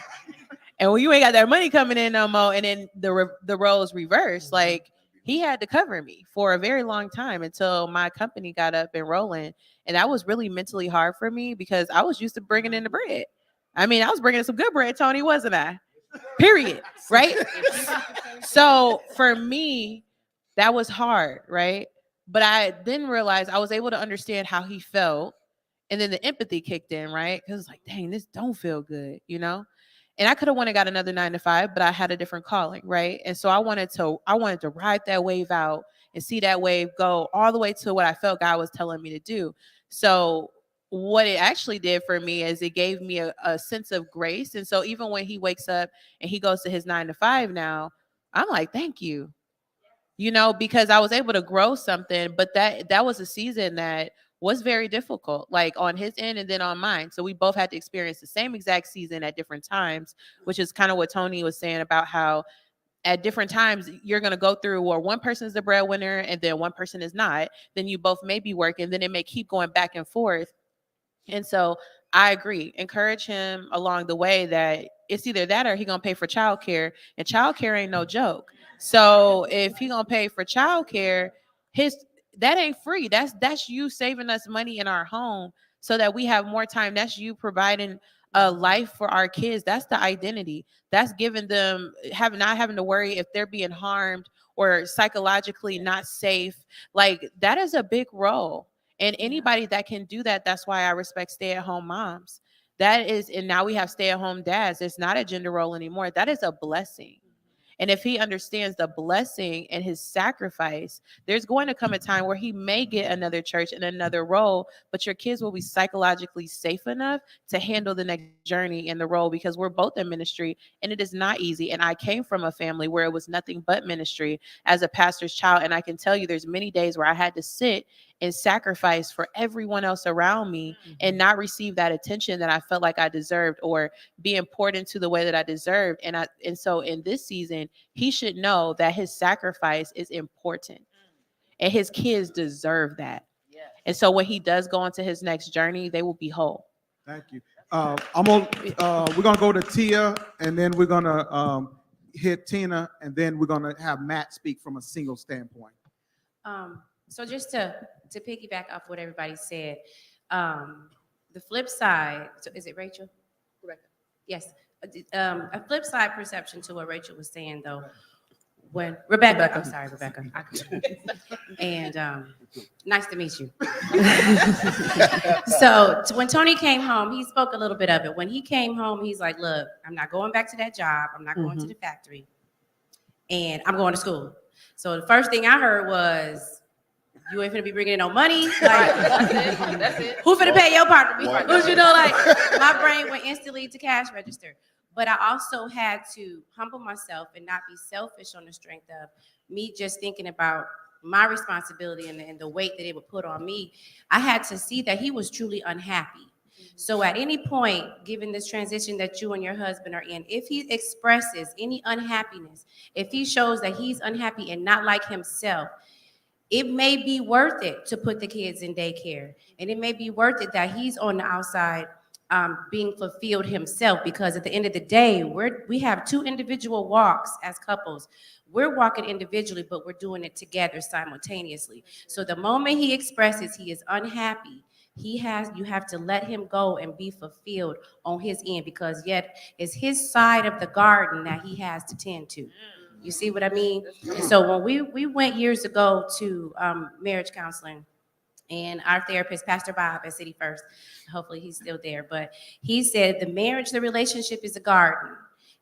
and when you ain't got that money coming in no more, and then the roles reversed. Like, he had to cover me for a very long time until my company got up and rolling, and that was really mentally hard for me because I was used to bringing in the bread. I mean, I was bringing in some good bread, Tony, wasn't I? Period. Right? So for me, that was hard, right? But I then realized I was able to understand how he felt. And then the empathy kicked in, right? Because it's like, dang, this don't feel good, And I could have went and got another 9 to 5, but I had a different calling, right? And so I wanted to ride that wave out and see that wave go all the way to what I felt God was telling me to do. So what it actually did for me is it gave me a sense of grace. And so even when he wakes up and he goes to his 9 to 5 now, I'm like, thank you, because I was able to grow something. But that was a season that was very difficult, like on his end and then on mine. So we both had to experience the same exact season at different times, which is kind of what Tony was saying about how at different times you're going to go through where one person is the breadwinner and then one person is not. Then you both may be working. Then it may keep going back and forth. And so I agree. Encourage him along the way that it's either that or he going to pay for childcare, and childcare ain't no joke. So if he going to pay for childcare, that ain't free. That's you saving us money in our home so that we have more time. That's you providing a life for our kids. That's the identity. That's giving them not having to worry if they're being harmed or psychologically not safe. Like, that is a big role. And anybody that can do that, that's why I respect stay-at-home moms. And now we have stay-at-home dads. It's not a gender role anymore. That is a blessing. And if he understands the blessing and his sacrifice, there's going to come a time where he may get another church and another role, but your kids will be psychologically safe enough to handle the next journey in the role, because we're both in ministry and it is not easy. And I came from a family where it was nothing but ministry as a pastor's child. And I can tell you there's many days where I had to sit and sacrifice for everyone else around me and not receive that attention that I felt like I deserved or be important to the way that I deserved. And so in this season, he should know that his sacrifice is important and his kids deserve that. And so when he does go into his next journey, they will be whole. Thank you. We're gonna go to Tia, and then we're gonna hit Tina, and then we're gonna have Matt speak from a single standpoint. So just to piggyback off what everybody said, the flip side, so is it Rachel? Rebecca. Yes. A flip side perception to what Rachel was saying, though, when Rebecca. I'm sorry, Rebecca. And nice to meet you. So when Tony came home, he spoke a little bit of it. When he came home, he's like, look, I'm not going back to that job. I'm not going to the factory. And I'm going to school. So the first thing I heard was, you ain't finna be bringing in no money. Like, that's it. Who finna pay your part? Who's, like, my brain went instantly to cash register. But I also had to humble myself and not be selfish on the strength of me just thinking about my responsibility and the weight that it would put on me. I had to see that he was truly unhappy. So at any point, given this transition that you and your husband are in, if he expresses any unhappiness, if he shows that he's unhappy and not like himself, it may be worth it to put the kids in daycare. And it may be worth it that he's on the outside being fulfilled himself, because at the end of the day, we have two individual walks as couples. We're walking individually, but we're doing it together simultaneously. So the moment he expresses he is unhappy, you have to let him go and be fulfilled on his end, because yet it's his side of the garden that he has to tend to. You see what I mean? And so when we went years ago to marriage counseling, and our therapist, Pastor Bob at City First, hopefully he's still there, but he said the relationship is a garden.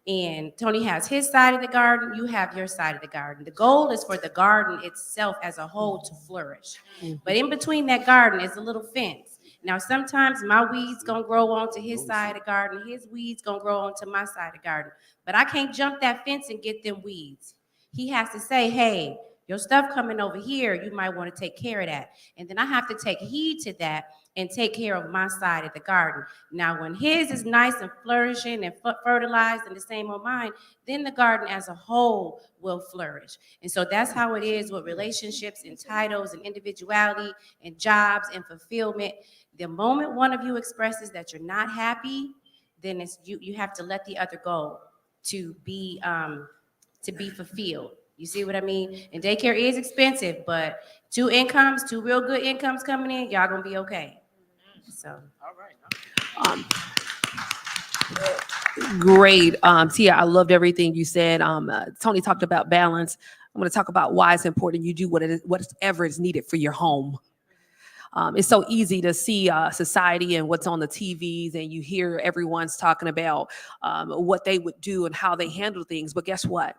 And Tony has his side of the garden, you have your side of the garden. The goal is for the garden itself as a whole to flourish. But in between that garden is a little fence. Now, sometimes my weeds gonna grow onto his side of the garden, his weeds gonna grow onto my side of the garden. But I can't jump that fence and get them weeds. He has to say, hey, your stuff coming over here, you might want to take care of that. And then I have to take heed to that and take care of my side of the garden. Now, when his is nice and flourishing and fertilized and the same on mine, then the garden as a whole will flourish. And so that's how it is with relationships and titles and individuality and jobs and fulfillment. The moment one of you expresses that you're not happy, then it's you have to let the other go to be fulfilled. You see what I mean? And daycare is expensive, but two real good incomes coming in, y'all gonna be okay. So, all right. Great. Tia, I loved everything you said. Tony talked about balance. I'm going to talk about why it's important you do whatever is needed for your home. It's so easy to see society and what's on the TVs, and you hear everyone's talking about what they would do and how they handle things. But guess what?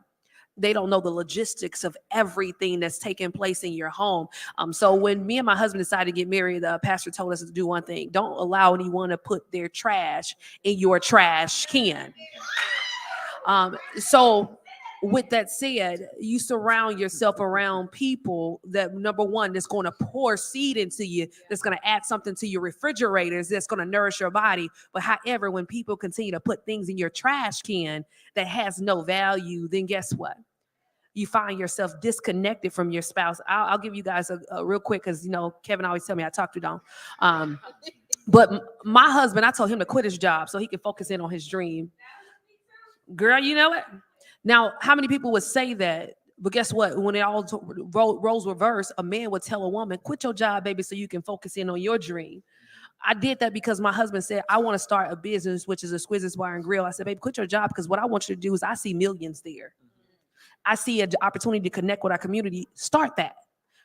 They don't know the logistics of everything that's taking place in your home. So when me and my husband decided to get married, the pastor told us to do one thing: don't allow anyone to put their trash in your trash can. So with that said, you surround yourself around people that, number one, that's going to pour seed into you, that's going to add something to your refrigerators, that's going to nourish your body. But however, when people continue to put things in your trash can that has no value, then guess what? You find yourself disconnected from your spouse. I'll give you guys a real quick, because Kevin always tell me I talk too long. But my husband, I told him to quit his job so he could focus in on his dream. Girl, you know what? Now, how many people would say that? But guess what? When it all roles reverse, a man would tell a woman, quit your job, baby, so you can focus in on your dream. I did that because my husband said, I want to start a business, which is Exquisite Bar and Grill. I said, baby, quit your job, because what I want you to do is I see millions there. I see an opportunity to connect with our community. Start that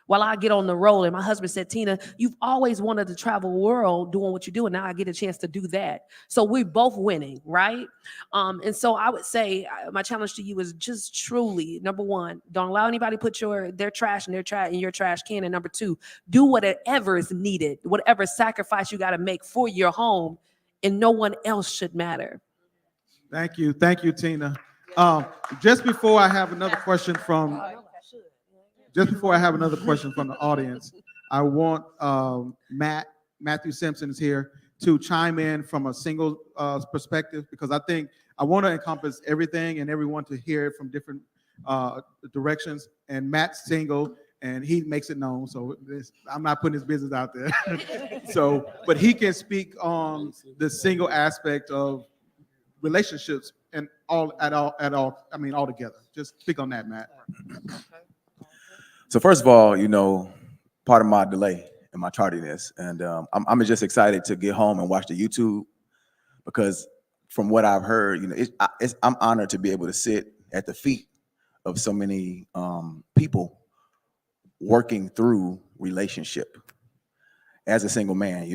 while I get on the road. And my husband said, Tina, you've always wanted to travel the world doing what you do, and now I get a chance to do that. So we're both winning, right? And so I would say my challenge to you is just truly, number one, don't allow anybody to put their trash in your trash can. And number two, do whatever is needed, whatever sacrifice you got to make for your home, and no one else should matter. Thank you, Tina. Just before I have another question from the audience, I want Matthew Simpson is here to chime in from a single perspective, because I think I want to encompass everything and everyone to hear it from different directions. And Matt's single, and he makes it known, so I'm not putting his business out there. But he can speak on the single aspect of relationships and all together. Just speak on that, Matt. So first of all, part of my delay and my tardiness, and I'm just excited to get home and watch the YouTube, because from what I've heard, I'm honored to be able to sit at the feet of so many people working through relationship as a single man,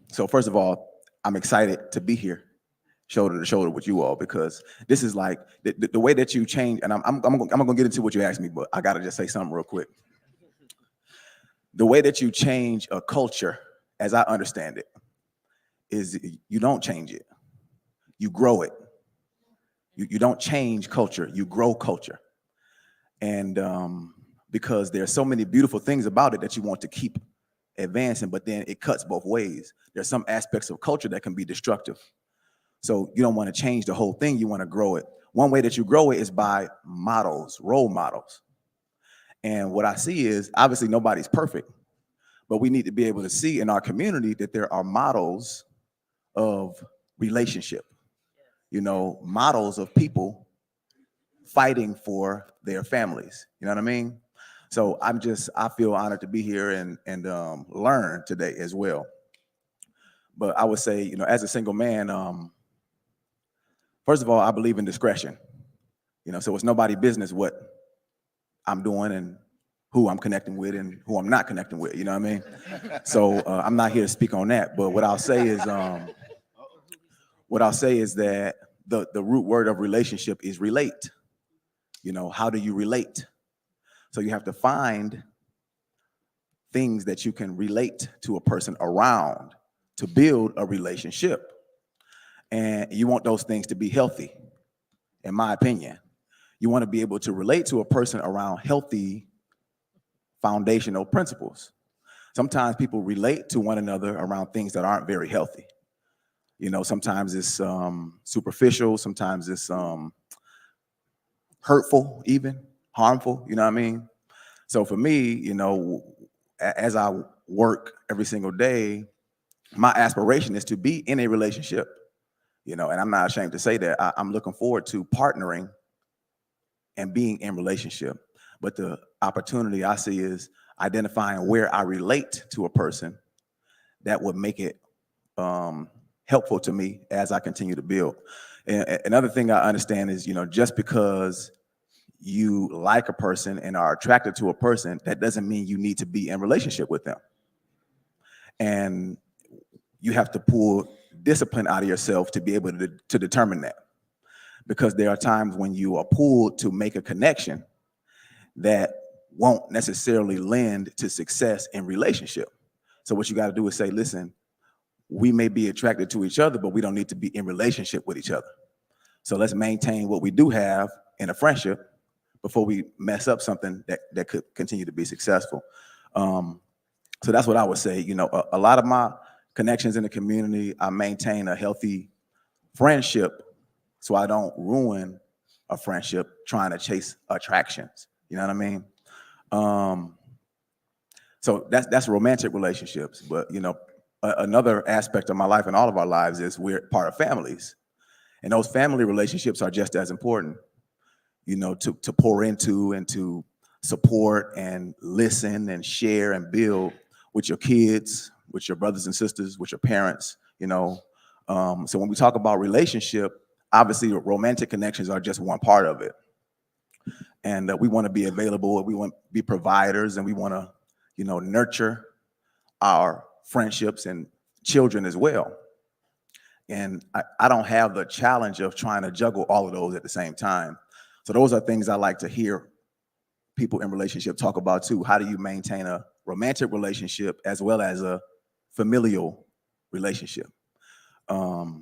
so first of all, I'm excited to be here, shoulder to shoulder with you all, because this is like the way that you change. And I'm gonna get into what you asked me, but I gotta just say something real quick. The way that you change a culture, as I understand it, is you don't change it, you grow it. You don't change culture, you grow culture. And because there's so many beautiful things about it that you want to keep advancing, but then it cuts both ways. There's some aspects of culture that can be destructive. So you don't want to change the whole thing, you want to grow it. One way that you grow it is by models, role models. And what I see is, obviously nobody's perfect, but we need to be able to see in our community that there are models of relationship, models of people fighting for their families. You know what I mean? So I feel honored to be here and learn today as well. But I would say, as a single man, first of all, I believe in discretion. So it's nobody's business what I'm doing and who I'm connecting with and who I'm not connecting with. You know what I mean? So I'm not here to speak on that. But what I'll say is that the root word of relationship is relate. How do you relate? So you have to find things that you can relate to a person around to build a relationship. And you want those things to be healthy, in my opinion. You want to be able to relate to a person around healthy foundational principles. Sometimes people relate to one another around things that aren't very healthy. Sometimes it's superficial, sometimes it's hurtful, even harmful, you know what I mean? So for me, as I work every single day, my aspiration is to be in a relationship, and I'm not ashamed to say that. I'm looking forward to partnering and being in relationship. But the opportunity I see is identifying where I relate to a person that would make it helpful to me as I continue to build. And another thing I understand is, just because you like a person and are attracted to a person, that doesn't mean you need to be in relationship with them. And you have to pull discipline out of yourself to be able to determine that. Because there are times when you are pulled to make a connection that won't necessarily lend to success in relationship. So what you got to do is say, listen, we may be attracted to each other, but we don't need to be in relationship with each other. So let's maintain what we do have in a friendship before we mess up something that could continue to be successful. So that's what I would say. A lot of my connections in the community, I maintain a healthy friendship so I don't ruin a friendship trying to chase attractions. You know what I mean? So that's romantic relationships. But another aspect of my life and all of our lives is we're part of families, and those family relationships are just as important. To pour into and to support and listen and share and build with your kids, with your brothers and sisters, with your parents. So when we talk about relationship, obviously romantic connections are just one part of it. And we want to be available, we want to be providers, and we want to, nurture our friendships and children as well. And I don't have the challenge of trying to juggle all of those at the same time. So those are things I like to hear people in relationship talk about too. How do you maintain a romantic relationship as well as a familial relationship? I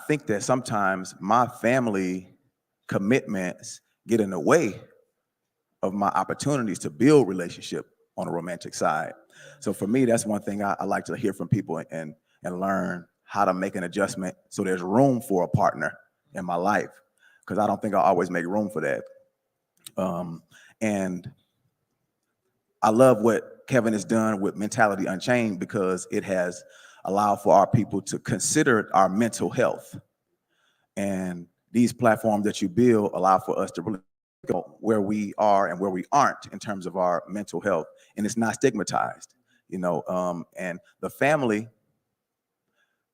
think that sometimes my family commitments get in the way of my opportunities to build relationship on a romantic side. So for me, that's one thing I like to hear from people and learn how to make an adjustment so there's room for a partner in my life, because I don't think I always make room for that. And I love what Kevin has done with Mentality Unchained, because it has allowed for our people to consider our mental health. And these platforms that you build allow for us to really go where we are and where we aren't in terms of our mental health. And it's not stigmatized, and the family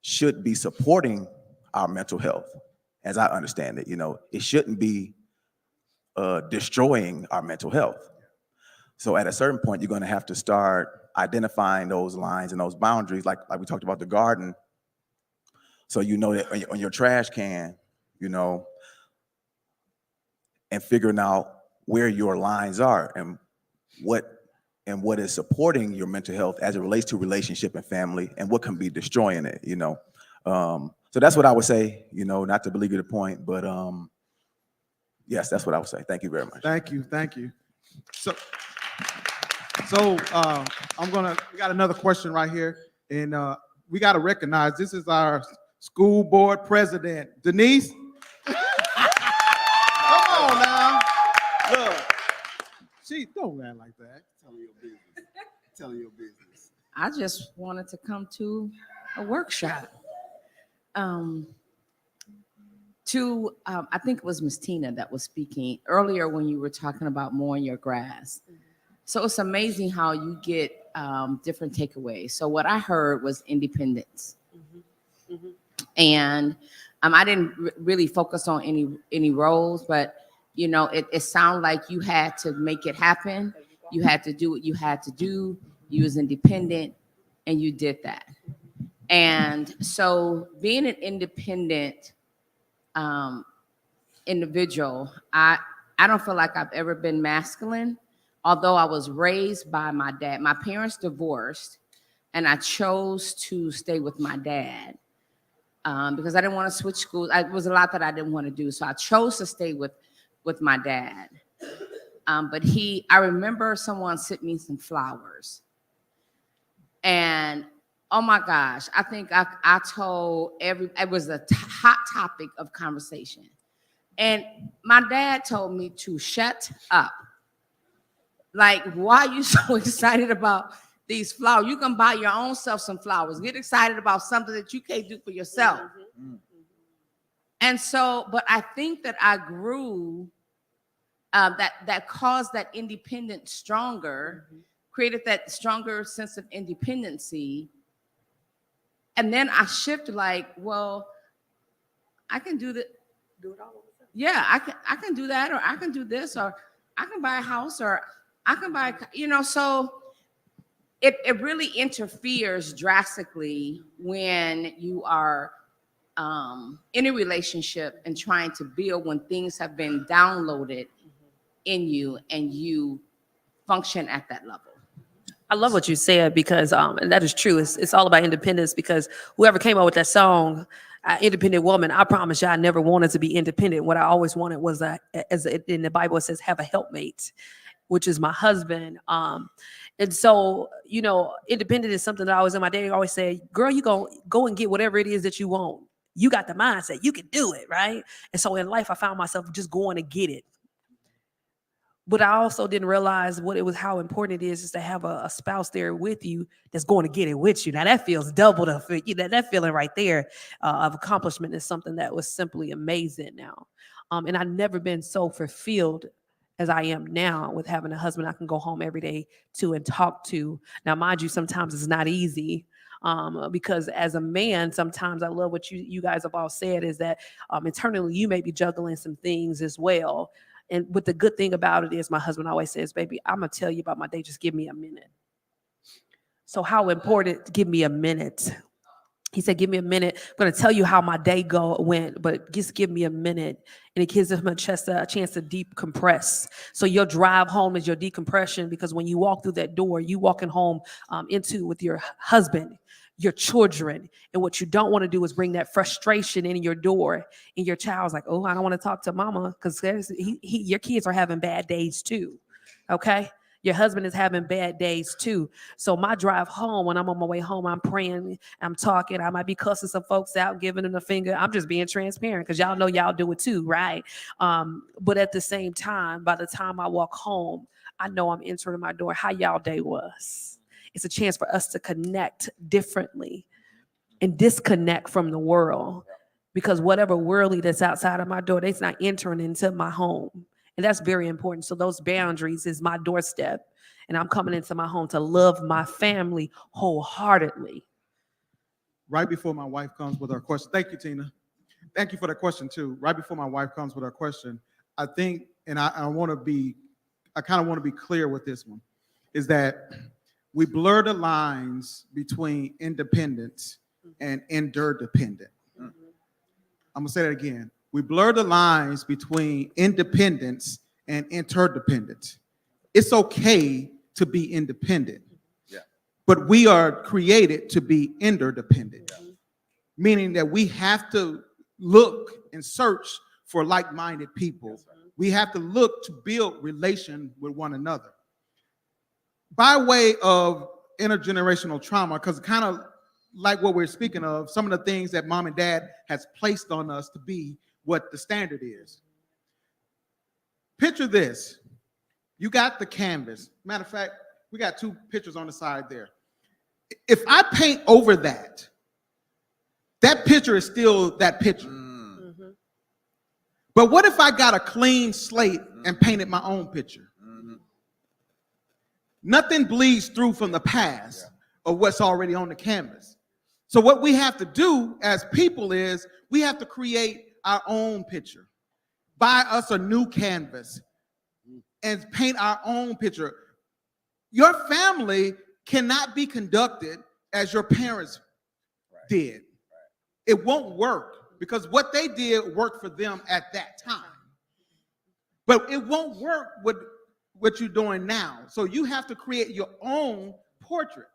should be supporting our mental health, as I understand it. It shouldn't be destroying our mental health. So at a certain point, you're going to have to start identifying those lines and those boundaries, like we talked about the garden. So that on your trash can, and figuring out where your lines are and what is supporting your mental health as it relates to relationship and family, and what can be destroying it. So that's what I would say. Not to belabor the point, but yes, that's what I would say. Thank you very much. Thank you. So So we got another question right here, and we got to recognize this is our school board president, Denise. Come on now, look, she don't act like that. Tell your business. Tell your business. I just wanted to come to a workshop. I think it was Miss Tina that was speaking earlier when you were talking about mowing your grass. So it's amazing how you get different takeaways. So what I heard was independence. And I didn't really focus on any roles, but you know, it sounded like you had to make it happen. You had to do what you had to do. You was independent and you did that. And so being an independent individual, I don't feel like I've ever been masculine, although I was raised by my dad. My parents divorced and I chose to stay with my dad because I didn't want to switch schools. It was a lot that I didn't want to do. So I chose to stay with my dad. But I remember someone sent me some flowers. And oh my gosh, I think I told it was a hot topic of conversation. And my dad told me to shut up. Like, why are you so excited about these flowers? You can buy your own self some flowers. Get excited about something that you can't do for yourself. And so, but I think that I grew, that caused that independence stronger, created that stronger sense of independency. And then I shifted like, well, I can do that. Do it all over. Yeah, I can do that, or I can do this, or I can buy a house, or I can buy, so it really interferes drastically when you are in a relationship and trying to build when things have been downloaded in you and you function at that level. I love what you said because, and that is true. It's all about independence because whoever came up with that song, Independent Woman, I promise you, I never wanted to be independent. What I always wanted was, in the Bible, it says, have a helpmate, which is my husband. And so, independent is something that I was in my day. Always say, girl, you go and get whatever it is that you want. You got the mindset, you can do it, right? And so in life, I found myself just going to get it. But I also didn't realize how important it is to have a spouse there with you that's going to get it with you. Now that feels double that feeling right there of accomplishment is something that was simply amazing now. And I've never been so fulfilled as I am now with having a husband I can go home every day to and talk to. Now, mind you, sometimes it's not easy. Because as a man, sometimes I love what you guys have all said is that internally you may be juggling some things as well. And what the good thing about it is my husband always says, baby, I'm going to tell you about my day. Just give me a minute. So how important, give me a minute. He said, give me a minute. I'm going to tell you how my day went, but just give me a minute. And it gives him a chance to decompress. So your drive home is your decompression because when you walk through that door, you walking home with your husband, your children. And what you don't want to do is bring that frustration in your door. And your child's like, oh, I don't want to talk to mama because your kids are having bad days too. Okay. Your husband is having bad days too. So my drive home, when I'm on my way home, I'm praying, I'm talking. I might be cussing some folks out, giving them the finger. I'm just being transparent because y'all know y'all do it too, right? But at the same time, by the time I walk home, I know I'm entering my door. How y'all day was? It's a chance for us to connect differently and disconnect from the world because whatever worldly that's outside of my door, they's not entering into my home. And that's very important. So those boundaries is my doorstep. And I'm coming into my home to love my family wholeheartedly. Right before my wife comes with her question. Thank you, Tina. Thank you for the question too. Right before my wife comes with her question, I think, and I kind of want to be clear with this one, is that we blur the lines between independence and interdependent. I'm gonna say that again. We blur the lines between independence and interdependence. It's okay to be independent, but we are created to be interdependent, meaning that we have to look and search for like-minded people. We have to look to build relation with one another. by way of intergenerational trauma, because kind of like what we're speaking of, some of the things that mom and dad has placed on us to be what the standard is. Picture this. You got the canvas. Matter of fact, we got 2 pictures on the side there. If I paint over that, that picture is still that picture. But what if I got a clean slate and painted my own picture? Nothing bleeds through from the past of what's already on the canvas. So what we have to do as people is we have to create our own picture. Buy us a new canvas and paint our own picture. Your family cannot be conducted as your parents did. It won't work because what they did worked for them at that time. But it won't work with what you're doing now. So you have to create your own portrait.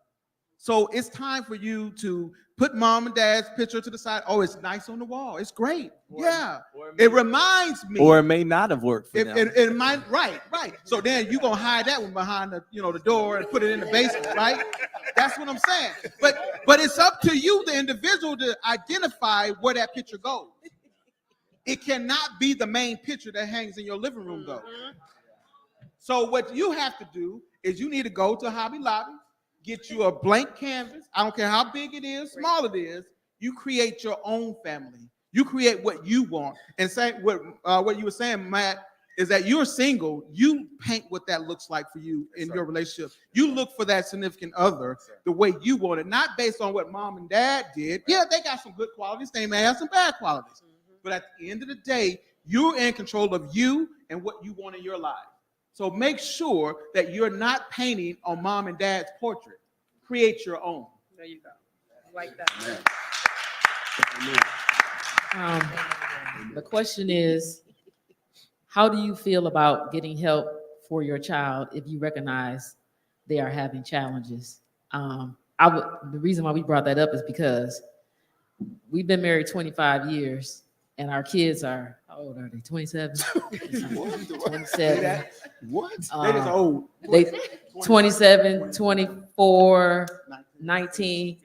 So it's time for you to put mom and dad's picture to the side. Oh, it's nice on the wall. It's great. It reminds me. Or it may not have worked for them. It might, right. So then you're gonna hide that one behind the door and put it in the basement, right? That's what I'm saying. But it's up to you, the individual, to identify where that picture goes. It cannot be the main picture that hangs in your living room, though. So what you have to do is you need to go to Hobby Lobby, get you a blank canvas. I don't care how big it is, small it is. You create your own family. You create what you want. And say what you were saying, Matt, is that you're single. You paint what that looks like for you in your relationship. You look for that significant other the way you want it, not based on what mom and dad did. Yeah, they got some good qualities. They may have some bad qualities. But at the end of the day, you're in control of you and what you want in your life. So make sure that you're not painting on mom and dad's portrait. Create your own. There you go. I like that. The question is, how do you feel about getting help for your child if you recognize they are having challenges? The reason why we brought that up is because we've been married 25 years and our kids are, how old are they? 27? 27. What? That is old. They 27, 24, 19.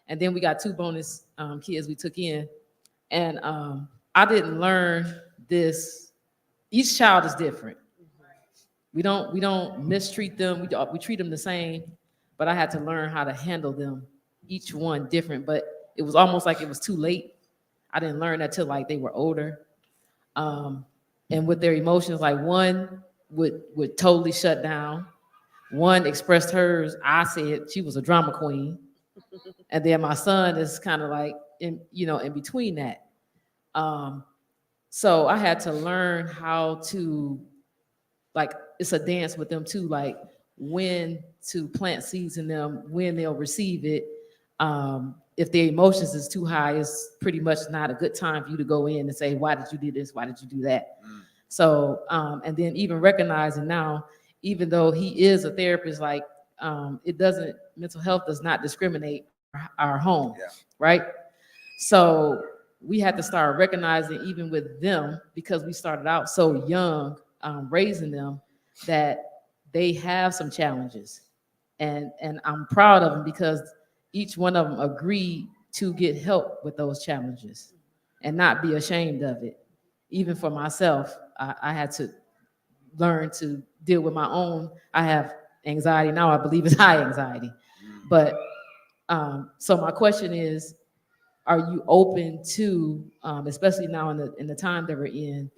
And then we got 2 bonus kids we took in. And I didn't learn this. Each child is different. We don't mistreat them. We treat them the same, but I had to learn how to handle them, each one different. But it was almost like it was too late. I didn't learn that till like they were older. And with their emotions, like one would totally shut down. One expressed hers. I said she was a drama queen. And then my son is kind of like in between that. So I had to learn how to, like, it's a dance with them too, like when to plant seeds in them, when they'll receive it. If their emotions is too high, it's pretty much not a good time for you to go in and say, why did you do this? Why did you do that? So, and then even recognizing now, even though he is a therapist, like mental health does not discriminate our home, right? So we had to start recognizing even with them, because we started out so young, raising them, that they have some challenges. And I'm proud of them because each one of them agreed to get help with those challenges and not be ashamed of it. Even for myself, I had to learn to deal with my own. I have anxiety now. I believe it's high anxiety. But so my question is, are you open to, especially now in the time that we're in,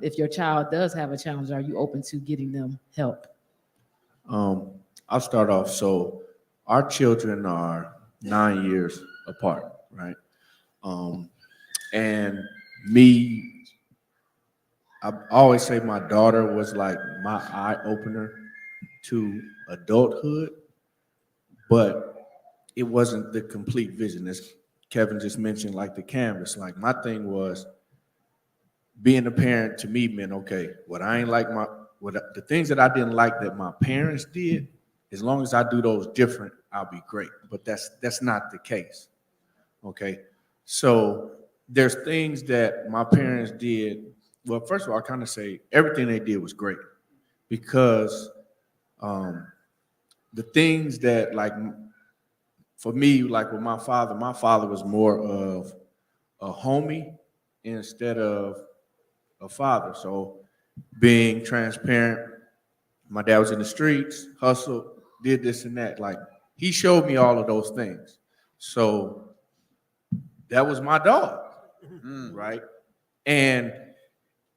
if your child does have a challenge, are you open to getting them help? I'll start off. So our children are 9 years apart, right? And me, I always say my daughter was like my eye opener to adulthood, but it wasn't the complete vision. As Kevin just mentioned, like the canvas, like my thing was being a parent to me meant, okay, the things that I didn't like that my parents did, as long as I do those different, I'll be great. But that's not the case. Okay. So there's things that my parents did. Well, first of all, I kind of say everything they did was great because The things that like for me, like with my father was more of a homie instead of a father. So being transparent, my dad was in the streets, hustled, did this and that. Like he showed me all of those things. So that was my dog, right? And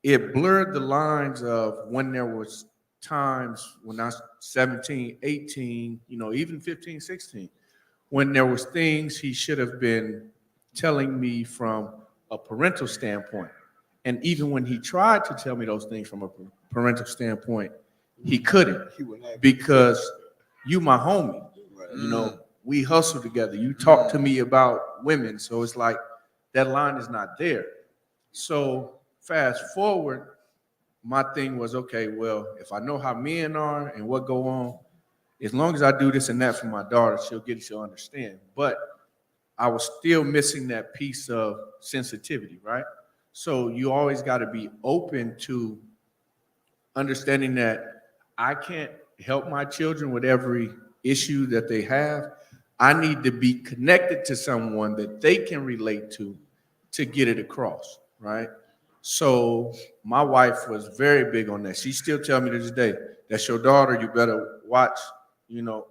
it blurred the lines of when there was times when I was 17, 18, even 15, 16, when there was things he should have been telling me from a parental standpoint. And even when he tried to tell me those things from a parental standpoint, he couldn't because you my homie. We hustle together. You talk to me about women. So it's like that line is not there. So fast forward, my thing was, okay, well, if I know how men are and what go on, as long as I do this and that for my daughter, she'll get it, she'll understand. But I was still missing that piece of sensitivity, right? So you always got to be open to understanding that I can't help my children with every issue that they have. I need to be connected to someone that they can relate to get it across, right? So my wife was very big on that. She still tells me to this day, that's your daughter, you better watch,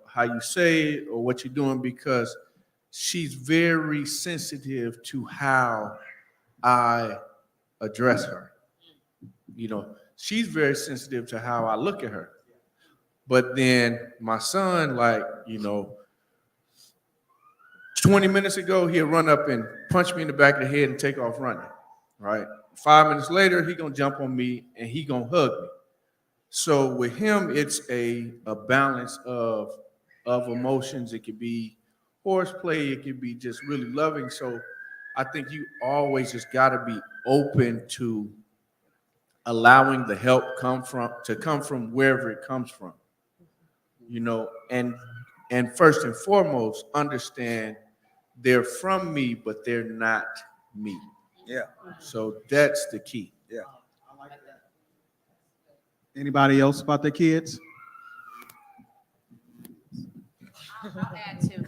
how you say it or what you're doing, because she's very sensitive to how I address her. She's very sensitive to how I look at her. But then my son, 20 minutes ago, he'll run up and punch me in the back of the head and take off running, right? 5 minutes later, he gonna jump on me and he gonna hug me. So with him, it's a balance of emotions. It could be horseplay, it could be just really loving. So I think you always just gotta be open to allowing the help come from wherever it comes from. And first and foremost, understand they're from me, but they're not me. Yeah. So that's the key. Yeah. I like that. Anybody else about their kids? I'll add too.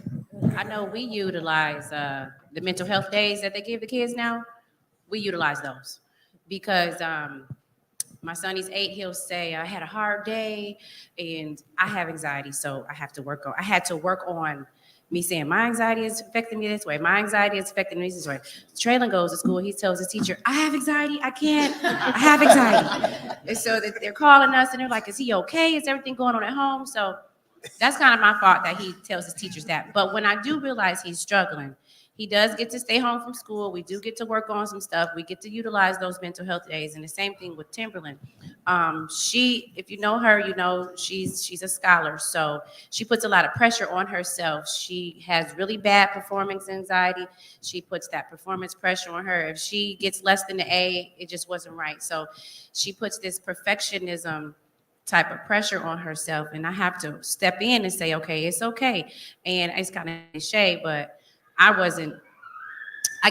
I know we utilize the mental health days that they give the kids now. We utilize those because my son, he's 8. He'll say, I had a hard day and I have anxiety, so I had to work on me saying my anxiety is affecting me this way. My anxiety is affecting me this way. Traylon goes to school. He tells his teacher, I have anxiety. I have anxiety. And so they're calling us and they're like, is he okay? Is everything going on at home? So that's kind of my fault that he tells his teachers that. But when I do realize he's struggling, he does get to stay home from school. We do get to work on some stuff. We get to utilize those mental health days. And the same thing with Timberland. If you know her, she's a scholar. So she puts a lot of pressure on herself. She has really bad performance anxiety. She puts that performance pressure on her. If she gets less than an A, it just wasn't right. So she puts this perfectionism type of pressure on herself. And I have to step in and say, okay, it's okay. And it's kind of cliche, but I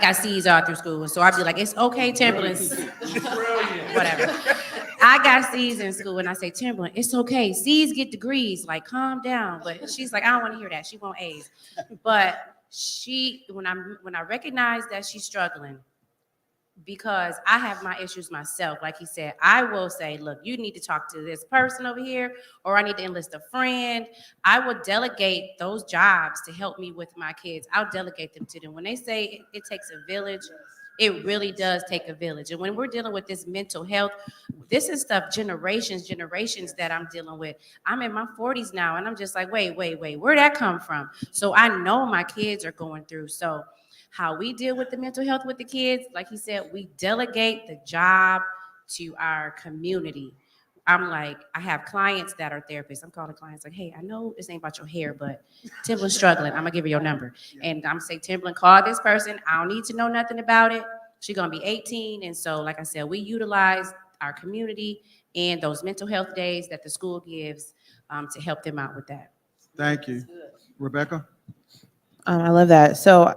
got C's all through school. And so I'd be like, it's okay, Timberland. Whatever. I got C's in school and I say, Timberland, it's okay. C's get degrees, like calm down. But she's like, I don't want to hear that. She want A's. But when I recognize that she's struggling, because I have my issues myself, like he said, I will say, look, you need to talk to this person over here, or I need to enlist a friend. I will delegate those jobs to help me with my kids. I'll delegate them to them. When they say it takes a village, it really does take a village. And when we're dealing with this mental health, this is stuff generations that I'm dealing with. I'm in my 40s now, and I'm just like, wait, where'd that come from? So I know my kids are going through. So how we deal with the mental health with the kids, like he said, we delegate the job to our community. I'm like, I have clients that are therapists. I'm calling clients like, hey, I know this ain't about your hair, but Timberland's struggling. I'm gonna give her your number. And I'm saying, Timberland, call this person. I don't need to know nothing about it. She's gonna be 18. And so, like I said, we utilize our community and those mental health days that the school gives to help them out with that. Thank you. Rebecca? I love that. So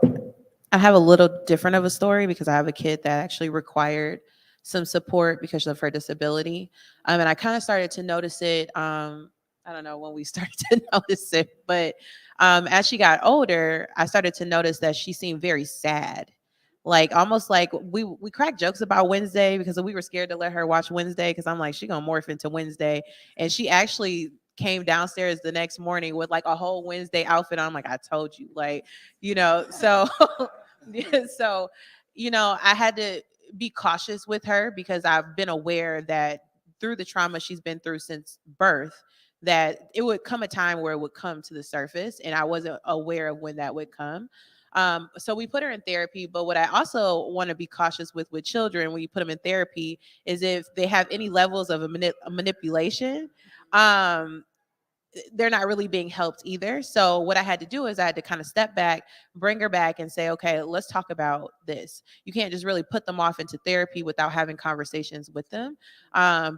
I have a little different of a story because I have a kid that actually required some support because of her disability. And I kind of started to notice it I don't know when we started to notice it, but as she got older, I started to notice that she seemed very sad. Like almost like we cracked jokes about Wednesday because we were scared to let her watch Wednesday because I'm like, she gonna morph into Wednesday. And she actually came downstairs the next morning with like a whole Wednesday outfit on. I'm like, I told you, like, so yeah, so, I had to be cautious with her because I've been aware that through the trauma she's been through since birth, that it would come a time where it would come to the surface, and I wasn't aware of when that would come. So we put her in therapy, but what I also want to be cautious with children when you put them in therapy is if they have any levels of a manipulation, they're not really being helped either. So what I had to do is I had to kind of step back, bring her back and say, okay, let's talk about this. You can't just really put them off into therapy without having conversations with them,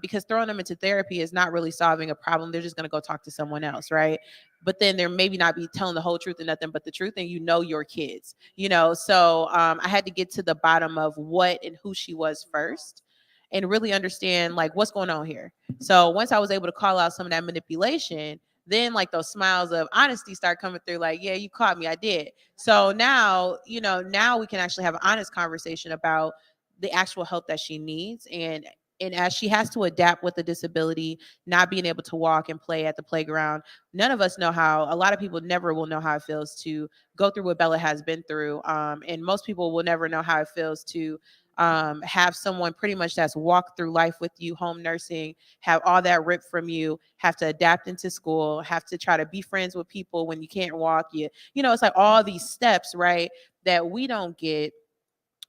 because throwing them into therapy is not really solving a problem. They're just going to go talk to someone else, right? But then they're maybe not be telling the whole truth and nothing but the truth, and your kids, So I had to get to the bottom of what and who she was first, and really understand like what's going on here. So once I was able to call out some of that manipulation, then like those smiles of honesty start coming through, like, yeah, you caught me, I did. So now, now we can actually have an honest conversation about the actual help that she needs. And as she has to adapt with a disability, not being able to walk and play at the playground, none of us know how, a lot of people never will know how it feels to go through what Bella has been through. And most people will never know how it feels to have someone pretty much that's walked through life with you, home nursing, have all that ripped from you, have to adapt into school, have to try to be friends with people when you can't walk. It's like all these steps, right, that we don't get.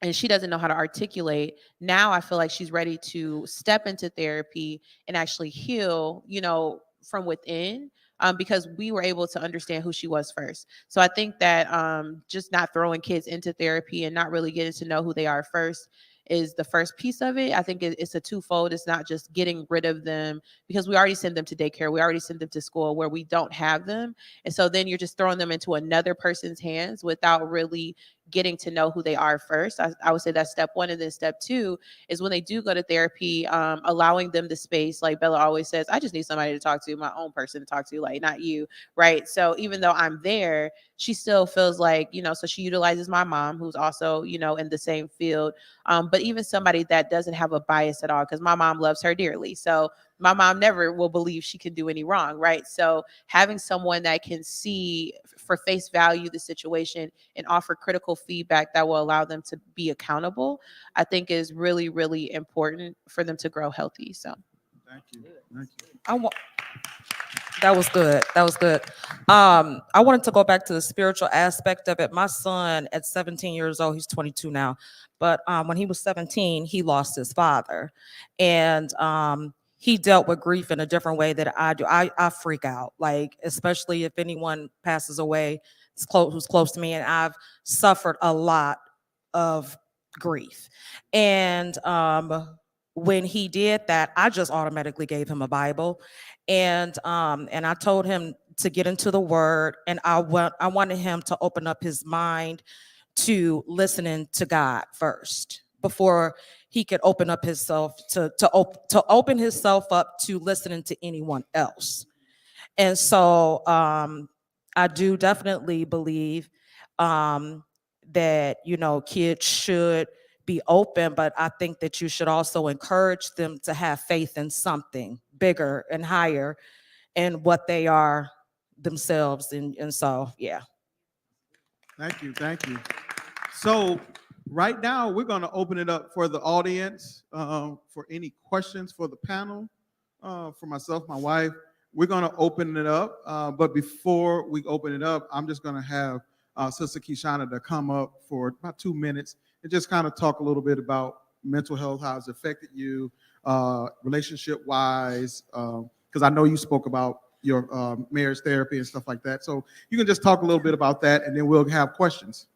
And she doesn't know how to articulate. Now I feel like she's ready to step into therapy and actually heal, from within, because we were able to understand who she was first. So I think that just not throwing kids into therapy and not really getting to know who they are first is the first piece of it. I think it's a twofold. It's not just getting rid of them because we already send them to daycare. We already send them to school where we don't have them. And so then you're just throwing them into another person's hands without really getting to know who they are first. I would say that's step one. And then step two is when they do go to therapy, allowing them the space. Like Bella always says, I just need somebody to talk to, my own person to talk to, like not you, right? So even though I'm there, she still feels like, so she utilizes my mom, who's also, in the same field. But even somebody that doesn't have a bias at all, because my mom loves her dearly. So my mom never will believe she can do any wrong, right? So having someone that can see for face value the situation and offer critical feedback that will allow them to be accountable, I think is really, really important for them to grow healthy. So thank you. Thank you. That was good. That was good. I wanted to go back to the spiritual aspect of it. My son at 17 years old, he's 22 now, but when he was 17, he lost his father. And he dealt with grief in a different way that I do. I freak out, like, especially if anyone passes away who's close to me, and I've suffered a lot of grief. And when he did that, I just automatically gave him a Bible, and I told him to get into the Word, and I wanted him to open up his mind to listening to God first before he could open up himself to open himself up to listening to anyone else. And so I do definitely believe that kids should be open, but I think that you should also encourage them to have faith in something bigger and higher in what they are themselves. And so, yeah. Thank you. Thank you. So right now, we're going to open it up for the audience for any questions for the panel, for myself, my wife. We're going to open it up. But before we open it up, I'm just going to have Sister Kishana to come up for about 2 minutes and just kind of talk a little bit about mental health, how it's affected you, relationship-wise, because I know you spoke about your marriage therapy and stuff like that. So you can just talk a little bit about that, and then we'll have questions.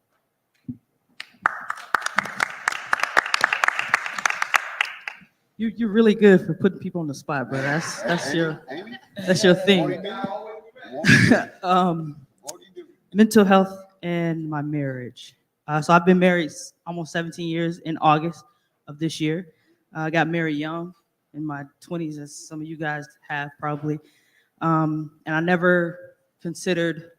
You're really good for putting people on the spot, bro. That's your thing. Mental health and my marriage. So I've been married almost 17 years in August of this year. I got married young in my 20s, as some of you guys have probably. And I never considered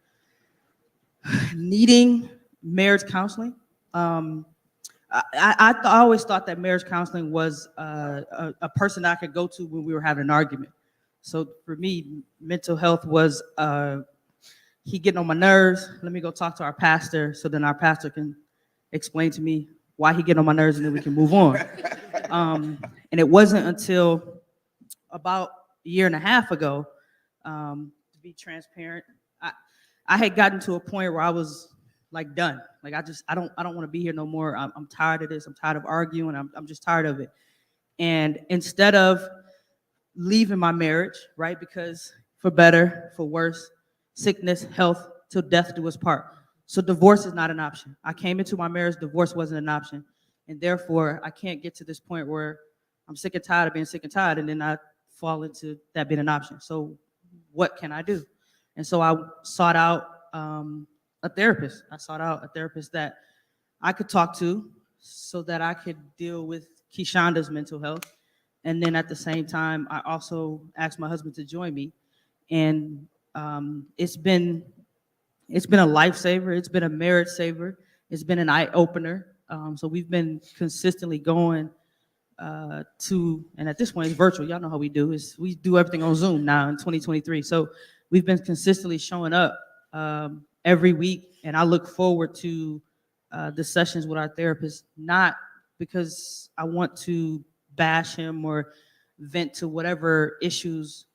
needing marriage counseling. I always thought that marriage counseling was a person that I could go to when we were having an argument. So for me, mental health was he getting on my nerves. Let me go talk to our pastor, so then our pastor can explain to me why he getting on my nerves, and then we can move on. And it wasn't until about a year and a half ago, to be transparent, I had gotten to a point where I was like done. Like I don't want to be here no more. I'm tired of this. I'm tired of arguing. I'm just tired of it. And instead of leaving my marriage, right, because for better, for worse, sickness, health, till death do us part. So divorce is not an option. I came into my marriage, divorce wasn't an option. And therefore, I can't get to this point where I'm sick and tired of being sick and tired, and then I fall into that being an option. So what can I do? And so I sought out a therapist. I sought out a therapist that I could talk to so that I could deal with Keyshanda's mental health. And then at the same time, I also asked my husband to join me. And it's been a lifesaver. It's been a marriage saver. It's been an eye opener. So we've been consistently going and at this point it's virtual. Y'all know how we do. We do everything on Zoom now in 2023. So we've been consistently showing up every week, and I look forward to the sessions with our therapist, not because I want to bash him or vent to whatever issues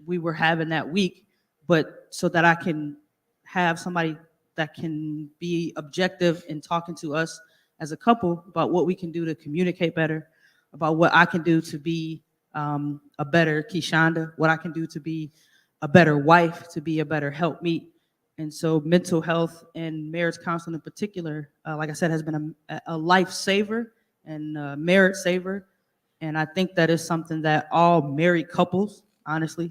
we were having that week, but so that I can have somebody that can be objective in talking to us as a couple about what we can do to communicate better, about what I can do to be a better Keyshanda, what I can do to be a better wife, to be a better helpmeet. And so mental health and marriage counseling in particular, like I said, has been a lifesaver and a marriage saver. And I think that is something that all married couples, honestly,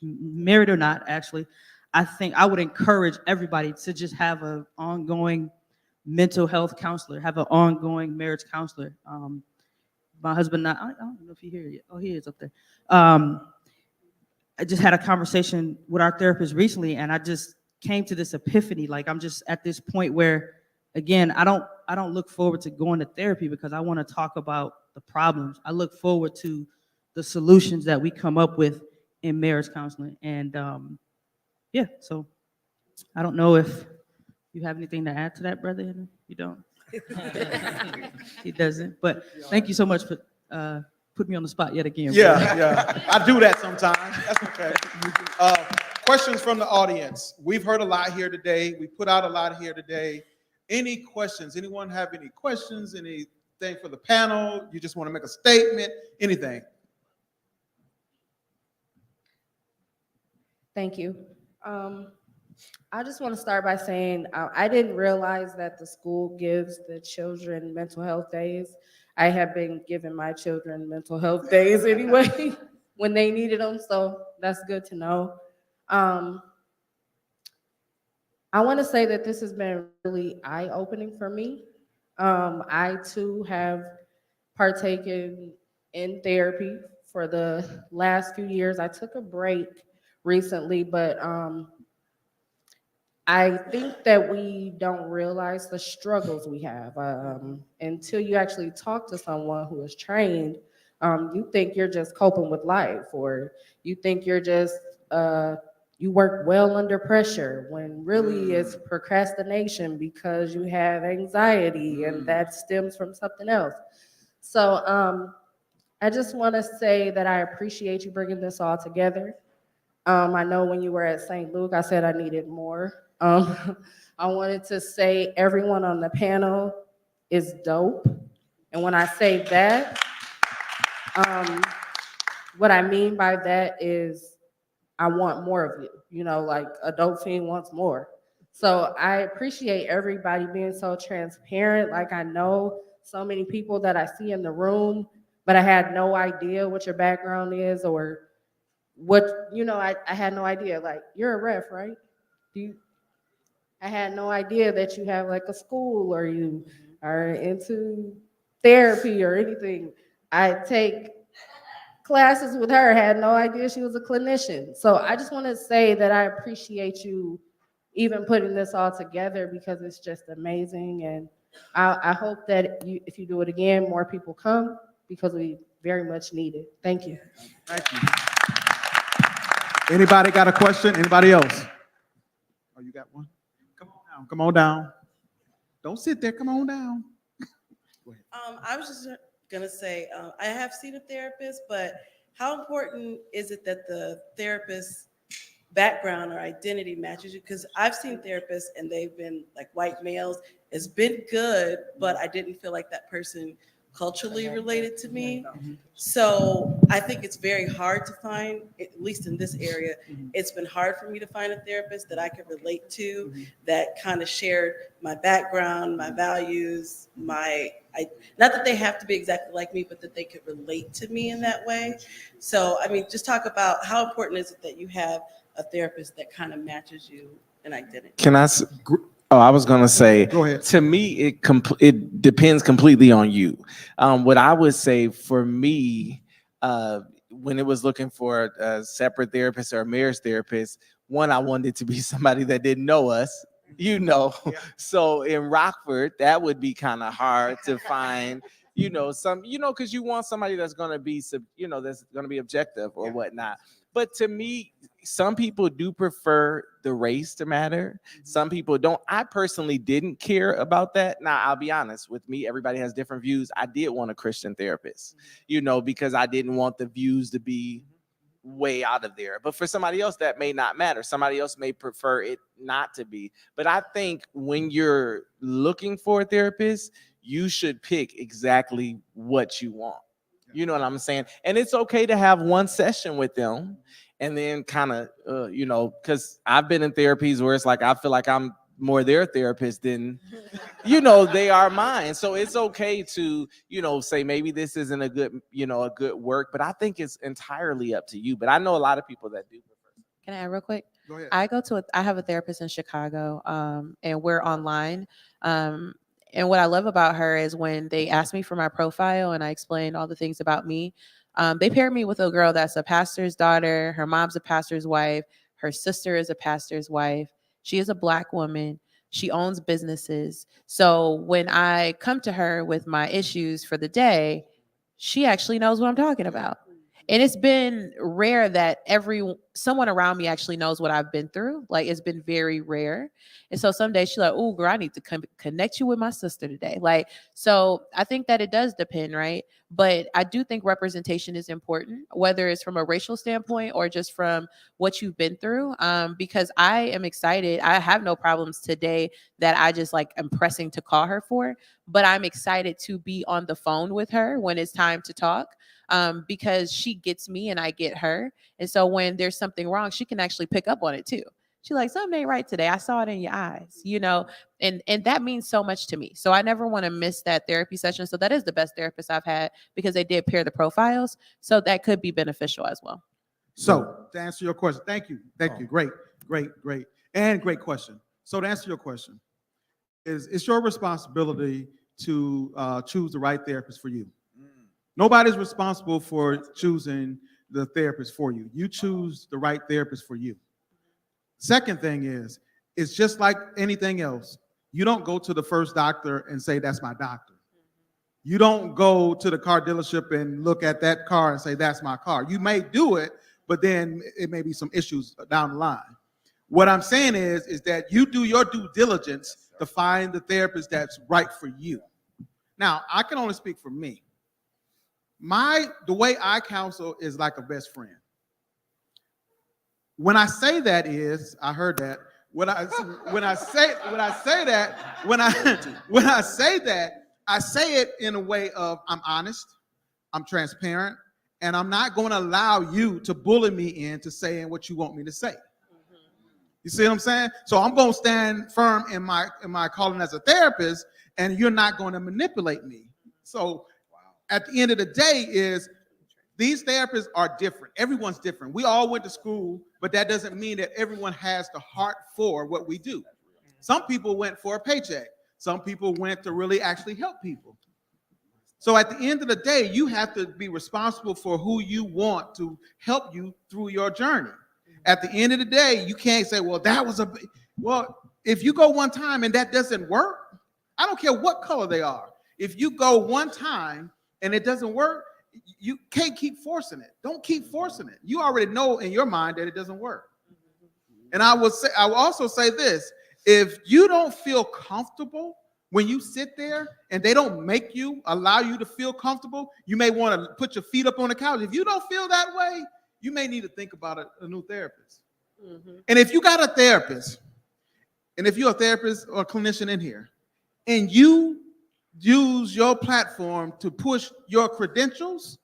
married or not, actually, I think I would encourage everybody to just have an ongoing mental health counselor, have an ongoing marriage counselor. My husband, I don't know if he here yet. Oh, he is up there. I just had a conversation with our therapist recently, and I just came to this epiphany. Like, I'm just at this point where, again, I don't look forward to going to therapy because I want to talk about the problems. I look forward to the solutions that we come up with in marriage counseling. And yeah, so I don't know if you have anything to add to that, Brother Henry. You don't? He doesn't. But thank you so much for putting me on the spot yet again. Yeah. I do that sometimes. That's okay. Questions from the audience. We've heard a lot here today. We put out a lot here today. Any questions? Anyone have any questions? Anything for the panel? You just want to make a statement? Anything? Thank you. I just want to start by saying I didn't realize that the school gives the children mental health days. I have been giving my children mental health days anyway when they needed them, so that's good to know. I want to say that this has been really eye-opening for me. I too have partaken in therapy for the last few years. I took a break recently, but I think that we don't realize the struggles we have until you actually talk to someone who is trained. You think you're just coping with life, or you think you're just you work well under pressure, when really it's procrastination because you have anxiety and that stems from something else. So I just want to say that I appreciate you bringing this all together. I know when you were at St. Luke, I said I needed more. I wanted to say everyone on the panel is dope. And when I say that, what I mean by that is I want more of you. You know, like a dope fiend wants more. So I appreciate everybody being so transparent. Like, I know so many people that I see in the room, but I had no idea what your background is or what, you know, I had no idea. Like, you're a ref, right? I had no idea that you have like a school or you are into therapy or anything. I take classes with her, had no idea she was a clinician. So I just want to say that I appreciate you even putting this all together because it's just amazing. And I hope that if you do it again, more people come because we very much need it. Thank you. Thank you. Anybody got a question? Anybody else? Oh, you got one? Come on down. Come on down. Don't sit there. Come on down. I was just gonna say, I have seen a therapist, but how important is it that the therapist's background or identity matches you? Because I've seen therapists and they've been like white males. It's been good, but I didn't feel like that person culturally related to me. So I think it's very hard to find, at least in this area, it's been hard for me to find a therapist that I could relate to, that kind of shared my background, my values, not that they have to be exactly like me, but that they could relate to me in that way. So, I mean, just talk about how important is it that you have a therapist that kind of matches you in identity? Can I? I was gonna say. Go ahead. To me, it depends completely on you. What I would say for me, when it was looking for a separate therapist or a marriage therapist, one, I wanted to be somebody that didn't know us. So in Rockford, that would be kind of hard to find. Because you want somebody that's gonna be, that's gonna be objective or whatnot. But to me, some people do prefer the race to matter. Some people don't. I personally didn't care about that. Now, I'll be honest with me. Everybody has different views. I did want a Christian therapist, because I didn't want the views to be way out of there. But for somebody else, that may not matter. Somebody else may prefer it not to be. But I think when you're looking for a therapist, you should pick exactly what you want. You know what I'm saying? And it's okay to have one session with them and then kind of, because I've been in therapies where it's like, I feel like I'm more their therapist than, they are mine. So it's okay to, say maybe this isn't a good work, but I think it's entirely up to you. But I know a lot of people that do. Can I add real quick? Go ahead. I have a therapist in Chicago, and we're online. And what I love about her is when they ask me for my profile and I explain all the things about me, they pair me with a girl that's a pastor's daughter. Her mom's a pastor's wife. Her sister is a pastor's wife. She is a Black woman. She owns businesses. So when I come to her with my issues for the day, she actually knows what I'm talking about. And it's been rare that someone around me actually knows what I've been through. Like, it's been very rare. And so some days she's like, oh, girl, I need to connect you with my sister today. Like, so I think that it does depend, right? But I do think representation is important, whether it's from a racial standpoint or just from what you've been through. Because I am excited. I have no problems today that I just am pressing to call her for, but I'm excited to be on the phone with her when it's time to talk. Because she gets me and I get her. And so when there's something wrong, she can actually pick up on it too. She's like, something ain't right today. I saw it in your eyes, and that means so much to me. So I never want to miss that therapy session. So that is the best therapist I've had because they did pair the profiles. So that could be beneficial as well. So to answer your question, thank you. Great. And great question. So to answer your question, it's your responsibility to choose the right therapist for you. Nobody's responsible for choosing the therapist for you. You choose the right therapist for you. Second thing is, it's just like anything else. You don't go to the first doctor and say, that's my doctor. You don't go to the car dealership and look at that car and say, that's my car. You may do it, but then it may be some issues down the line. What I'm saying is that you do your due diligence to find the therapist that's right for you. Now, I can only speak for me. The way I counsel is like a best friend. When I say that I heard that. When I say that, I say it in a way of I'm honest, I'm transparent, and I'm not going to allow you to bully me into saying what you want me to say. You see what I'm saying? So I'm going to stand firm in my calling as a therapist, and you're not going to manipulate me. So at the end of the day these therapists are different. Everyone's different. We all went to school, but that doesn't mean that everyone has the heart for what we do. Some people went for a paycheck. Some people went to really actually help people. So at the end of the day, you have to be responsible for who you want to help you through your journey. At the end of the day, you can't say, well, well, if you go one time and that doesn't work, I don't care what color they are. If you go one time and it doesn't work, you can't keep forcing it. Don't keep forcing it. You already know in your mind that it doesn't work. And I will also say this: if you don't feel comfortable when you sit there and they don't allow you to feel comfortable, you may want to put your feet up on the couch. If you don't feel that way, you may need to think about a new therapist. And if you got a therapist, and if you're a therapist or a clinician in here, and you use your platform to push your credentials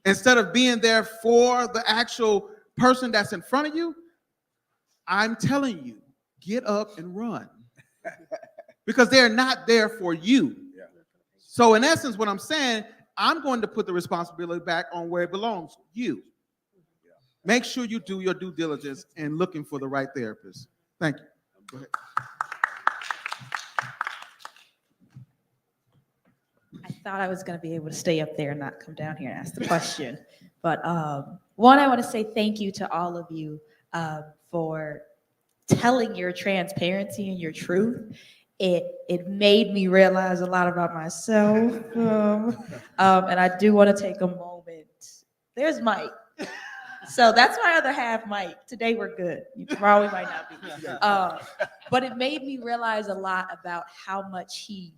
instead of being there for the actual person that's in front of you, I'm telling you, get up and run. Because they're not there for you. So in essence, what I'm saying, I'm going to put the responsibility back on where it belongs, you. Make sure you do your due diligence in looking for the right therapist. Thank you. Go ahead. I thought I was going to be able to stay up there and not come down here and ask the question. But one, I want to say thank you to all of you for telling your transparency and your truth. It made me realize a lot about myself. And I do want to take a moment. There's Mike. So that's my other half, Mike. Today we're good. Tomorrow we might not be. But it made me realize a lot about how much he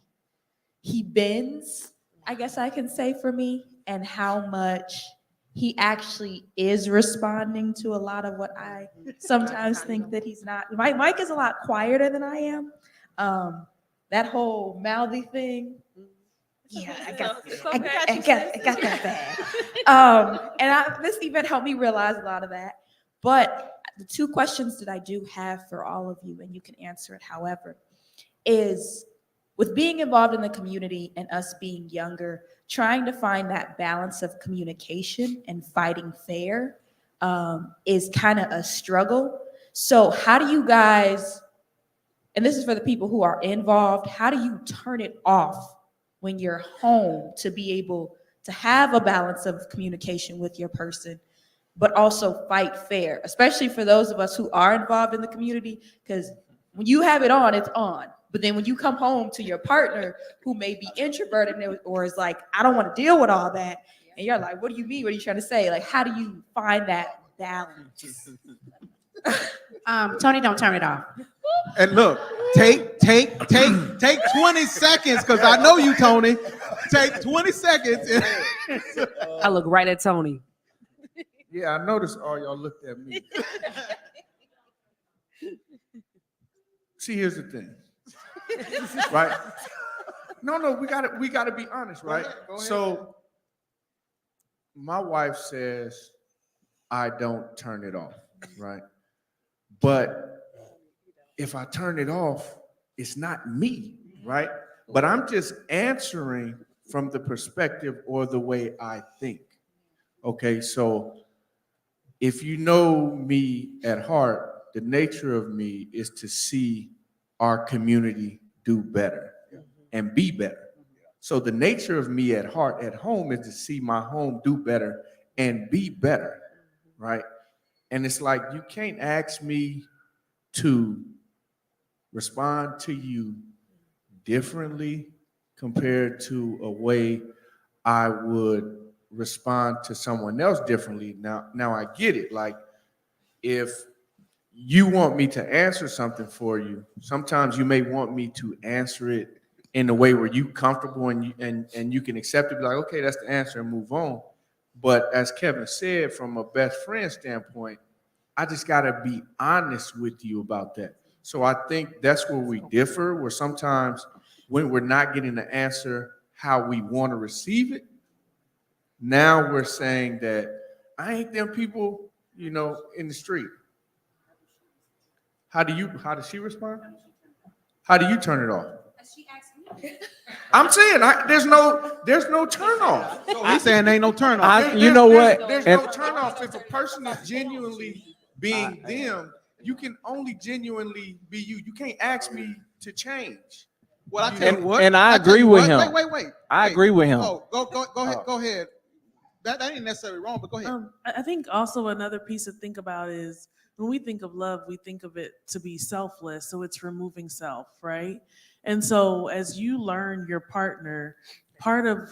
bends, I guess I can say, for me, and how much he actually is responding to a lot of what I sometimes think that he's not. Mike is a lot quieter than I am. That whole mouthy thing. Yeah, I got that bad. And this event helped me realize a lot of that. But the two questions that I do have for all of you, and you can answer it however, is with being involved in the community and us being younger, trying to find that balance of communication and fighting fair is kind of a struggle. So how do you guys, and this is for the people who are involved, how do you turn it off when you're home to be able to have a balance of communication with your person, but also fight fair, especially for those of us who are involved in the community? Because when you have it on, it's on. But then when you come home to your partner who may be introverted or is like, I don't want to deal with all that. And you're like, what do you mean? What are you trying to say? Like, how do you find that balance? Tony, don't turn it off. And look, take 20 seconds, because I know you, Tony. Take 20 seconds. I look right at Tony. Yeah, I noticed all y'all looked at me. See, here's the thing. Right? No, we gotta be honest, right? Go ahead. So my wife says I don't turn it off, right? But if I turn it off, it's not me, right? But I'm just answering from the perspective or the way I think. Okay, so if you know me at heart, the nature of me is to see our community do better and be better. So the nature of me at heart at home is to see my home do better and be better, right? And it's like, you can't ask me to respond to you differently compared to a way I would respond to someone else differently. Now I get it. Like, if you want me to answer something for you, sometimes you may want me to answer it in a way where you comfortable and you can accept it, be like, okay, that's the answer, and move on. But as Kevin said, from a best friend standpoint, I just gotta be honest with you about that. So I think that's where we differ, where sometimes when we're not getting the answer how we want to receive it, now we're saying that I ain't them people, in the street. How does she respond? How do you turn it off? I'm saying there's no turn off. So he's saying there ain't no turn off. You know what? There's no turn off. If a person is genuinely being them, you can only genuinely be you. You can't ask me to change. Well, I tell you what. And I tell agree you with what, him. Wait. I agree with him. Oh, go ahead. Go ahead. That ain't necessarily wrong, but go ahead. I think also another piece to think about is when we think of love, we think of it to be selfless. So it's removing self, right? And so as you learn your partner, part of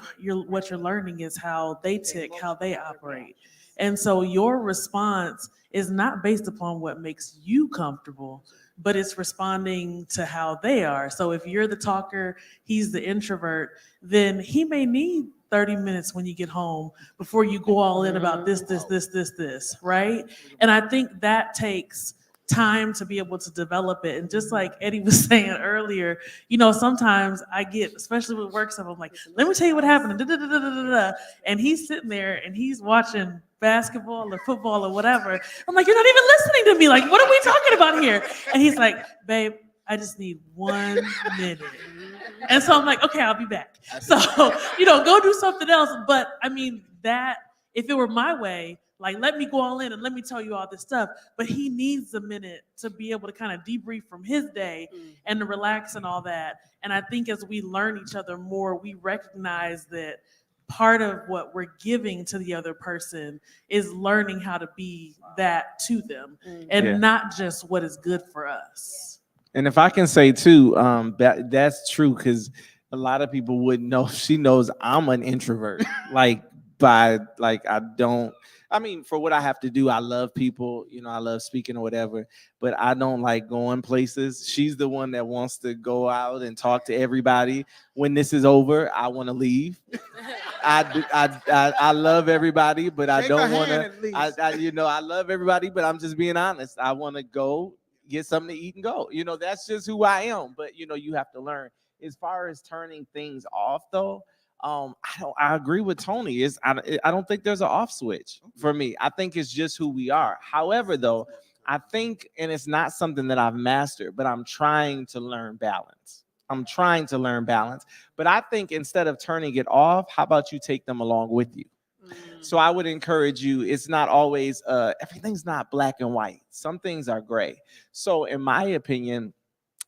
what you're learning is how they tick, how they operate. And so your response is not based upon what makes you comfortable, but it's responding to how they are. So if you're the talker, he's the introvert, then he may need 30 minutes when you get home before you go all in about this, right? And I think that takes time to be able to develop it. And just like Eddie was saying earlier, sometimes I get, especially with work stuff, I'm like, let me tell you what happened. And he's sitting there and he's watching basketball or football or whatever. I'm like, you're not even listening to me. Like, what are we talking about here? And he's like, babe, I just need 1 minute. And so I'm like, okay, I'll be back. So, go do something else. But I mean, that if it were my way, like, let me go all in and let me tell you all this stuff. But he needs a minute to be able to kind of debrief from his day and to relax and all that. And I think as we learn each other more, we recognize that part of what we're giving to the other person is learning how to be that to them and not just what is good for us. And if I can say too, that's true, because a lot of people wouldn't know. She knows I'm an introvert. I mean, for what I have to do, I love people, I love speaking or whatever, but I don't like going places. She's the one that wants to go out and talk to everybody. When this is over, I want to leave. I love everybody, but I don't want to. I love everybody, but I'm just being honest. I want to go get something to eat and go. That's just who I am. But you have to learn. As far as turning things off, though, I agree with Tony. I don't think there's an off switch for me. I think it's just who we are. However, though, I think, and it's not something that I've mastered, but I'm trying to learn balance. But I think instead of turning it off, how about you take them along with you? So I would encourage you, it's not always, everything's not black and white. Some things are gray. So in my opinion,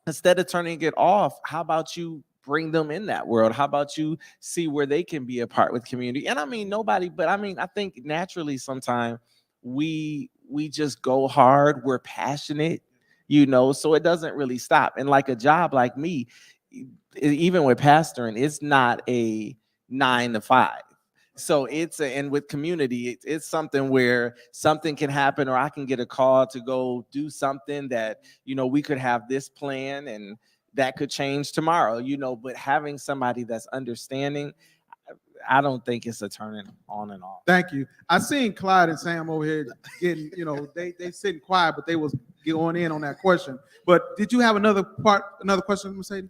instead of turning it off, how about you bring them in that world? How about you see where they can be a part with community? And I mean, I think naturally sometimes we just go hard. We're passionate, so it doesn't really stop. And like a job like me, even with pastoring, it's not a 9 to 5. So and with community, it's something where something can happen, or I can get a call to go do something that, we could have this plan and that could change tomorrow, but having somebody that's understanding, I don't think it's a turning on and off. Thank you. I seen Clyde and Sam over here getting, they sitting quiet, but they was going in on that question. But did you have another question, Mercedes?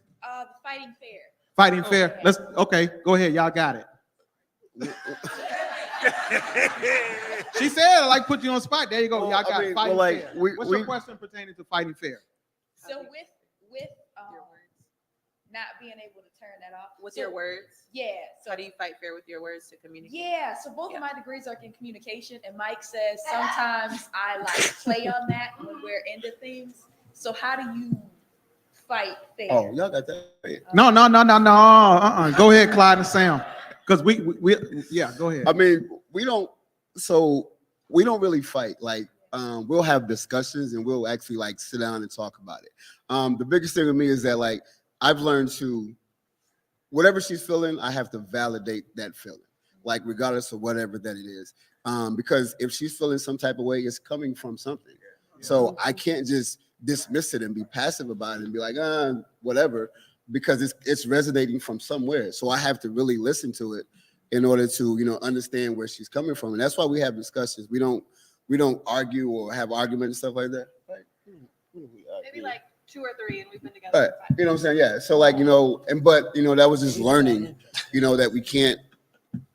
Fighting fair. Fighting fair. Okay, go ahead. Y'all got it. She said, I like put you on spot. There you go. Y'all got it. Fighting fair. What's your question pertaining to fighting fair? So with not being able to turn that off. With your words? Yeah. So how do you fight fair with your words to communicate? Yeah. So both of my degrees are in communication, and Mike says sometimes I like play on that when we're into things. So how do you fight fair? Oh, y'all got that. No. Go ahead, Clyde and Sam. Because we go ahead. I mean, we don't really fight. Like, we'll have discussions and we'll actually like sit down and talk about it. The biggest thing with me is that like I've learned to, whatever she's feeling, I have to validate that feeling, like regardless of whatever that it is. Because if she's feeling some type of way, it's coming from something. So I can't just dismiss it and be passive about it and be like, whatever, because it's resonating from somewhere. So I have to really listen to it in order to, understand where she's coming from. And that's why we have discussions. We don't argue or have arguments and stuff like that. Maybe like 2 or 3, and we've been together. Right. You know what I'm saying? Yeah. So like, that was just learning, that we can't,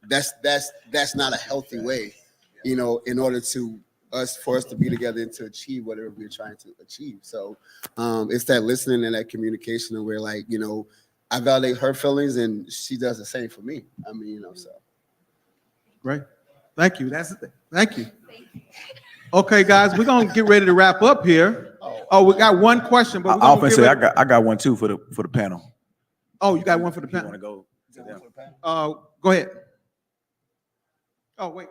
that's not a healthy way, in order for us to be together and to achieve whatever we're trying to achieve. So it's that listening and that communication, and where like, I validate her feelings and she does the same for me. I mean, so. Great. Thank you. Thank you. Okay, guys, we're gonna get ready to wrap up here. Oh, we got one question, but I often say I got one too for the panel. Oh, you got one for the If you panel? want to go to them. Go ahead. Oh, wait.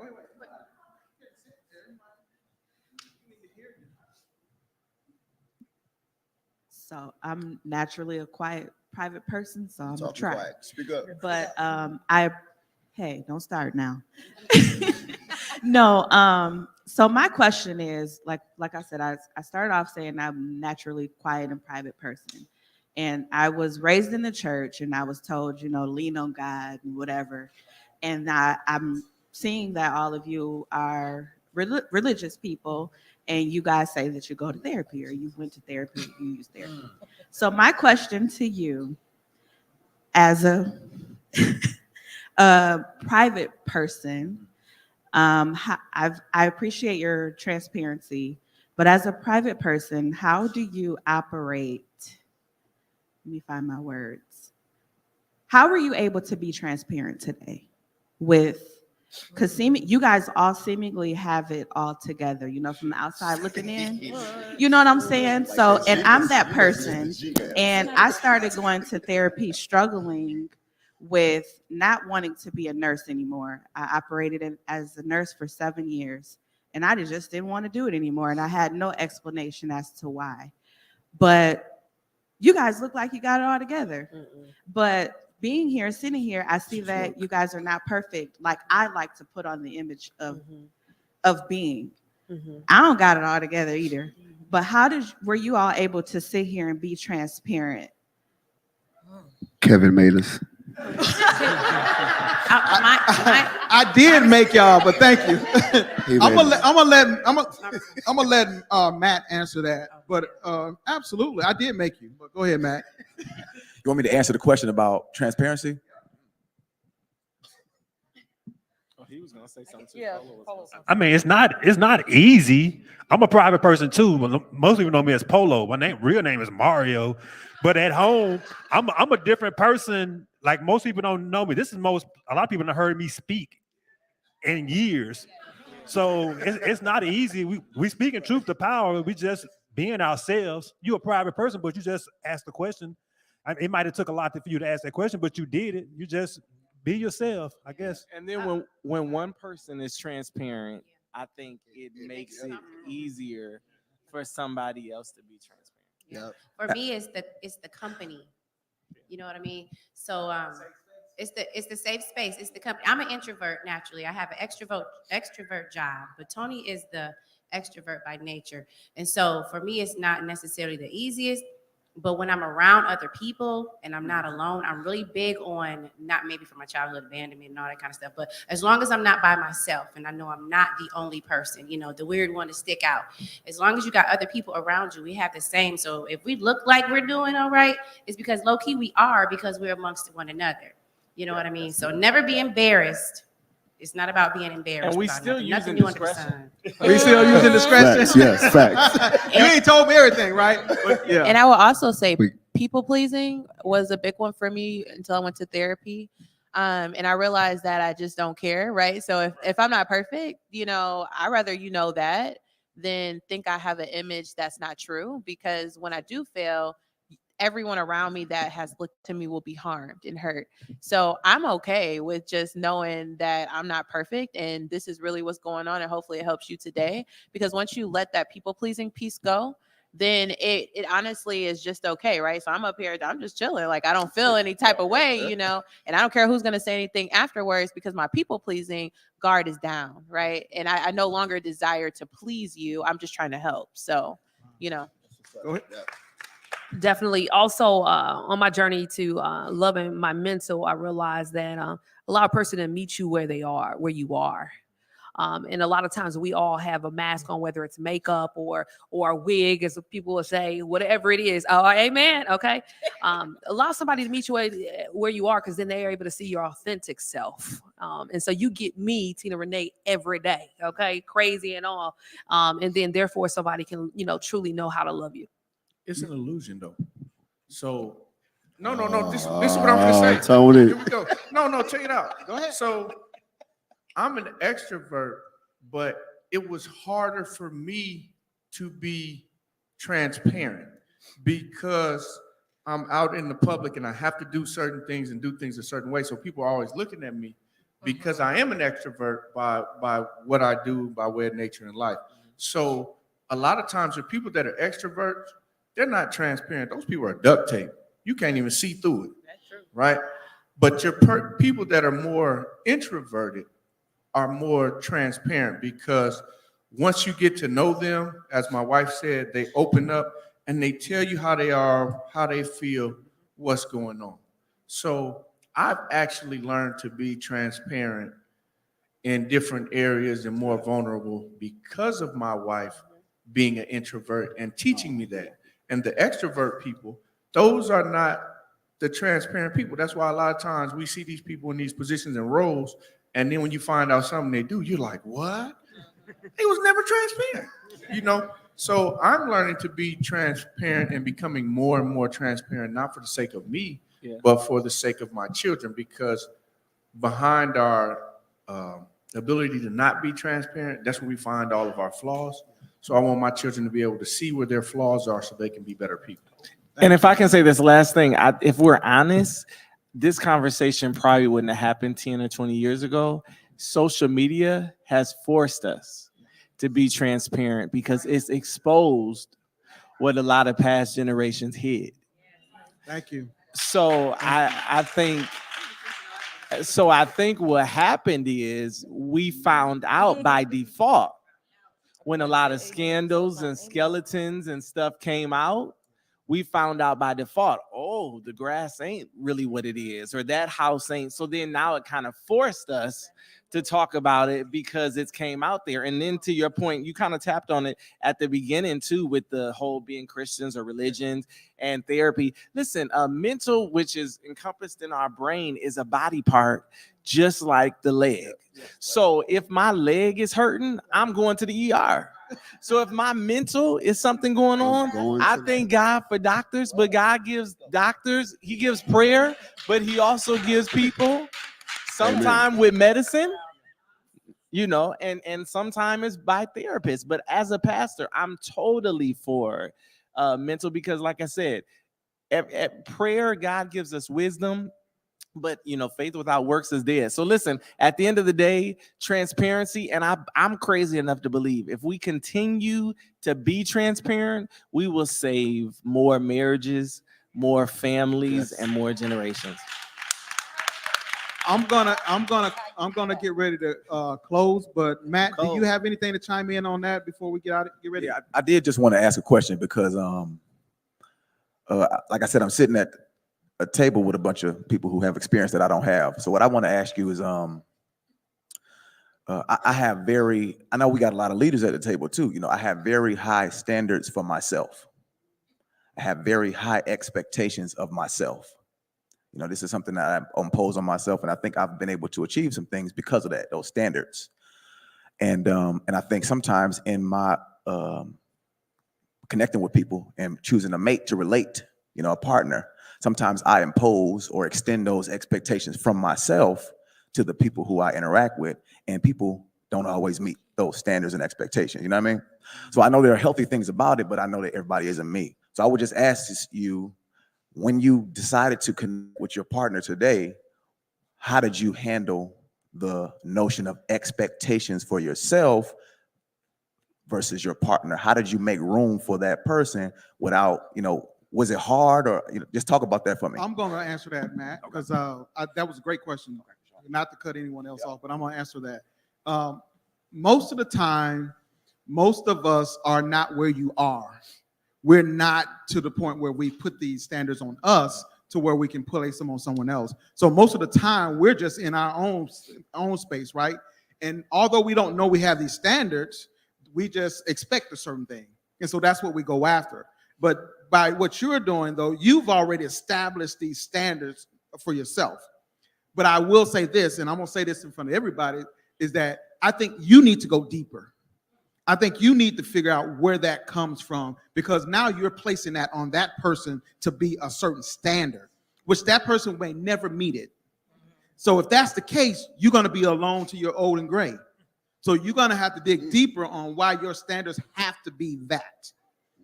So I'm naturally a quiet, private person, so I'm gonna Talk try. quiet. Speak up. But hey, don't start now. No, so my question is, like I said, I started off saying I'm naturally quiet and private person. And I was raised in the church and I was told, lean on God and whatever. And I'm seeing that all of you are religious people and you guys say that you go to therapy or you went to therapy, you use therapy. So my question to you as a private person, I appreciate your transparency, but as a private person, how do you operate? Let me find my words. How were you able to be transparent today because you guys all seemingly have it all together, from the outside looking in. You know what I'm saying? So, and I'm that person. And I started going to therapy struggling with not wanting to be a nurse anymore. I operated as a nurse for 7 years and I just didn't want to do it anymore. And I had no explanation as to why. But you guys look like you got it all together. But being here, sitting here, I see that you guys are not perfect. Like I like to put on the image of being. I don't got it all together either. But were you all able to sit here and be transparent? Kevin made us. I did make y'all, but thank you. I'm gonna let Matt answer that. But absolutely, I did make you. But go ahead, Matt. You want me to answer the question about transparency? He was gonna say something too. Yeah. I mean, it's not easy. I'm a private person too. Most people know me as Polo. My real name is Mario. But at home, I'm a different person. Like most people don't know me. A lot of people have heard me speak in years. So it's not easy. We speak in truth to power. We just being ourselves. You're a private person, but you just asked the question. It might have took a lot for you to ask that question, but you did it. You just be yourself, I guess. And then when one person is transparent, I think it makes it easier for somebody else to be transparent. Yeah. For me, it's the company. You know what I mean? So it's the safe space. It's the company. I'm an introvert naturally. I have an extrovert job, but Tony is the extrovert by nature. And so for me, it's not necessarily the easiest. But when I'm around other people and I'm not alone, I'm really big on, not maybe from my childhood abandonment and all that kind of stuff, but as long as I'm not by myself and I know I'm not the only person, the weird one to stick out, as long as you got other people around you, we have the same. So if we look like we're doing all right, it's because low key we are, because we're amongst one another. You know what I mean? So never be embarrassed. It's not about being embarrassed. And we about still nothing. using Nothing new under the discretion. sun. We still using discretion. Facts, yes, facts. You ain't told me everything, right? But, yeah. And I will also say people pleasing was a big one for me until I went to therapy. And I realized that I just don't care, right? So if I'm not perfect, I'd rather that than think I have an image that's not true. Because when I do fail, everyone around me that has looked to me will be harmed and hurt. So I'm okay with just knowing that I'm not perfect and this is really what's going on. And hopefully it helps you today, because once you let that people pleasing piece go, then it honestly is just okay, right? So I'm up here, I'm just chilling. Like I don't feel any type of way, and I don't care who's going to say anything afterwards, because my people pleasing guard is down, right? And I no longer desire to please you. I'm just trying to help. So, Go ahead. Definitely. Also, on my journey to loving my mental, I realized that a lot of person that meet you where you are. And a lot of times we all have a mask on, whether it's makeup or a wig, as people will say, whatever it is. Oh, amen. Okay. Allow somebody to meet you where you are, because then they're able to see your authentic self. And so you get me, Tina Renee, every day. Okay. Crazy and all. And then therefore somebody can, truly know how to love you. It's an illusion, though. So, no. This is what I'm gonna say. Tony. Here we go. No, check it out. Go ahead. So, I'm an extrovert, but it was harder for me to be transparent because I'm out in the public and I have to do certain things and do things a certain way. So people are always looking at me because I am an extrovert by what I do by way of nature in life. So a lot of times with people that are extroverts, they're not transparent. Those people are duct tape. You can't even see through it, right? But your people that are more introverted are more transparent because once you get to know them, as my wife said, they open up and they tell you how they are, how they feel, what's going on. So I've actually learned to be transparent in different areas and more vulnerable because of my wife being an introvert and teaching me that. And the extrovert people, those are not the transparent people. That's why a lot of times we see these people in these positions and roles, and then when you find out something they do, you're like, what? They was never transparent, you know? So I'm learning to be transparent and becoming more and more transparent, not for the sake of me, but for the sake of my children, because behind our ability to not be transparent, that's where we find all of our flaws. So I want my children to be able to see where their flaws are so they can be better people. And if I can say this last thing, if we're honest, this conversation probably wouldn't have happened 10 or 20 years ago. Social media has forced us to be transparent because it's exposed what a lot of past generations hid. Thank you. So I think what happened is we found out by default when a lot of scandals and skeletons and stuff came out. We found out by default, oh, the grass ain't really what it is, or that house ain't. So then now it kind of forced us to talk about it because it came out there. And then to your point, you kind of tapped on it at the beginning too, with the whole being Christians or religions and therapy. Listen, mental, which is encompassed in our brain, is a body part just like the leg. So if my leg is hurting, I'm going to the ER. So if my mental is something going on, I thank God for doctors, but God gives doctors, he gives prayer, but he also gives people sometime with medicine, you know, and sometimes it's by therapists. But as a pastor, I'm totally for mental because like I said, at prayer, God gives us wisdom. But, you know, faith without works is dead. So listen, at the end of the day, transparency, and I'm crazy enough to believe if we continue to be transparent, we will save more marriages, more families, and more generations. I'm gonna get ready to close, but Matt, do you have anything to chime in on that before we get ready? Yeah, I did just want to ask a question because, like I said, I'm sitting at a table with a bunch of people who have experience that I don't have. So what I want to ask you is, I know we got a lot of leaders at the table too. You know, I have very high standards for myself. I have very high expectations of myself. You know, this is something that I impose on myself, and I think I've been able to achieve some things because of that, those standards. And I think sometimes in my connecting with people and choosing a mate to relate, you know, a partner, sometimes I impose or extend those expectations from myself to the people who I interact with, and people don't always meet those standards and expectations. You know what I mean? So I know there are healthy things about it, but I know that everybody isn't me. So I would just ask you, when you decided to connect with your partner today, how did you handle the notion of expectations for yourself versus your partner? How did you make room for that person without, you know, was it hard, or just talk about that for me? I'm going to answer that, Matt, because that was a great question. Not to cut anyone else off, but I'm going to answer that. Most of the time, most of us are not where you are. We're not to the point where we put these standards on us to where we can place them on someone else. So most of the time, we're just in our own space, right? And although we don't know we have these standards, we just expect a certain thing. And so that's what we go after. But by what you're doing, though, you've already established these standards for yourself. But I will say this, and I'm going to say this in front of everybody, is that I think you need to go deeper. I think you need to figure out where that comes from, because now you're placing that on that person to be a certain standard, which that person may never meet it. So if that's the case, you're going to be alone till you're old and gray. So you're going to have to dig deeper on why your standards have to be that.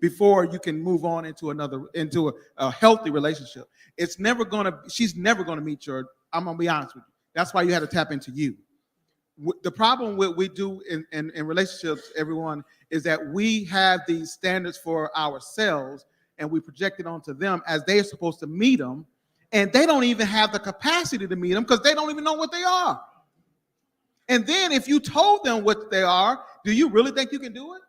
before you can move on into a healthy relationship. She's never gonna meet your, I'm gonna be honest with you. That's why you had to tap into you. The problem with we do in relationships, everyone, is that we have these standards for ourselves and we project it onto them as they're supposed to meet them, and they don't even have the capacity to meet them because they don't even know what they are. And then if you told them what they are, do you really think you can do it?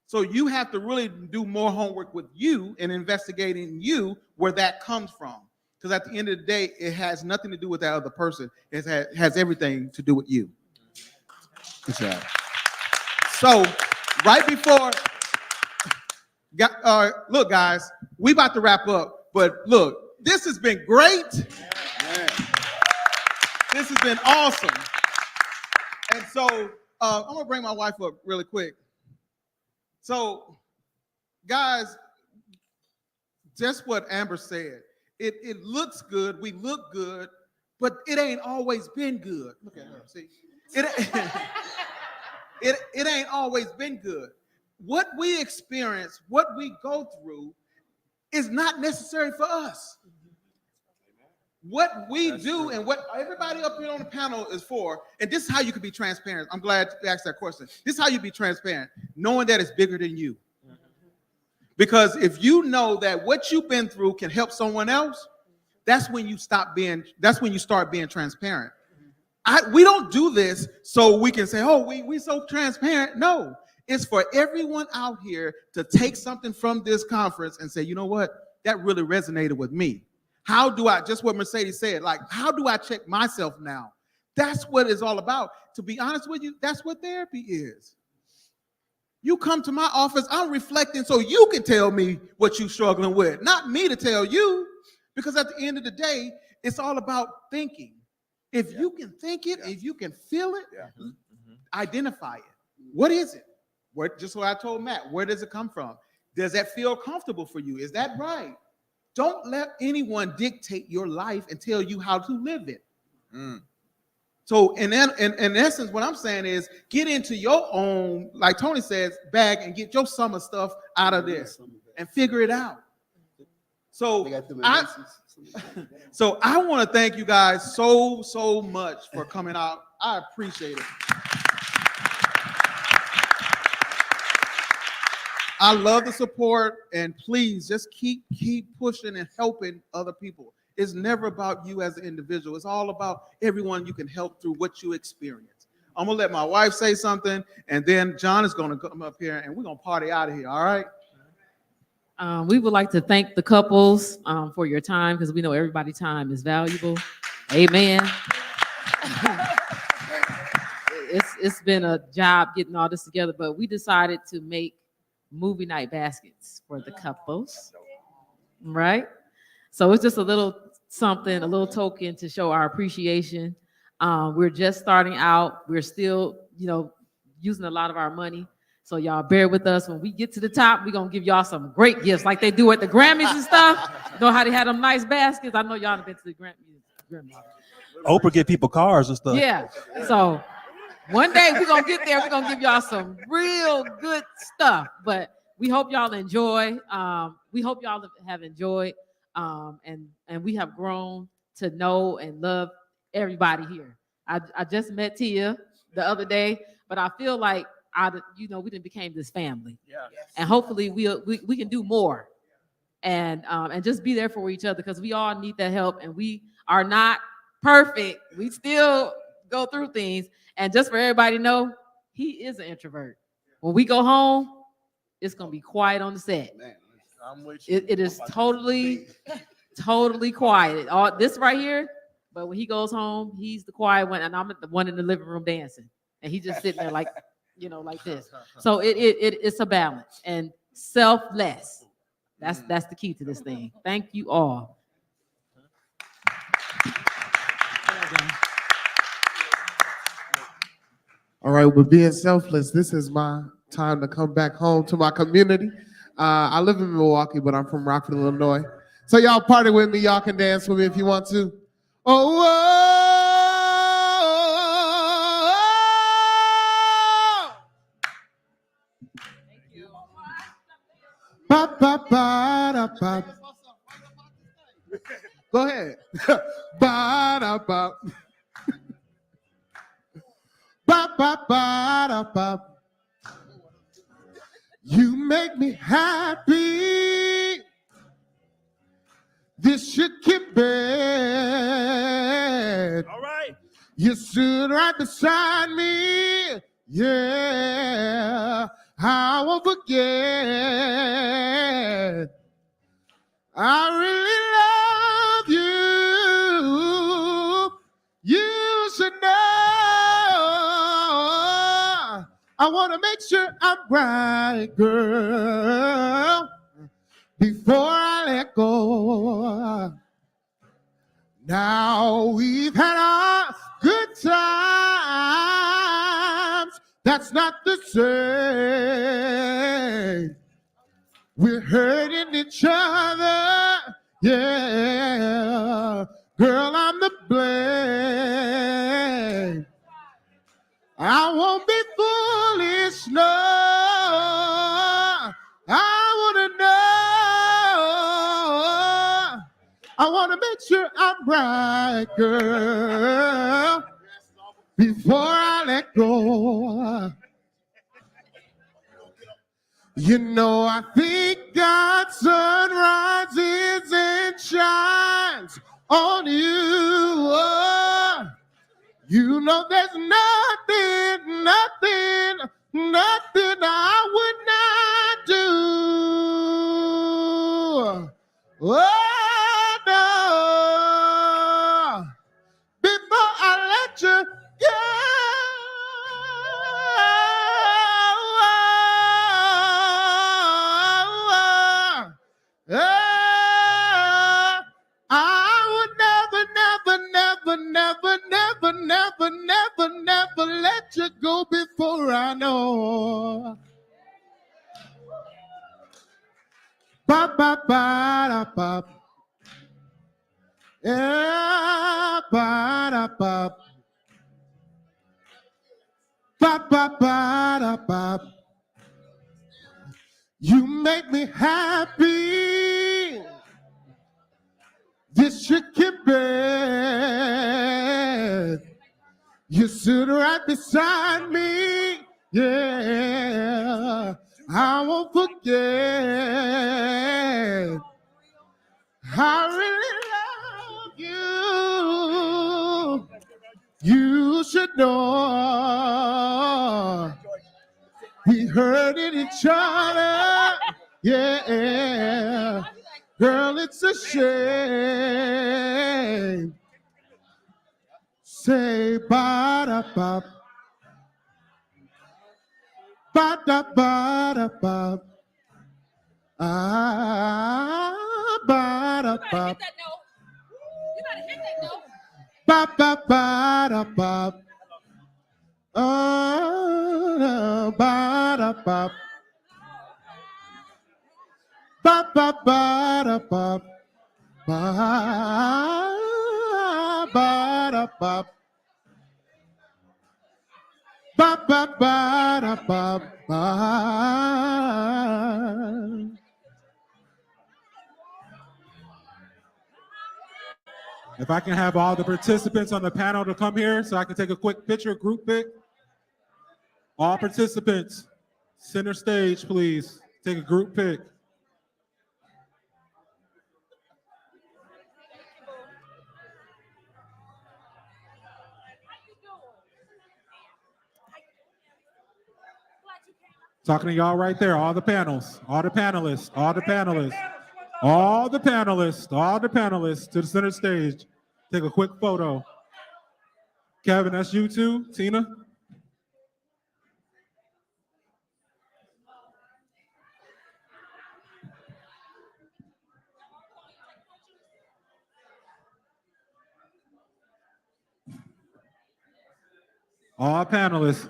So you have to really do more homework with you and investigating you where that comes from. Because at the end of the day, it has nothing to do with that other person. It has everything to do with you. Good job. So right before, look, guys, we about to wrap up. But look, this has been great. This has been awesome. And so I'm going to bring my wife up really quick. So, guys, just what Amber said. It looks good, we look good, but it ain't always been good. Look at her, see? It ain't always been good. What we experience, what we go through is not necessary for us. What we do and what everybody up here on the panel is for, and this is how you can be transparent. I'm glad you asked that question. This is how you be transparent, knowing that it's bigger than you. Because if you know that what you've been through can help someone else, that's when you start being transparent. We don't do this so we can say, oh, we so transparent. No, it's for everyone out here to take something from this conference and say, you know what, that really resonated with me. How do I, just what Mercedes said, like, how do I check myself now? That's what it's all about. To be honest with you, that's what therapy is. You come to my office, I'm reflecting so you can tell me what you're struggling with, not me to tell you, because at the end of the day, it's all about thinking. If you can think it, if you can feel it, identify it. What is it? Just what I told Matt, where does it come from? Does that feel comfortable for you? Is that right? Don't let anyone dictate your life and tell you how to live it. So in essence, what I'm saying is get into your own, like Tony says, bag and get your summer stuff out of there and figure it out. So I want to thank you guys so much for coming out. I appreciate it. I love the support, and please just keep pushing and helping other people. It's never about you as an individual. It's all about everyone you can help through what you experience. I'm gonna let my wife say something, and then John is gonna come up here, and we're gonna party out of here. All right? We would like to thank the couples for your time, because we know everybody's time is valuable. Amen. It's been a job getting all this together, but we decided to make movie night baskets for the couples, right? So it's just a little something, a little token to show our appreciation. We're just starting out. We're still, using a lot of our money. So y'all bear with us. When we get to the top, we're gonna give y'all some great gifts like they do at the Grammys and stuff. Know how they had them nice baskets? I know y'all have been to the Grammys. Oprah get people cars and stuff. Yeah. So one day we're gonna get there. We're gonna give y'all some real good stuff. But we hope y'all enjoy. We hope y'all have enjoyed. And we have grown to know and love everybody here. I just met Tia the other day, but I feel like we done became this family. Yeah. And hopefully we can do more. And just be there for each other, because we all need that help, and we are not perfect. We still go through things. And just for everybody to know, he is an introvert. When we go home, it's gonna be quiet on the set. It is totally quiet. All this right here, but when he goes home, he's the quiet one, and I'm the one in the living room dancing, and he's just sitting there like this. So it's a balance and selfless. That's the key to this thing. Thank you all. All right, with being selfless, this is my time to come back home to my community. I live in Milwaukee, but I'm from Rockford, Illinois. So y'all party with me. Y'all can dance with me if you want to. Ba ba ba da ba. Go ahead. Ba da ba. Ba ba ba da ba. You make me happy. This should keep bed. All right. You stood right beside me. Yeah. I won't forget. I really love you. You should know. I want to make sure I'm right, girl, before I let go. Now we've had our good times. That's not the same. We're hurting each other. Yeah. Girl, I'm to blame. I won't be foolish, no. I want to know. I want to make sure I'm right, girl, before I let go. You know, I think God's sun rises and shines on you. Oh, you know there's nothing, nothing, nothing I would not do. Oh, no, before I let you go. I would never, never, never, never, never, never, never, never let you go before I know. Ba ba ba da ba. Yeah, ba da ba. Ba ba ba da ba. You make me happy. This chicken bed. You stood right beside me. Yeah, I won't forget. I really love you. You should know. We hurting each other. Yeah. Girl, it's a shame. Say ba-da-ba. Ba-da-ba-da-ba. Ah, ba-da-ba. Ba-ba-ba-da-ba. Ah, ba-da-ba. Ba-ba-ba-da-ba. Ba-ba-da-ba. Ba-ba-ba-da-ba-ba. If I can have all the participants on the panel to come here so I can take a quick picture, group pic. All participants, center stage, please. Take a group pic. Talking to y'all right there, all the panels, all the panelists, all the panelists, all the panelists, all the panelists to the center stage. Take a quick photo. Kevin, that's you too, Tina? All panelists.